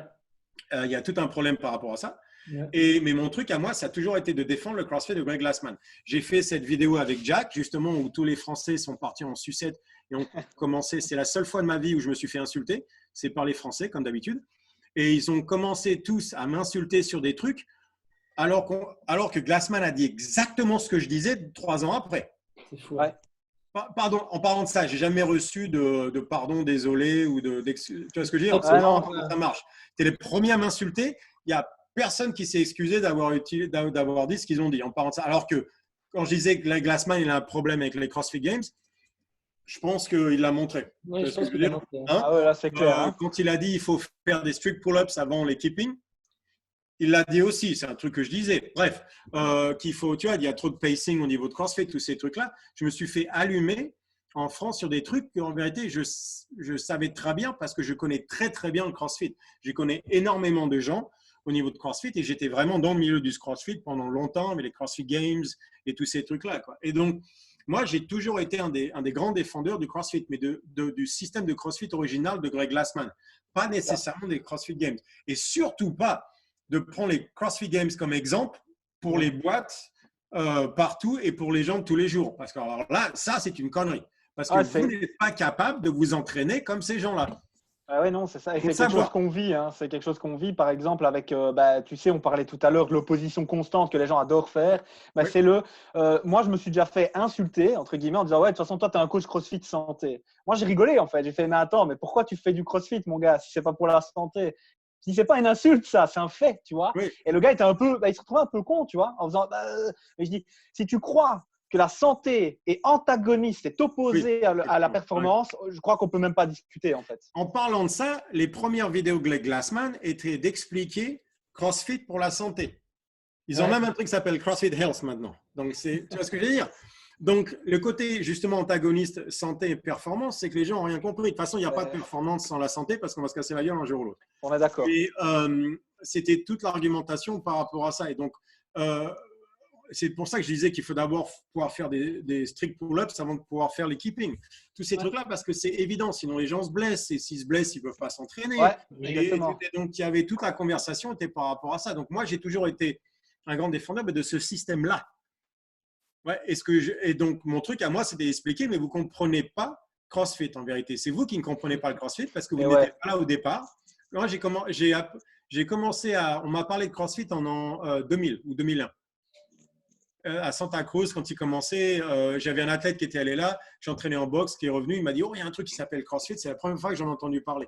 Il y a tout un problème par rapport à ça. Ouais. Mais mon truc à moi, ça a toujours été de défendre le CrossFit de Greg Glassman. J'ai fait cette vidéo avec Jack, justement, où tous les Français sont partis en sucette et ont commencé. C'est la seule fois de ma vie où je me suis fait insulter. C'est par les Français, comme d'habitude. Et ils ont commencé tous à m'insulter sur des trucs, alors que Glassman a dit exactement ce que je disais 3 ans après. C'est fou. Ouais. Pardon, en parlant de ça, j'ai jamais reçu de pardon, désolé ou tu vois ce que je veux dire? Ah, non. Comment ça marche. Tu es les premiers à m'insulter. Il y a personne qui s'est excusé d'avoir dit ce qu'ils ont dit en parlant de ça. Alors que quand je disais que Glassman il a un problème avec les CrossFit Games, je pense qu'il l'a montré. Oui, je pense que dire, hein? Ah ouais, là c'est clair. Quand il a dit il faut faire des strict pull-ups avant les keeping, il l'a dit aussi, c'est un truc que je disais. Bref, qu'il faut, tu vois, il y a trop de pacing au niveau de CrossFit, tous ces trucs-là. Je me suis fait allumer en France sur des trucs qu'en vérité, je savais très bien parce que je connais très, très bien le CrossFit. Je connais énormément de gens au niveau de CrossFit et j'étais vraiment dans le milieu du CrossFit pendant longtemps, mais les CrossFit Games et tous ces trucs-là, quoi. Et donc, moi, j'ai toujours été un des grands défendeurs du CrossFit, mais du système de CrossFit original de Greg Glassman. Pas nécessairement des CrossFit Games. Et surtout pas de prendre les CrossFit Games comme exemple pour les boîtes partout et pour les gens de tous les jours. Parce que alors là, ça, c'est une connerie. Parce que vous n'êtes pas capable de vous entraîner comme ces gens-là. Ah ouais, non, c'est ça. Et c'est quelque chose qu'on vit. Hein. C'est quelque chose qu'on vit, par exemple, avec, tu sais, on parlait tout à l'heure de l'opposition constante que les gens adorent faire. Bah, oui. C'est moi, je me suis déjà fait insulter, entre guillemets, en disant, ouais, de toute façon, toi, tu es un coach CrossFit santé. Moi, j'ai rigolé, en fait. J'ai fait, mais attends, mais pourquoi tu fais du CrossFit, mon gars, si c'est pas pour la santé? Si c'est pas une insulte, ça, c'est un fait, tu vois. Oui. Et le gars était il se retrouvait un peu con, tu vois, en faisant, mais je dis, si tu crois que la santé est antagoniste, est opposée à la performance, je crois qu'on peut même pas discuter, en fait. En parlant de ça, les premières vidéos de Greg Glassman étaient d'expliquer CrossFit pour la santé. Ils ont même un truc qui s'appelle CrossFit Health maintenant. Donc, tu vois ce que je veux dire? Donc, le côté justement antagoniste santé et performance, c'est que les gens n'ont rien compris. De toute façon, il n'y a pas de performance sans la santé parce qu'on va se casser la gueule un jour ou l'autre. On est d'accord. Et c'était toute l'argumentation par rapport à ça. Et donc, c'est pour ça que je disais qu'il faut d'abord pouvoir faire des strict pull-ups avant de pouvoir faire les keeping. Tous ces trucs-là, parce que c'est évident, sinon les gens se blessent. Et s'ils se blessent, ils ne peuvent pas s'entraîner. Ouais, et donc, il y avait toute la conversation était par rapport à ça. Donc, moi, j'ai toujours été un grand défendeur de ce système-là. Ouais, et donc, mon truc à moi, c'était d'expliquer, mais vous ne comprenez pas CrossFit en vérité. C'est vous qui ne comprenez pas le CrossFit parce que vous n'étiez pas là au départ. Moi, j'ai commencé on m'a parlé de CrossFit en 2000 ou 2001. À Santa Cruz, quand il commençait, j'avais un athlète qui était allé là, j'entraînais en boxe, qui est revenu, il m'a dit « Oh, il y a un truc qui s'appelle CrossFit, c'est la première fois que j'en ai entendu parler. »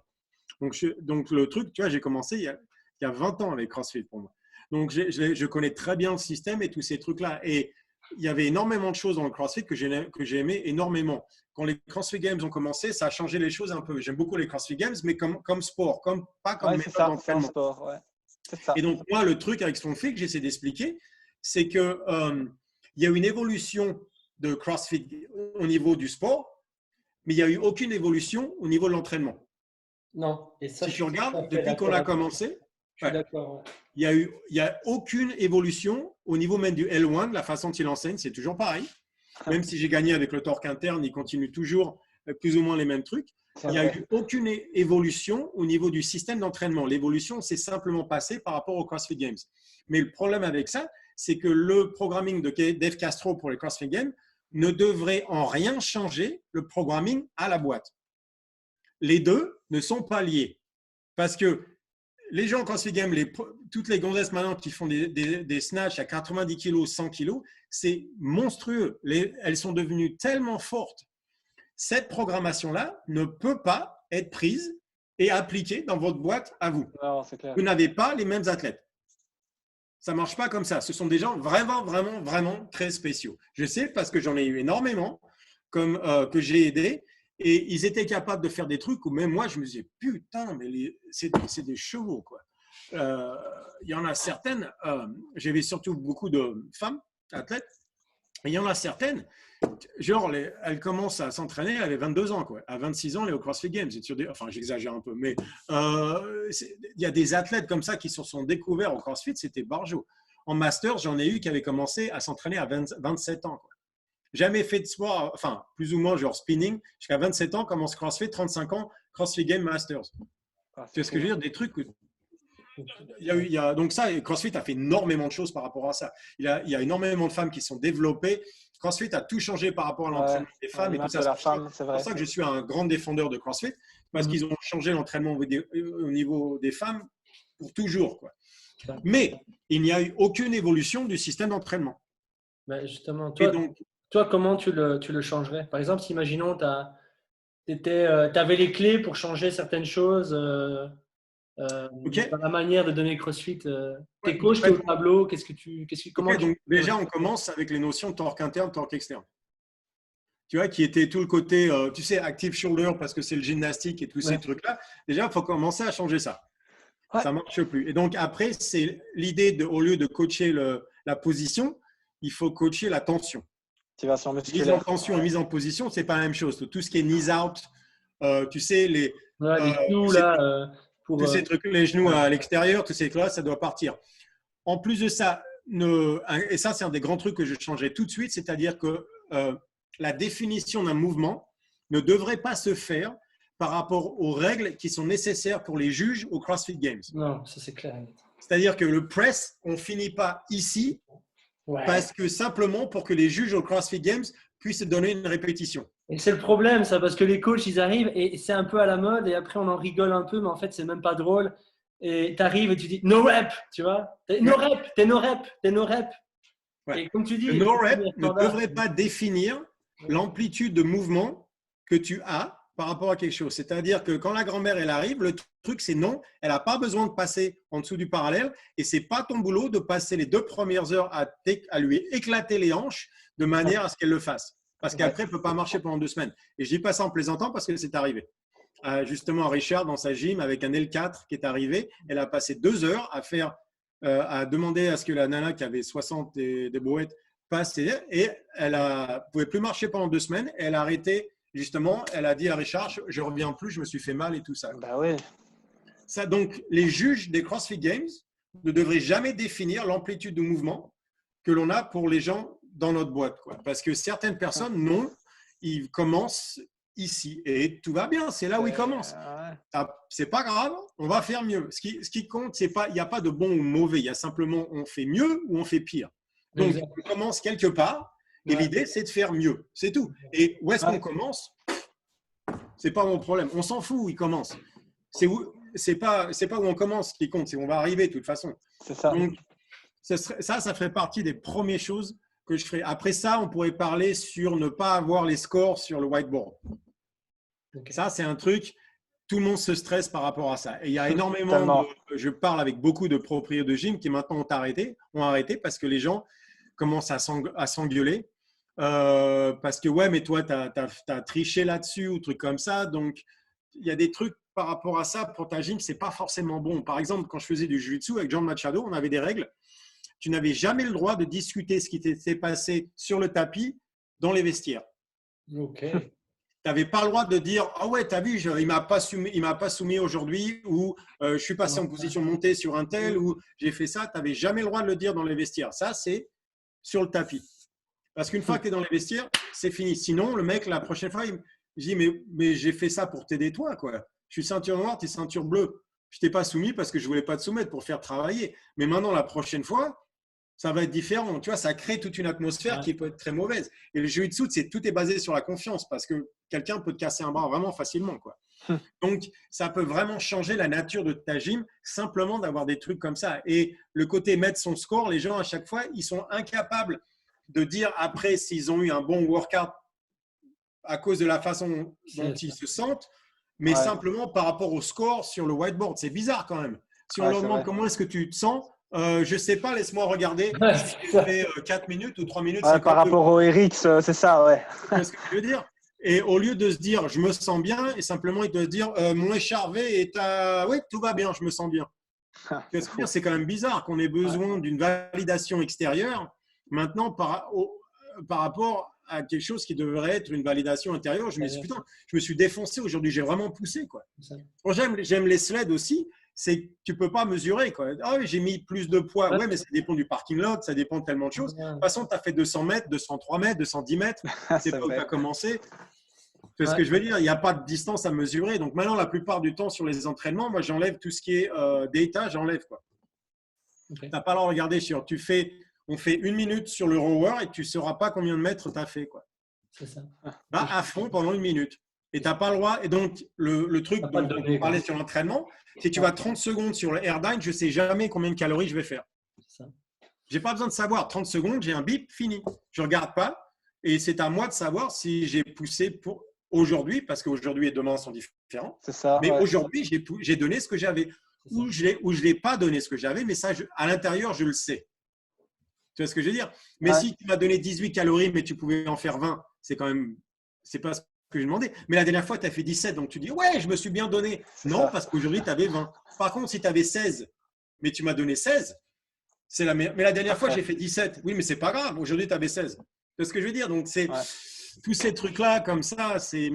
Donc, le truc, tu vois, j'ai commencé il y a 20 ans avec CrossFit pour moi. Donc, je connais très bien le système et tous ces trucs-là. Et il y avait énormément de choses dans le CrossFit que j'ai aimé énormément. Quand les CrossFit Games ont commencé, ça a changé les choses un peu. J'aime beaucoup les CrossFit Games, mais comme sport, pas comme méthode d'entraînement. Et donc, moi, le truc avec ce fait que j'essaie d'expliquer, c'est qu'il y a une évolution de CrossFit au niveau du sport, mais il n'y a eu aucune évolution au niveau de l'entraînement. Non. Et ça, si tu regardes, depuis qu'on a commencé, je suis d'accord. Ouais. Il n'y a aucune évolution au niveau même du L1, de la façon dont il enseigne, c'est toujours pareil. Même si j'ai gagné avec le torque interne, il continue toujours plus ou moins les mêmes trucs. Il n'y a eu aucune évolution au niveau du système d'entraînement. L'évolution s'est simplement passée par rapport aux CrossFit Games. Mais le problème avec ça, c'est que le programming de Dave Castro pour les CrossFit Games ne devrait en rien changer le programming à la boîte. Les deux ne sont pas liés. Parce que les gens en CrossFit Games, toutes les gonzesses maintenant qui font des snatchs à 90 kg, 100 kg, c'est monstrueux. Elles sont devenues tellement fortes. Cette programmation-là ne peut pas être prise et appliquée dans votre boîte à vous. Non, c'est clair. Vous n'avez pas les mêmes athlètes. Ça ne marche pas comme ça. Ce sont des gens vraiment, vraiment, vraiment très spéciaux. Je sais parce que j'en ai eu énormément que j'ai aidé. Et ils étaient capables de faire des trucs où même moi, je me disais, putain, mais c'est des chevaux, quoi. Il y en a certaines, j'avais surtout beaucoup de femmes athlètes, et il y en a certaines, genre, elles commencent à s'entraîner, elles avaient 22 ans, quoi. À 26 ans, elles sont au CrossFit Games. Enfin, j'exagère un peu, mais il y a des athlètes comme ça qui se sont découverts au CrossFit, c'était Barjo. En Masters, j'en ai eu qui avaient commencé à s'entraîner à 27 ans, quoi. Jamais fait de sport, enfin, plus ou moins genre spinning, jusqu'à 27 ans, commence CrossFit, 35 ans, CrossFit Game Masters. Tu vois ce que je veux dire? Des trucs. Donc ça, CrossFit a fait énormément de choses par rapport à ça. Il y a énormément de femmes qui sont développées. CrossFit a tout changé par rapport à l'entraînement des femmes et tout ça. C'est pour ça que je suis un grand défendeur de CrossFit, parce qu'ils ont changé l'entraînement au niveau des femmes pour toujours, quoi. Mais il n'y a eu aucune évolution du système d'entraînement. Ben justement, toi, comment tu le changerais? Par exemple, si imaginons tu avais les clés pour changer certaines choses dans la manière de donner CrossFit. Tes coachs, t'es au tableau, donc déjà, on commence avec les notions de torque interne, torque externe. Tu vois, qui était tout le côté, tu sais, active shoulder parce que c'est le gymnastique et tous ces trucs-là. Déjà, il faut commencer à changer ça. Ça ne marche plus. Et donc, après, c'est l'idée au lieu de coacher la position, il faut coacher la tension. Mise en tension et mise en position, ce n'est pas la même chose. Tout ce qui est knees out, tu sais, les genoux, tous ces trucs, les genoux à l'extérieur, tous ces trucs-là, ça doit partir. En plus de ça, et ça, c'est un des grands trucs que je changerais tout de suite, c'est-à-dire que la définition d'un mouvement ne devrait pas se faire par rapport aux règles qui sont nécessaires pour les juges aux CrossFit Games. Non, ça c'est clair. C'est-à-dire que le press, on ne finit pas ici parce que simplement pour que les juges aux CrossFit Games puissent donner une répétition. Et c'est le problème, ça, parce que les coachs, ils arrivent et c'est un peu à la mode et après on en rigole un peu, mais en fait, c'est même pas drôle. Et tu arrives et tu dis no rep, tu vois. T'es no rep. Ouais. Et comme tu dis, le no rep ne devrait pas définir l'amplitude de mouvement que tu as par rapport à quelque chose. C'est-à-dire que quand la grand-mère elle arrive, le truc c'est non, elle n'a pas besoin de passer en dessous du parallèle et c'est pas ton boulot de passer les 2 premières heures à lui éclater les hanches de manière à ce qu'elle le fasse. Parce qu'après, elle ne peut pas marcher pendant 2 semaines. Et je dis pas ça en plaisantant parce que c'est arrivé. Justement, Richard, dans sa gym, avec un L4 qui est arrivé, elle a passé 2 heures à demander à ce que la nana qui avait 60 des brouettes passe et elle a pouvait plus marcher pendant 2 semaines. Elle a arrêté justement. Elle a dit à Richard, je reviens plus, je me suis fait mal et tout ça. Bah ouais. Ça, donc, les juges des CrossFit Games ne devraient jamais définir l'amplitude de mouvement que l'on a pour les gens dans notre boîte, quoi. Parce que certaines personnes, non, ils commencent ici et tout va bien, c'est là où ils commencent. C'est pas grave, on va faire mieux. Ce qui compte, c'est pas, il n'y a pas de bon ou mauvais, il y a simplement on fait mieux ou on fait pire. Donc, on commence quelque part et l'idée, c'est de faire mieux, c'est tout. Et où est-ce qu'on commence? C'est pas mon problème, on s'en fout où il commence. C'est pas où on commence qui compte, c'est où on va arriver de toute façon. C'est ça. Donc, ça ferait partie des premières choses que je ferais. Après ça, on pourrait parler sur ne pas avoir les scores sur le whiteboard. Okay. Ça, c'est un truc, tout le monde se stresse par rapport à ça. Et il y a énormément je parle avec beaucoup de propriétaires de gym qui maintenant ont arrêté parce que les gens commencent à s'engueuler. Parce que, ouais, mais toi, tu as triché là-dessus ou truc comme ça. Donc, il y a des trucs par rapport à ça pour ta gym, c'est pas forcément bon. Par exemple, quand je faisais du jiu-jitsu avec John Machado, on avait des règles. Tu n'avais jamais le droit de discuter ce qui t'était passé sur le tapis dans les vestiaires. Ok. Tu n'avais pas le droit de dire « Ah ouais, tu as vu, il ne m'a pas soumis aujourd'hui » ou je suis passé en position montée sur un tel ou j'ai fait ça. Tu n'avais jamais le droit de le dire dans les vestiaires. Ça, c'est sur le tapis. Parce qu'une fois que tu es dans les vestiaires, c'est fini. Sinon, le mec, la prochaine fois, il me dit « Mais j'ai fait ça pour t'aider toi, quoi. Je suis ceinture noire, tu es ceinture bleue. Je ne t'ai pas soumis parce que je ne voulais pas te soumettre pour faire travailler. Mais maintenant, la prochaine fois, ça va être différent. Tu vois, ça crée toute une atmosphère qui peut être très mauvaise. Et le jiu-jitsu, tout est basé sur la confiance parce que quelqu'un peut te casser un bras vraiment facilement, quoi. Donc, ça peut vraiment changer la nature de ta gym simplement d'avoir des trucs comme ça. Et le côté mettre son score, les gens, à chaque fois, ils sont incapables de dire après s'ils ont eu un bon workout à cause de la façon dont ils se sentent, mais simplement par rapport au score sur le whiteboard. C'est bizarre quand même. Si on leur demande comment est-ce que tu te sens, je ne sais pas, laisse-moi regarder si tu fais 4 minutes ou 3 minutes. Par rapport au RX, c'est ça, ouais. C'est ce que je veux dire. Et au lieu de se dire, je me sens bien, et simplement, il doit se dire, mon écharvé est à… Oui, tout va bien, je me sens bien. C'est quand même bizarre qu'on ait besoin d'une validation extérieure maintenant par rapport à quelque chose qui devrait être une validation intérieure. Je me suis défoncé aujourd'hui, j'ai vraiment poussé, quoi. Bon, j'aime les sleds aussi. C'est que tu ne peux pas mesurer, quoi. Ah oui, j'ai mis plus de poids. Ouais, mais ça dépend du parking lot, ça dépend de tellement de choses. De toute façon, tu as fait 200 mètres, 203 mètres, 210 mètres. C'est pas où tu as commencé. C'est ce que je veux dire. Il n'y a pas de distance à mesurer. Donc maintenant, la plupart du temps, sur les entraînements, moi, j'enlève tout ce qui est data, j'enlève, quoi. Tu n'as pas le droit de regarder sur… On fait 1 minute sur le rower et tu ne sauras pas combien de mètres tu as fait, quoi. C'est ça. Va à fond pendant 1 minute. Et tu n'as pas le droit. Et donc, le truc dont on parlait sur l'entraînement, si tu vas 30 secondes sur le airdyne, je ne sais jamais combien de calories je vais faire. Je n'ai pas besoin de savoir. 30 secondes, j'ai un bip, fini. Je ne regarde pas. Et c'est à moi de savoir si j'ai poussé pour aujourd'hui, parce qu'aujourd'hui et demain sont différents. C'est ça. Mais aujourd'hui, j'ai donné ce que j'avais. Ou je ne l'ai pas donné ce que j'avais, mais ça, à l'intérieur, je le sais. Tu vois ce que je veux dire? Mais si tu m'as donné 18 calories, mais tu pouvais en faire 20, c'est quand même… C'est pas… que j'ai demandé. Mais la dernière fois, tu as fait 17, donc tu dis, ouais, je me suis bien donné. Non, parce qu'aujourd'hui, tu avais 20. Par contre, si tu avais 16, mais tu m'as donné 16, c'est la meilleure. Mais la dernière fois, j'ai fait 17. Oui, mais c'est pas grave. Aujourd'hui, tu avais 16. C'est ce que je veux dire. Donc, c'est tous ces trucs-là, comme ça, c'est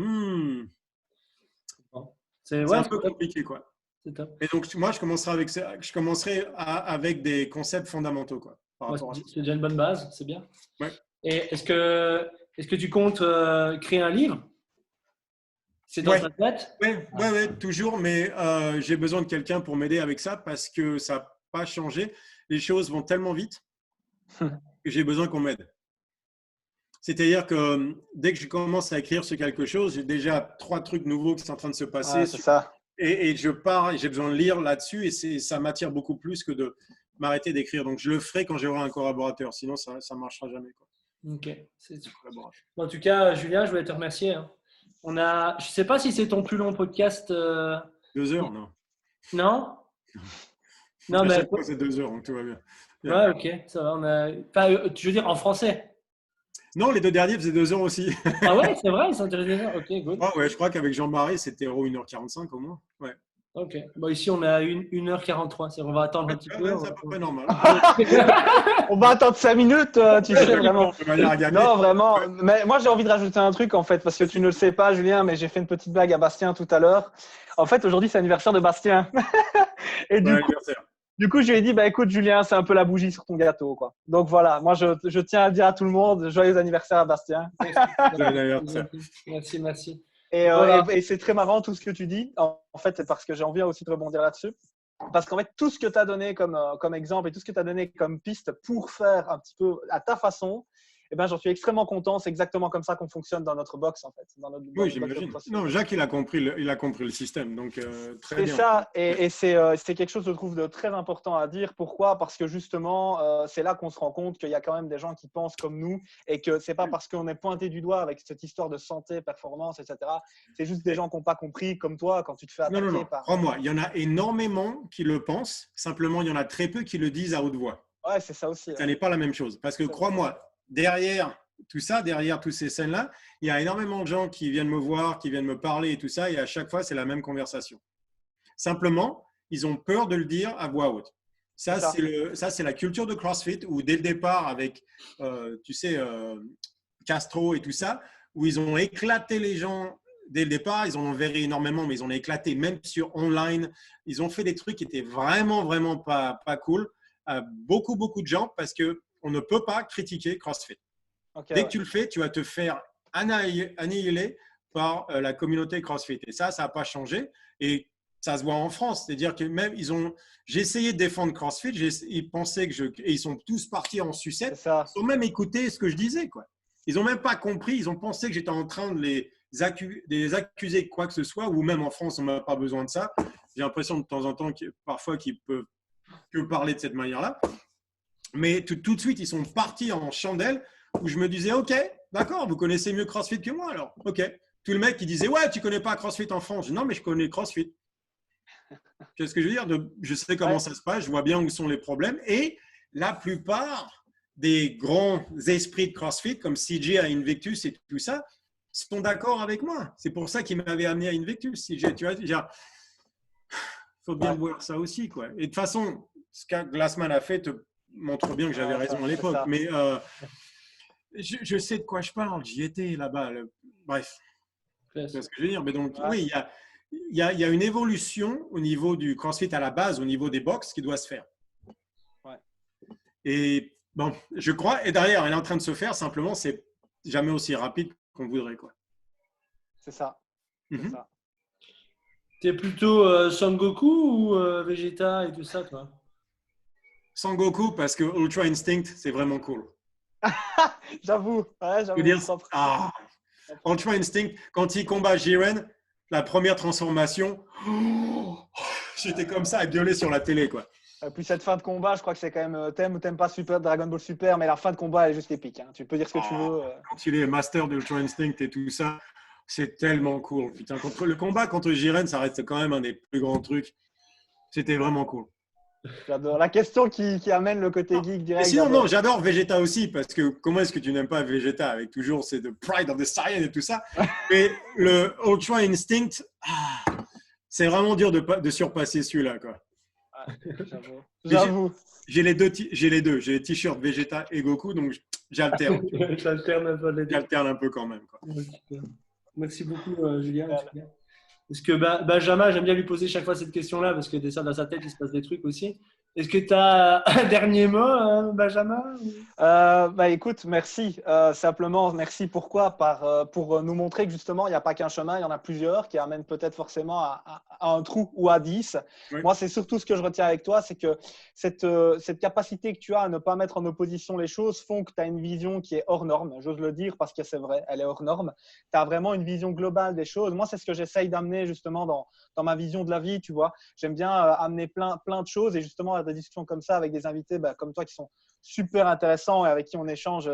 un peu compliqué, quoi. C'est top. Et donc, moi, je commencerai avec des concepts fondamentaux, quoi. C'est déjà une bonne base, c'est bien. Ouais. Et est-ce que tu comptes créer un livre? C'est dans ta tête? Oui, toujours, mais j'ai besoin de quelqu'un pour m'aider avec ça parce que ça n'a pas changé. Les choses vont tellement vite que j'ai besoin qu'on m'aide. C'est-à-dire que dès que je commence à écrire sur quelque chose, j'ai déjà 3 trucs nouveaux qui sont en train de se passer. C'est ça. Et je pars et j'ai besoin de lire là-dessus et ça m'attire beaucoup plus que de m'arrêter d'écrire. Donc, je le ferai quand j'aurai un collaborateur. Sinon, ça ne marchera jamais, quoi. Ok. En tout cas, Julien, je voulais te remercier. Je ne sais pas si c'est ton plus long podcast. 2 heures, non. Non? Non, mais chaque fois, c'est 2 heures, donc tout va bien. Ouais, ok, ça va. Je veux dire en français. Non, les 2 derniers faisaient 2 heures aussi. Ah ouais, c'est vrai, ils sont intéressés. Ok, good. Ouais, je crois qu'avec Jean-Marie, c'était 1h45 au moins. Ouais. Ok. Bon, ici, on est à 1h43. On va attendre un petit peu. C'est à peu près normal. On va attendre 5 minutes, tu sais, vraiment. De manière à gagner. Non, vraiment. Mais moi, j'ai envie de rajouter un truc, en fait, parce que tu ne le sais pas, Julien, mais j'ai fait une petite blague à Bastien tout à l'heure. En fait, aujourd'hui, c'est l'anniversaire de Bastien. Et Bon anniversaire. du coup, je lui ai dit, bah, écoute, Julien, c'est un peu la bougie sur ton gâteau, quoi. Donc voilà, moi, je tiens à dire à tout le monde, joyeux anniversaire à Bastien. Bon anniversaire. Merci, merci. Et, Voilà. et c'est très marrant tout ce que tu dis. En fait, c'est parce que j'ai envie aussi de rebondir là-dessus. Parce qu'en fait, tout ce que tu as donné comme exemple et tout ce que tu as donné comme piste pour faire un petit peu à ta façon, eh ben, j'en suis extrêmement content. C'est exactement comme ça qu'on fonctionne dans notre box, en fait. Dans notre Oui, box de j'imagine. CrossFit. Non, Jacques, il a compris le système, donc très C'est bien. ça, et c'est quelque chose, je trouve, de très important à dire. Pourquoi? Parce que justement, c'est là qu'on se rend compte qu'il y a quand même des gens qui pensent comme nous et que c'est pas parce qu'on est pointé du doigt avec cette histoire de santé, performance, etc. C'est juste des gens qui n'ont pas compris, comme toi, quand tu te fais attaquer Non. par… Crois-moi, il y en a énormément qui le pensent. Simplement, il y en a très peu qui le disent à haute voix. Ouais, c'est ça aussi. Ça n'est pas la même chose. Parce que crois-moi, derrière tout ça, derrière toutes ces scènes-là, il y a énormément de gens qui viennent me voir, qui viennent me parler et tout ça. Et à chaque fois, c'est la même conversation. Simplement, ils ont peur de le dire à voix haute. Ça, c'est la culture de CrossFit où dès le départ, avec, tu sais, Castro et tout ça, où ils ont éclaté les gens dès le départ. Ils en ont verré énormément, mais ils ont éclaté même sur online. Ils ont fait des trucs qui étaient vraiment pas cool à beaucoup de gens parce qu'on ne peut pas critiquer CrossFit. Okay, dès que tu le fais, tu vas te faire annihiler par la communauté CrossFit. Et ça n'a pas changé. Et ça se voit en France. C'est-à-dire que même j'ai essayé de défendre CrossFit. Ils pensaient et ils sont tous partis en sucette. Ils ont même écouté ce que je disais, quoi. Ils n'ont même pas compris. Ils ont pensé que j'étais en train de les accuser de quoi que ce soit. Ou même en France, on n'a pas besoin de ça. J'ai l'impression de temps en temps parfois qu'ils peuvent que parler de cette manière-là. Mais tout de suite, ils sont partis en chandelle où je me disais, OK, d'accord, vous connaissez mieux CrossFit que moi alors. OK. Tout le mec qui disait, ouais, tu connais pas CrossFit en France. Je dis, non, mais je connais CrossFit. Tu vois ce que je veux dire? Je sais comment ça se passe, je vois bien où sont les problèmes. Et la plupart des grands esprits de CrossFit, comme CJ à Invictus et tout ça, sont d'accord avec moi. C'est pour ça qu'il m'avait amené à Invictus. CJ, tu vois, il faut bien voir ça aussi, quoi. Et de toute façon, ce que Glassman a fait te montre bien que j'avais raison à l'époque. Mais je sais de quoi je parle. J'y étais là-bas. Bref. C'est ce que je veux dire. Mais donc, oui, il y a une évolution au niveau du CrossFit à la base, au niveau des box qui doit se faire. Ouais. Et bon, je crois, et derrière, elle est en train de se faire, simplement, c'est jamais aussi rapide qu'on voudrait, quoi. C'est ça. Mm-hmm. Ça. T'es plutôt Sangoku ou Vegeta et tout ça, toi? Sangoku, parce que Ultra Instinct, c'est vraiment cool. J'avoue. Ouais, j'avoue. Ultra Instinct, quand il combat Jiren, la première transformation, j'étais comme ça, violé sur la télé, quoi. Et puis cette fin de combat, je crois que c'est quand même t'aimes ou t'aimes pas Super Dragon Ball Super, mais la fin de combat elle est juste épique. Hein. Tu peux dire ce que tu veux. Quand il est master d'Ultra Instinct et tout ça, c'est tellement cool. Putain, le combat contre Jiren, ça reste quand même un des plus grands trucs. C'était vraiment cool. J'adore. La question qui amène le côté geek direct. Mais sinon, non, j'adore Vegeta aussi, parce que comment est-ce que tu n'aimes pas Vegeta avec toujours c'est the pride of the Saiyan et tout ça. Mais le Ultra Instinct, c'est vraiment dur de surpasser celui-là, quoi. J'avoue. J'ai les deux. J'ai les t-shirts Vegeta et Goku, donc j'alterne. J'alterne un peu quand même, quoi. Merci beaucoup, Julien. Est-ce que Benjamin, j'aime bien lui poser chaque fois cette question-là parce que dans sa tête, il se passe des trucs aussi. Est-ce que tu as un dernier mot, Benjamin? Écoute, merci. Simplement, merci. Pourquoi? Pour nous montrer que justement, il n'y a pas qu'un chemin, il y en a plusieurs qui amènent peut-être forcément à un trou ou à 10. Oui. Moi, c'est surtout ce que je retiens avec toi, c'est que cette capacité que tu as à ne pas mettre en opposition les choses font que tu as une vision qui est hors norme. J'ose le dire parce que c'est vrai, elle est hors norme. Tu as vraiment une vision globale des choses. Moi, c'est ce que j'essaye d'amener justement dans ma vision de la vie, tu vois. J'aime bien amener plein de choses et justement à des discussions comme ça avec des invités comme toi qui sont super intéressants et avec qui on échange,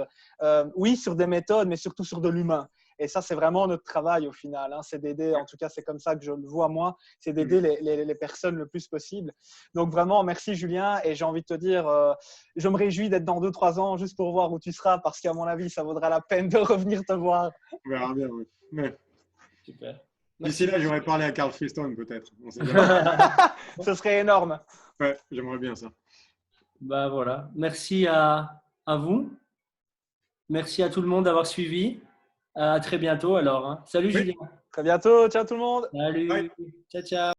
oui, sur des méthodes, mais surtout sur de l'humain. Et ça, c'est vraiment notre travail au final. Hein. C'est d'aider, en tout cas, c'est comme ça que je le vois moi, c'est d'aider les personnes le plus possible. Donc vraiment, merci Julien. Et j'ai envie de te dire, je me réjouis d'être dans 2-3 ans juste pour voir où tu seras parce qu'à mon avis, ça vaudra la peine de revenir te voir. On verra bien, oui. Ouais. Super. D'ici là, j'aurais parlé à Carl Freestone peut-être. On sait jamais. Ce serait énorme. Ouais, j'aimerais bien ça. Bah voilà. Merci à vous. Merci à tout le monde d'avoir suivi. À très bientôt alors, hein. Salut Oui. Julien. Très bientôt. Ciao tout le monde. Salut. Bye. Ciao, ciao.